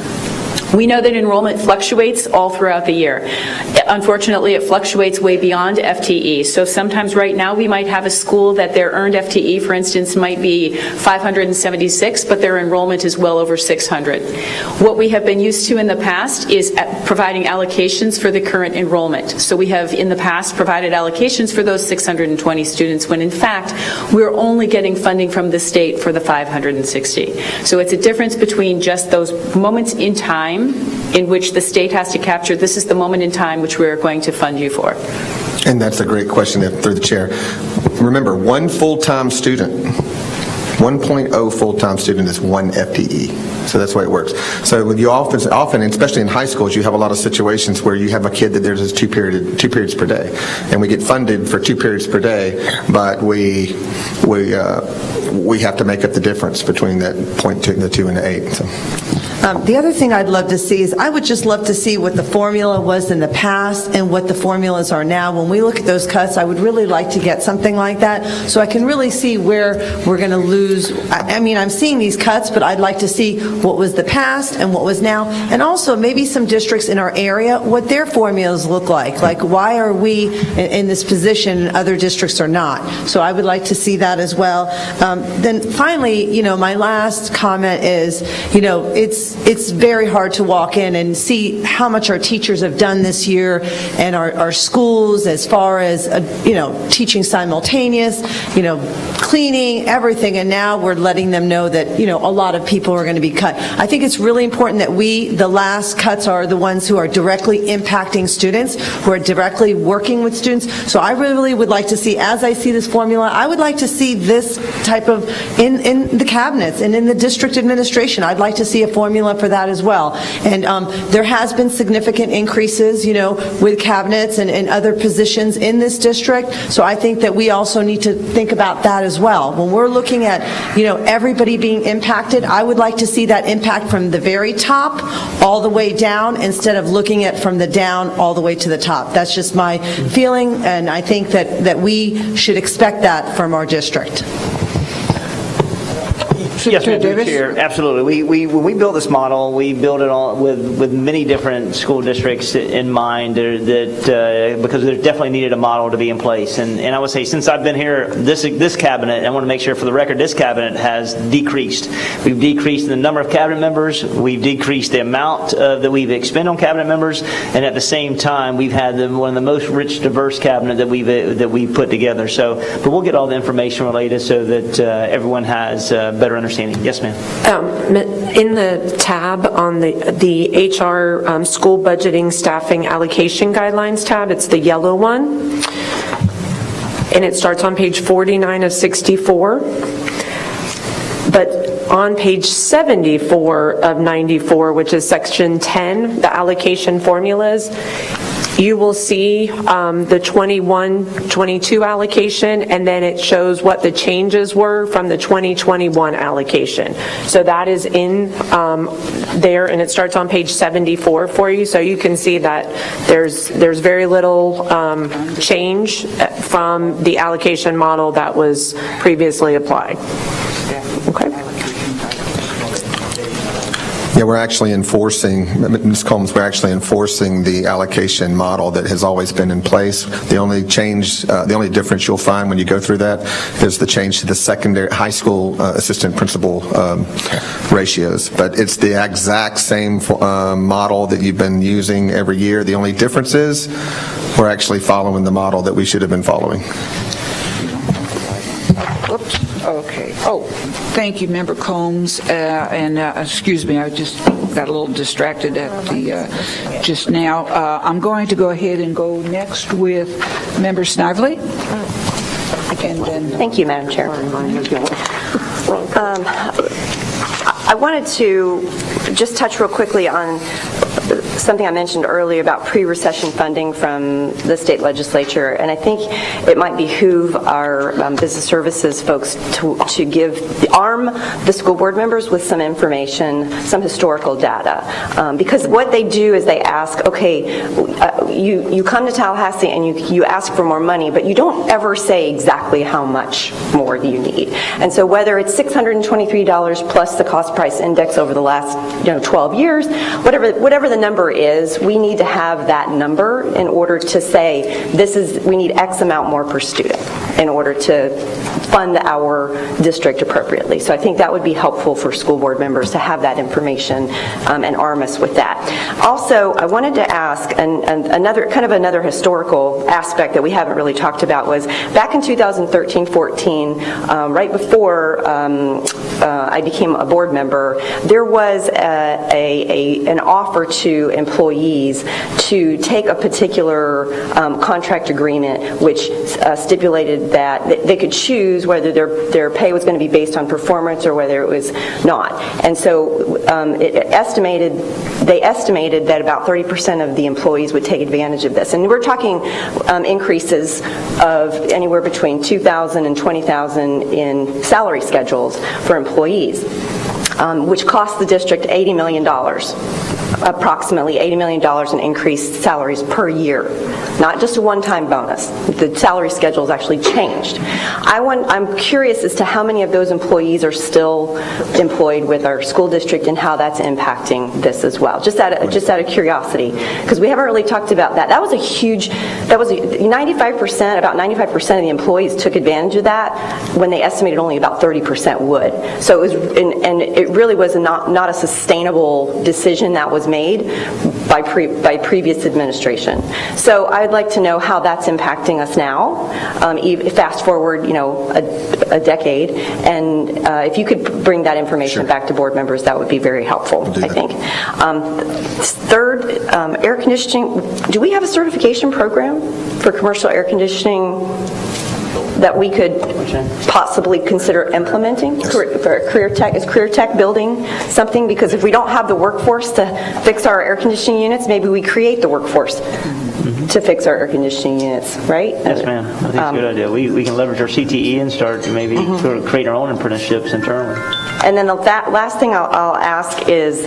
We know that enrollment fluctuates all throughout the year. Unfortunately, it fluctuates way beyond FTE. So sometimes right now we might have a school that their earned FTE, for instance, might be 576, but their enrollment is well over 600. What we have been used to in the past is providing allocations for the current enrollment. So we have in the past provided allocations for those 620 students when in fact we're only getting funding from the state for the 560. So it's a difference between just those moments in time in which the state has to capture, this is the moment in time which we're going to fund you for. And that's a great question through the chair. Remember, one full-time student, 1.0 full-time student is 1 FTE. So that's the way it works. So you often, especially in high schools, you have a lot of situations where you have a kid that there's two periods per day, and we get funded for 2 periods per day, but we have to make up the difference between that 0.2, the 2 and the 8. So. The other thing I'd love to see is I would just love to see what the formula was in the past and what the formulas are now. When we look at those cuts, I would really like to get something like that so I can really see where we're going to lose. I mean, I'm seeing these cuts, but I'd like to see what was the past and what was now, and also maybe some districts in our area, what their formulas look like. Like, why are we in this position and other districts are not? So I would like to see that as well. Then finally, my last comment is, it's very hard to walk in and see how much our teachers have done this year and our schools as far as, teaching simultaneous, cleaning, everything, and now we're letting them know that, a lot of people are going to be cut. I think it's really important that the last cuts are the ones who are directly impacting students, who are directly working with students. So I really would like to see, as I see this formula, I would like to see this type of, in the cabinets and in the district administration, I'd like to see a formula for that as well. And there has been significant increases, with cabinets and other positions in this district. So I think that we also need to think about that as well. When we're looking at, everybody being impacted, I would like to see that impact from the very top all the way down instead of looking at from the down all the way to the top. That's just my feeling, and I think that we should expect that from our district. Yes, ma'am, through the chair. Absolutely. When we built this model, we built it all with many different school districts in mind that because there definitely needed a model to be in place. And I would say since I've been here, this cabinet, I want to make sure for the record, this cabinet has decreased. We've decreased the number of cabinet members. We've decreased the amount that we've expended on cabinet members. And at the same time, we've had one of the most rich, diverse cabinet that we've put together. So, but we'll get all the information related so that everyone has better understanding. Yes, ma'am. In the tab on the HR school budgeting staffing allocation guidelines tab, it's the yellow one, and it starts on page 49 of 64. But on page 74 of 94, which is section 10, the allocation formulas, you will see the 21-22 allocation, and then it shows what the changes were from the 2021 allocation. So that is in there, and it starts on page 74 for you. So you can see that there's very little change from the allocation model that was previously applied. Okay. Yeah, we're actually enforcing, Ms. Combs, we're actually enforcing the allocation model that has always been in place. The only change, the only difference you'll find when you go through that is the change to the secondary high school assistant principal ratios. But it's the exact same model that you've been using every year. The only difference is we're actually following the model that we should have been following. Oops. Okay. Oh, thank you, Member Combs. Excuse me, I just got a little distracted at the just now. I'm going to go ahead and go next with Member Snively. And then thank you, Madam Chair. I wanted to just touch real quickly on something I mentioned earlier about pre-recession funding from the state legislature, and I think it might behoove our business services folks to arm the school board members with some information, some historical data, because what they do is they ask, okay, you come to Tallahassee and you ask for more money, but you don't ever say exactly how much more you need. And so whether it's $623 plus the cost price index over the last 12 years, whatever the number is, we need to have that number in order to say we need X amount more per student in order to fund our district appropriately. So I think that would be helpful for school board members to have that information and arm us with that. Also, I wanted to ask, and another historical aspect that we haven't really talked about was back in 2013-14, right before I became a board member, there was an offer to employees to take a particular contract agreement which stipulated that they could choose whether their pay was going to be based on performance or whether it was not. And so they estimated that about 30% of the employees would take advantage of this. And we're talking increases of anywhere between $2,000 and $20,000 in salary schedules for employees, which cost the district $80 million. Approximately $80 million in increased salaries per year, not just a one-time bonus. The salary schedule has actually changed. I'm curious as to how many of those employees are still employed with our school district and how that's impacting this as well. Just out of curiosity, because we haven't really talked about that. That was 95%. About 95% of the employees took advantage of that when they estimated only about 30% would. So it was, and it really was not a sustainable decision that was made by previous administration. So I'd like to know how that's impacting us now. Fast forward, a decade, and if you could bring that information back to board members, that would be very helpful. I think. Third, air conditioning. Do we have a certification program for commercial air conditioning that we could possibly consider implementing? Is Career Tech building something? Because if we don't have the workforce to fix our air conditioning units, maybe we create the workforce to fix our air conditioning units, right? Yes, ma'am. I think it's a good idea. We can leverage our CTE and start to maybe sort of create our own apprenticeships internally. And then the last thing I'll ask is,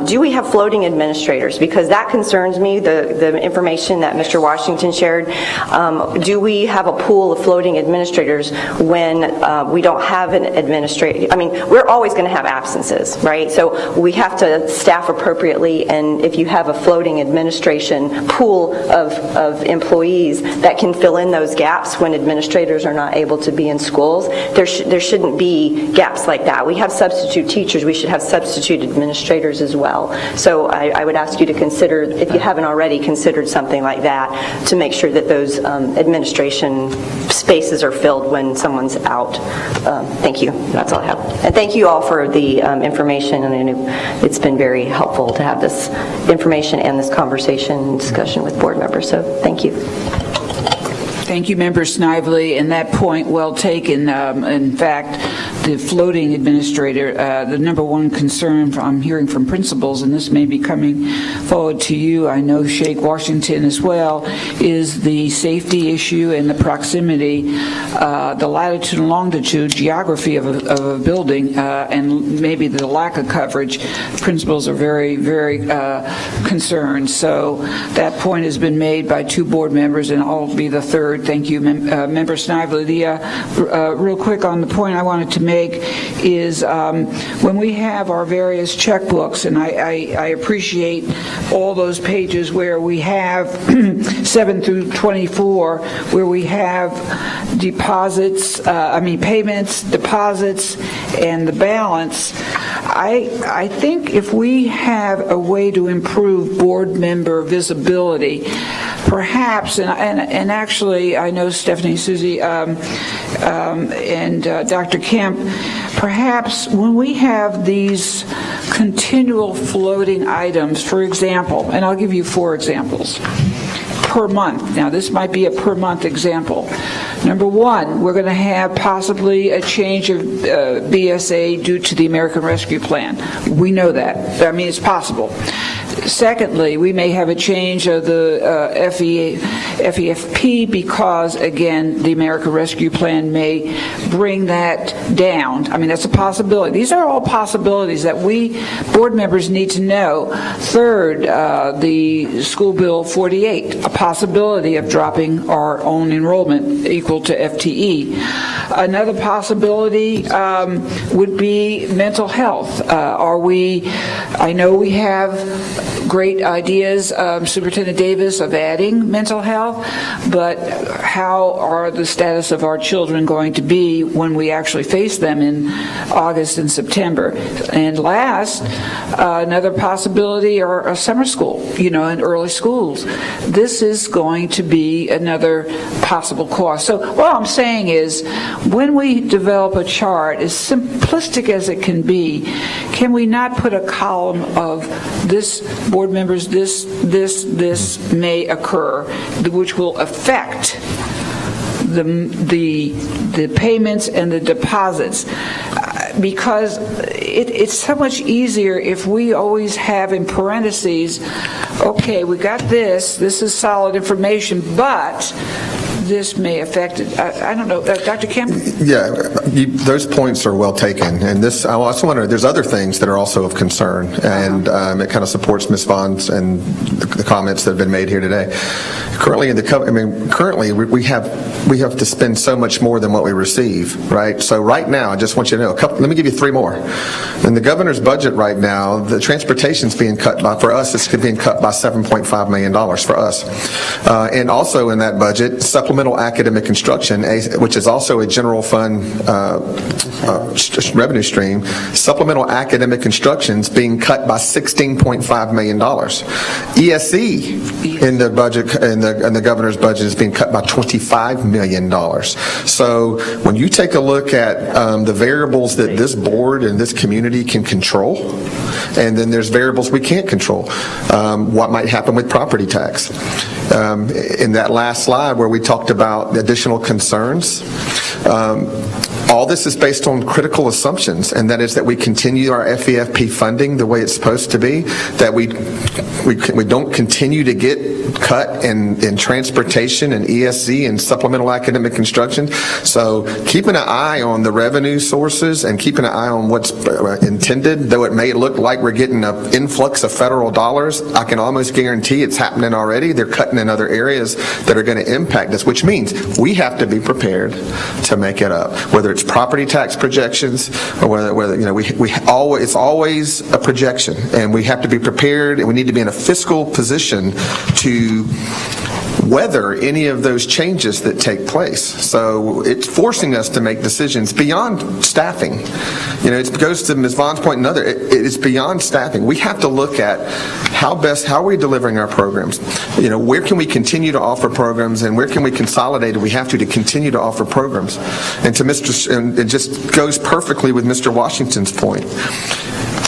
do we have floating administrators? Because that concerns me, the information that Mr. Washington shared. Do we have a pool of floating administrators when we don't have an administrator? I mean, we're always going to have absences, right? So we have to staff appropriately, and if you have a floating administration pool of employees that can fill in those gaps when administrators are not able to be in schools, there shouldn't be gaps like that. We have substitute teachers. We should have substitute administrators as well. So I would ask you to consider, if you haven't already considered something like that, to make sure that those administration spaces are filled when someone's out. Thank you. That's all I have. And thank you all for the information, and I know it's been very helpful to have this information and this conversation and discussion with board members. So thank you. Thank you, Member Snively, and that point well taken. In fact, the floating administrator, the number one concern I'm hearing from principals, and this may be coming forward to you, I know Sheikh Washington as well, is the safety issue and the proximity, the latitude and longitude, geography of a building, and maybe the lack of coverage. Principals are very, very concerned. So that point has been made by two board members, and I'll be the third. Thank you, Member Snively. Real quick on the point I wanted to make is when we have our various checkbooks, and I appreciate all those pages where we have 7 through 24, where we have deposits, payments, deposits, and the balance. I think if we have a way to improve board member visibility, perhaps, and actually I know Stephanie, Susie, and Dr. Kemp, perhaps when we have these continual floating items, for example, and I'll give you 4 examples, per month. Now, this might be a per month example. Number one, we're going to have possibly a change of BSA due to the American Rescue Plan. We know that. I mean, it's possible. Secondly, we may have a change of the FEFP because, again, the American Rescue Plan may bring that down. I mean, that's a possibility. These are all possibilities that we board members need to know. Third, the School Bill 48, a possibility of dropping our own enrollment equal to FTE. Another possibility would be mental health. I know we have great ideas, Superintendent Davis, of adding mental health, but how are the status of our children going to be when we actually face them in August and September? And last, another possibility are a summer school, in early schools. This is going to be another possible cost. So what I'm saying is, when we develop a chart, as simplistic as it can be, can we not put a column of this, board members, this may occur, which will affect the payments and the deposits, because it's so much easier if we always have in parentheses, okay, we got this is solid information, but this may affect it. I don't know. Dr. Kemp? Yeah, those points are well taken. And this, I also wonder, there's other things that are also of concern, and it kind of supports Ms. Vaughn's and the comments that have been made here today. Currently, we have to spend so much more than what we receive, right? So right now, I just want you to know, let me give you 3 more. In the governor's budget right now, the transportation's being cut by, for us, it's being cut by $7.5 million for us. And also in that budget, supplemental academic instruction, which is also a general fund revenue stream, supplemental academic instruction's being cut by $16.5 million. ESE in the budget, in the governor's budget, is being cut by $25 million. So when you take a look at the variables that this board and this community can control, and then there's variables we can't control, what might happen with property tax. in that last slide where we talked about additional concerns. All this is based on critical assumptions, and that is that we continue our FEFP funding the way it's supposed to be, that we don't continue to get cut in transportation and ESC and supplemental academic instruction. So keeping an eye on the revenue sources and keeping an eye on what's intended, though it may look like we're getting an influx of federal dollars, I can almost guarantee it's happening already. They're cutting in other areas that are going to impact us, which means we have to be prepared to make it up, whether it's property tax projections or whether it's always a projection, and we have to be prepared, and we need to be in a fiscal position to weather any of those changes that take place. So it's forcing us to make decisions beyond staffing. It goes to Ms. Vaughn's point and other. It is beyond staffing. We have to look at how are we delivering our programs? Where can we continue to offer programs, and where can we consolidate if we have to continue to offer programs? And it just goes perfectly with Mr. Washington's point.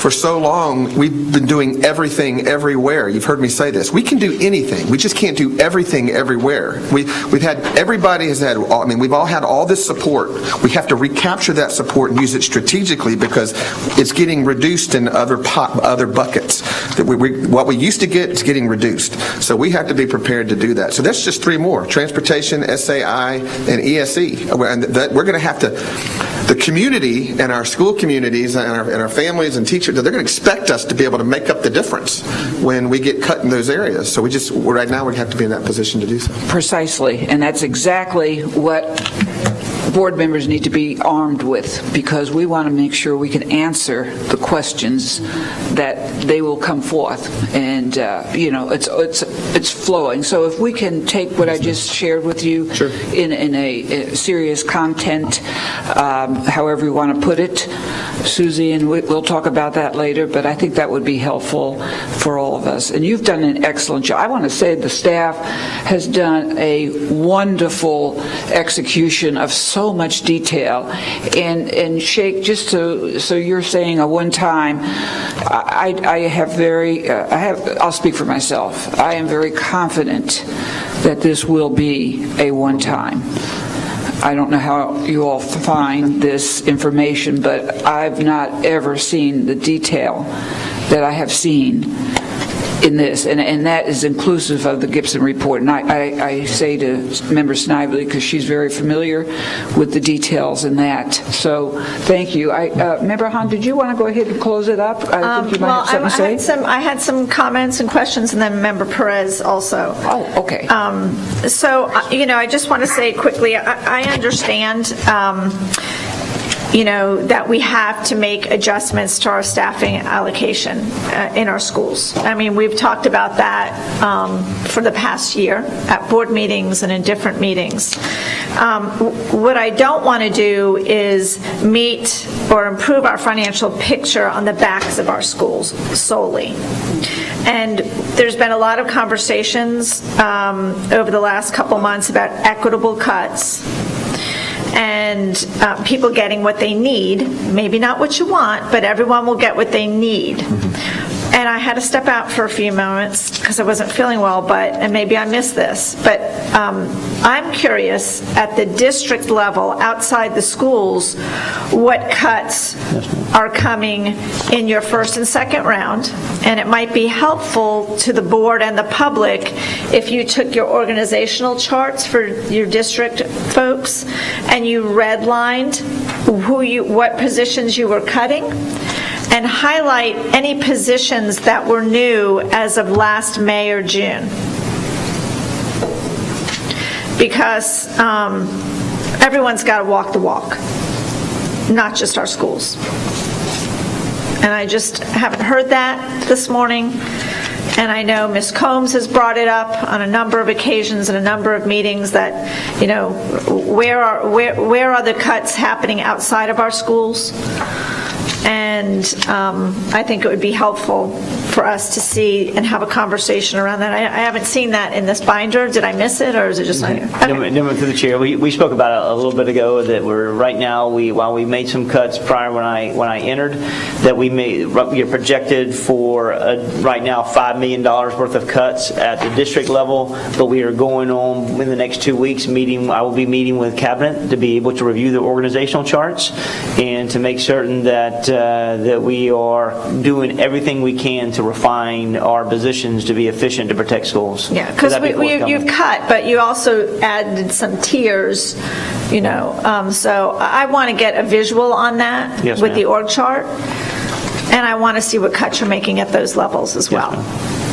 For so long, we've been doing everything everywhere. You've heard me say this. We can do anything. We just can't do everything everywhere. We've all had all this support. We have to recapture that support and use it strategically because it's getting reduced in other buckets. What we used to get is getting reduced. So we have to be prepared to do that. So that's just three more: transportation, SAI, and ESE. And we're going to have to, the community and our school communities and our families and teachers, they're going to expect us to be able to make up the difference when we get cut in those areas. So right now we have to be in that position to do so. Precisely, and that's exactly what board members need to be armed with, because we want to make sure we can answer the questions that they will come forth, and it's flowing. So if we can take what I just shared with you in a serious content, however you want to put it, Susie, and we'll talk about that later, but I think that would be helpful for all of us. And you've done an excellent job. I want to say the staff has done a wonderful execution of so much detail. And Sheikh, just so you're saying a one-time, I'll speak for myself. I am very confident that this will be a one-time. I don't know how you all find this information, but I've not ever seen the detail that I have seen in this, and that is inclusive of the Gibson report. And I say to Member Snively, because she's very familiar with the details in that. So thank you. Member Hahn, did you want to go ahead and close it up? I think you might have something to say. I had some comments and questions, and then Member Perez also. Oh, okay. I just want to say quickly, I understand that we have to make adjustments to our staffing allocation in our schools. I mean, we've talked about that for the past year at board meetings and in different meetings. What I don't want to do is meet or improve our financial picture on the backs of our schools solely. And there's been a lot of conversations over the last couple months about equitable cuts and people getting what they need, maybe not what you want, but everyone will get what they need. And I had to step out for a few moments because I wasn't feeling well, and maybe I missed this, but I'm curious at the district level, outside the schools, what cuts are coming in your first and second round, and it might be helpful to the board and the public if you took your organizational charts for your district folks and you redlined what positions you were cutting, and highlight any positions that were new as of last May or June. Because everyone's got to walk the walk, not just our schools. And I just haven't heard that this morning. And I know Ms. Combs has brought it up on a number of occasions and a number of meetings that, where are the cuts happening outside of our schools? And I think it would be helpful for us to see and have a conversation around that. I haven't seen that in this binder. Did I miss it, or is it just not here? Through the chair, we spoke about it a little bit ago that we're right now. While we made some cuts prior when I entered, that we projected for right now $5 million worth of cuts at the district level. But we are going on in the next 2 weeks. I will be meeting with cabinet to be able to review the organizational charts and to make certain that that we are doing everything we can to refine our positions to be efficient to protect schools. Yeah, because you've cut, but you also added some tiers, so I want to get a visual on that Yes, with ma'am. the org chart, and I want to see what cuts you're making at those levels as well.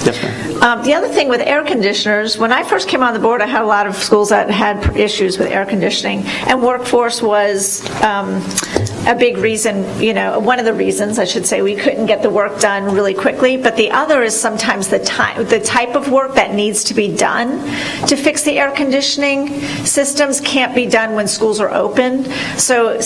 Yes, ma'am. The other thing with air conditioners, when I first came on the board, I had a lot of schools that had issues with air conditioning, and workforce was a big reason, one of the reasons, I should say, we couldn't get the work done really quickly. But the other is sometimes the type of work that needs to be done to fix the air conditioning systems can't be done when schools are open. So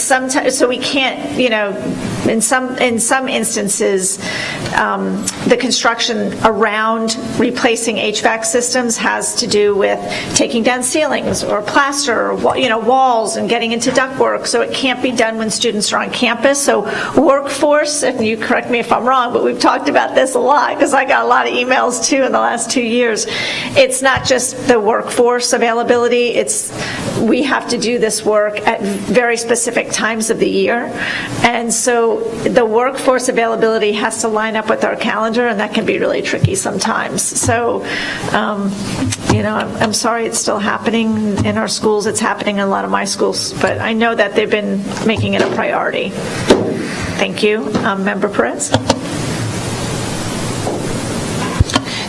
we can't, in some instances, the construction around replacing HVAC systems has to do with taking down ceilings or plaster or walls and getting into ductwork. So it can't be done when students are on campus. So workforce, and you correct me if I'm wrong, but we've talked about this a lot because I got a lot of emails too in the last 2 years. It's not just the workforce availability. We have to do this work at very specific times of the year. And so the workforce availability has to line up with our calendar, and that can be really tricky sometimes. So, I'm sorry it's still happening in our schools. It's happening in a lot of my schools, but I know that they've been making it a priority. Thank you. Member Perez?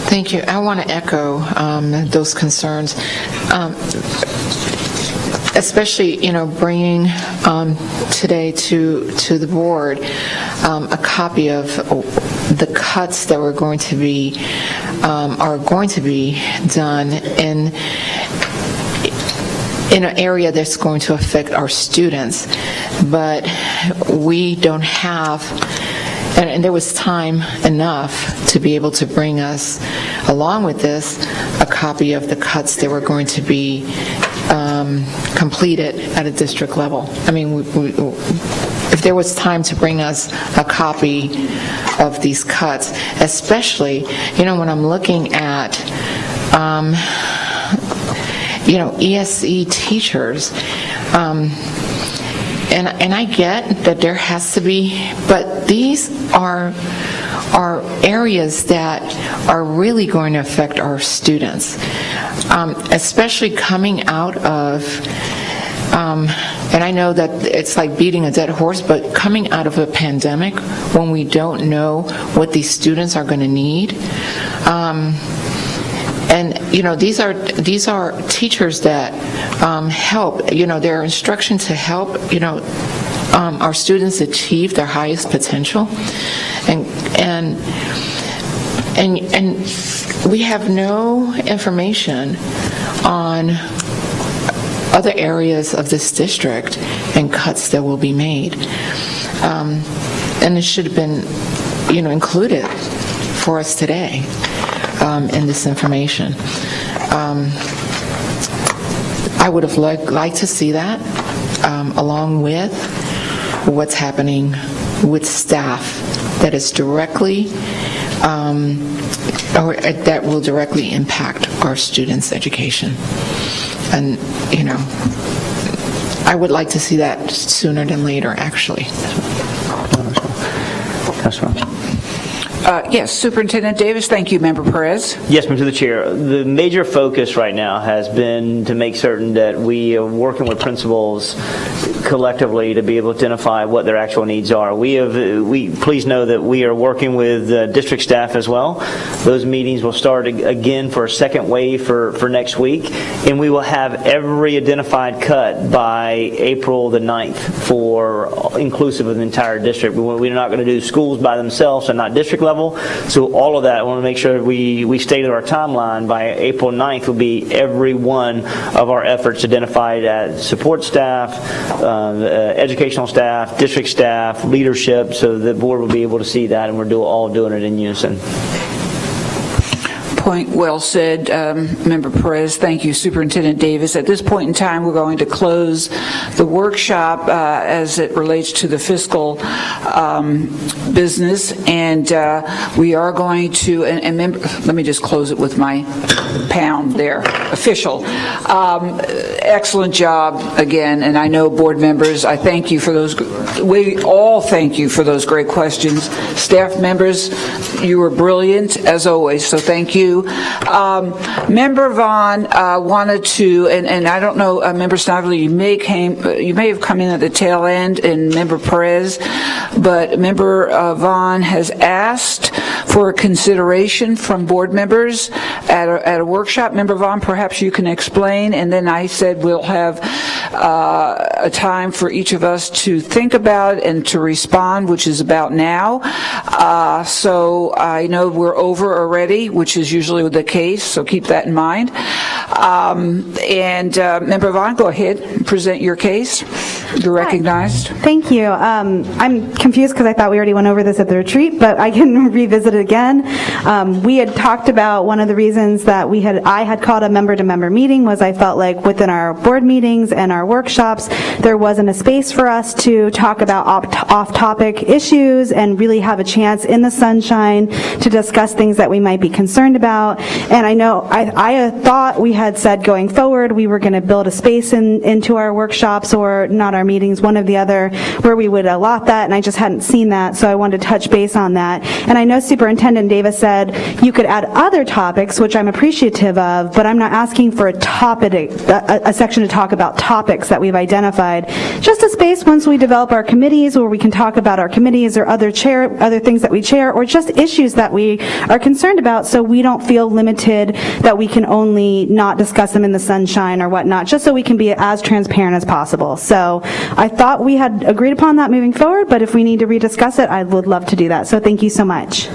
Thank you. I want to echo those concerns, especially, bringing today to the board a copy of the cuts that are going to be done in an area that's going to affect our students, but we don't have. And there was time enough to be able to bring us, along with this, a copy of the cuts that were going to be completed at a district level. I mean, if there was time to bring us a copy of these cuts, especially, when I'm looking at, ESE teachers, and I get that there has to be, but these are areas that are really going to affect our students, especially coming out of, and I know that it's like beating a dead horse, but coming out of a pandemic when we don't know what these students are going to need. And these are teachers that help. Their instruction to help our students achieve their highest potential, and we have no information on other areas of this district and cuts that will be made, and it should have been included for us today. In this information. I would have liked to see that along with what's happening with staff that is directly or that will directly impact our students' education. And, I would like to see that sooner than later, actually. That's right. Yes, Superintendent Davis. Thank you, Member Perez. Yes, Mr. the Chair. The major focus right now has been to make certain that we are working with principals collectively to be able to identify what their actual needs are. Please know that we are working with district staff as well. Those meetings will start again for a second wave for next week, and we will have every identified cut by April the 9th for inclusive of the entire district. We're not going to do schools by themselves and not district level. level. So all of that, I want to make sure we stated our timeline. By April 9th will be every one of our efforts identified as support staff, educational staff, district staff, leadership, so the board will be able to see that, and we're all doing it in unison. Point well said, Member Perez. Thank you, Superintendent Davis. At this point in time, we're going to close the workshop as it relates to the fiscal business, and we are going to, let me just close it with my pound there, official. Excellent job again, and I know board members, I thank you for those, we all thank you for those great questions. Staff members, you were brilliant as always, so thank you. Member Vaughn wanted to, and I don't know, Member Snively, you may have come in at the tail end, and Member Perez, but Member Vaughn has asked for a consideration from board members at a workshop. Member Vaughn, perhaps you can explain, and then I said we'll have a time for each of us to think about and to respond, which is about now. So I know we're over already, which is usually the case, so keep that in mind. Member Vaughn, go ahead and present your case. You're recognized. Thank you. I'm confused because I thought we already went over this at the retreat, but I can revisit it again. We had talked about one of the reasons that I had called a member-to-member meeting was I felt like within our board meetings and our workshops, there wasn't a space for us to talk about off-topic issues and really have a chance in the sunshine to discuss things that we might be concerned about. And I know I thought we had said going forward we were going to build a space into our workshops or not our meetings, one or the other, where we would allot that, and I just hadn't seen that, so I wanted to touch base on that. And I know Superintendent Davis said you could add other topics, which I'm appreciative of, but I'm not asking for a section to talk about topics that we've identified. Just a space once we develop our committees where we can talk about our committees or other things that we chair, or just issues that we are concerned about, so we don't feel limited that we can only not discuss them in the sunshine or whatnot, just so we can be as transparent as possible. So I thought we had agreed upon that moving forward, but if we need to rediscuss it, I would love to do that. So thank you so much.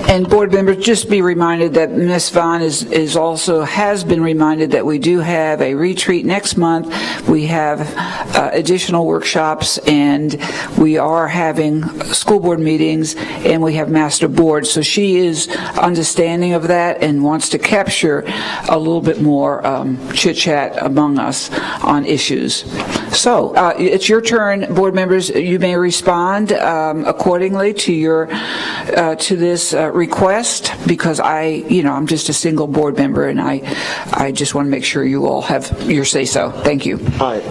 And board members, just be reminded that Ms. Vaughn has been reminded that we do have a retreat next month. We have additional workshops, and we are having school board meetings, and we have master board. So she is understanding of that and wants to capture a little bit more chit-chat among us on issues. So it's your turn, board members. You may respond accordingly to this request, because I'm just a single board member, and I just want to make sure you all have your say-so. Thank you. All right.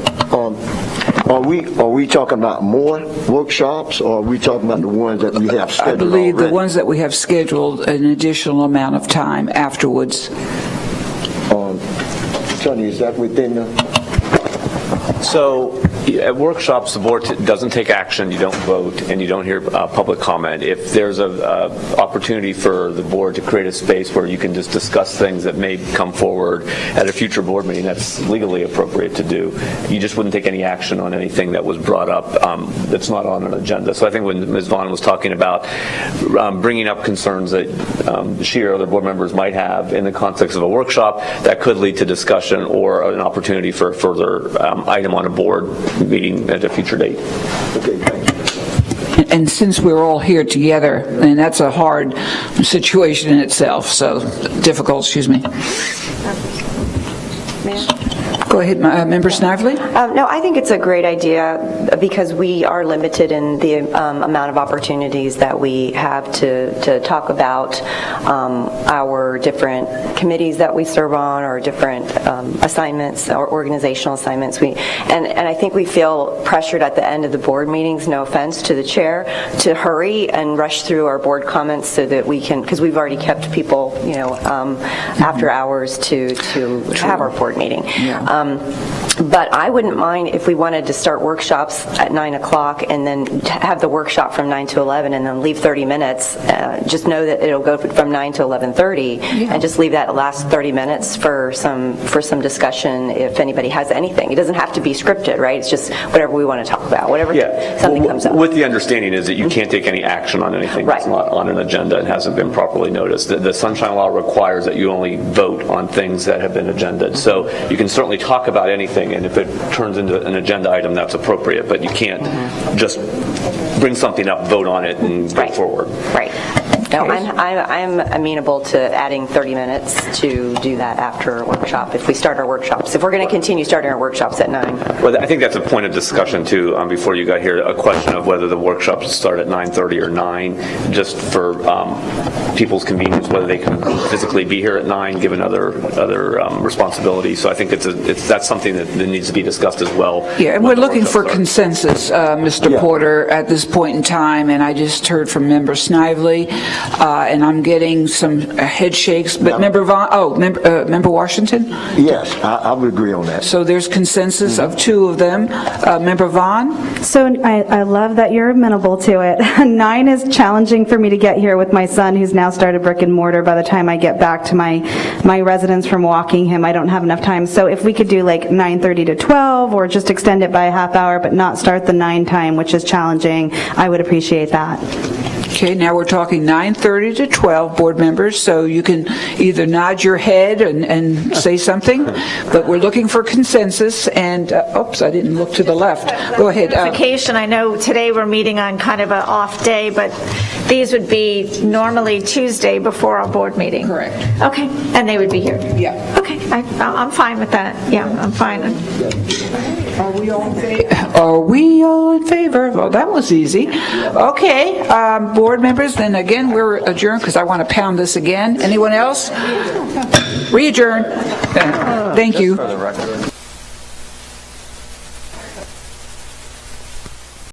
Are we talking about more workshops, or are we talking about the ones that we have scheduled? I believe already? the ones that we have scheduled an additional amount of time afterwards. Tony, is that within the... So at workshops, the board doesn't take action, you don't vote, and you don't hear public comment. If there's an opportunity for the board to create a space where you can just discuss things that may come forward at a future board meeting, that's legally appropriate to do. You just wouldn't take any action on anything that was brought up that's not on an agenda. So I think when Ms. Vaughn was talking about bringing up concerns that she or other board members might have in the context of a workshop, that could lead to discussion or an opportunity for a further item on a board meeting at a future date. Okay, thank you. And since we're all here together, and that's a hard situation in itself, so difficult, excuse me. Go ahead, Member Snively. No, I think it's a great idea because we are limited in the amount of opportunities that we have to talk about our different committees that we serve on, or different assignments or organizational assignments. And I think we feel pressured at the end of the board meetings, no offense to the chair, to hurry and rush through our board comments so that we can, because we've already kept people, after hours to have our board meeting. Yeah. But I wouldn't mind if we wanted to start workshops at 9 o'clock and then have the workshop from 9 to 11 and then leave 30 minutes. Just know that it'll go from 9 to 11:30 and just leave that last 30 minutes for some discussion if anybody has anything. It doesn't have to be scripted, right? It's just whatever we want to talk about, whatever something comes up. With the understanding is that you can't take any action on anything that's not on an agenda and hasn't been properly noticed. The Sunshine Law requires that you only vote on things that have been agendaed. So you can certainly talk about anything, and if it turns into an agenda item, that's appropriate, but you can't just bring something up, vote on it, and go forward. Right. No, I'm amenable to adding 30 minutes to do that after a workshop, if we start our workshops. If we're going to continue starting our workshops at 9. Well, I think that's a point of discussion, too, before you got here, a question of whether the workshops start at 9:30 or 9, just for people's convenience, whether they can physically be here at 9, given other responsibilities. So I think that's something that needs to be discussed as well. Yeah, and we're looking for consensus, Mr. Porter, at this point in time, and I just heard from Member Snively, and I'm getting some head shakes, but Member Member Washington? Yes, I would agree on that. So there's consensus of two of them. Member Vaughn? So I love that you're amenable to it. 9 is challenging for me to get here with my son, who's now started brick and mortar. By the time I get back to my residence from walking him, I don't have enough time. So if we could do like 9:30 to 12, or just extend it by a half hour, but not start the 9 time, which is challenging, I would appreciate that. Okay, now we're talking 9:30 to 12, board members, so you can either nod your head and say something, but we're looking for consensus, and, oops, I didn't look to the left. Go ahead. Notification, I know today we're meeting on kind of an off day, but these would be normally Tuesday before our board meeting. Correct. Okay, and they would be here? Yeah. Okay, I'm fine with that. Yeah, I'm fine. Are we all in favor? Well, that was easy. Okay, board members, then again, we're adjourned because I want to pound this again. Anyone else? Re-adjourn. Thank you.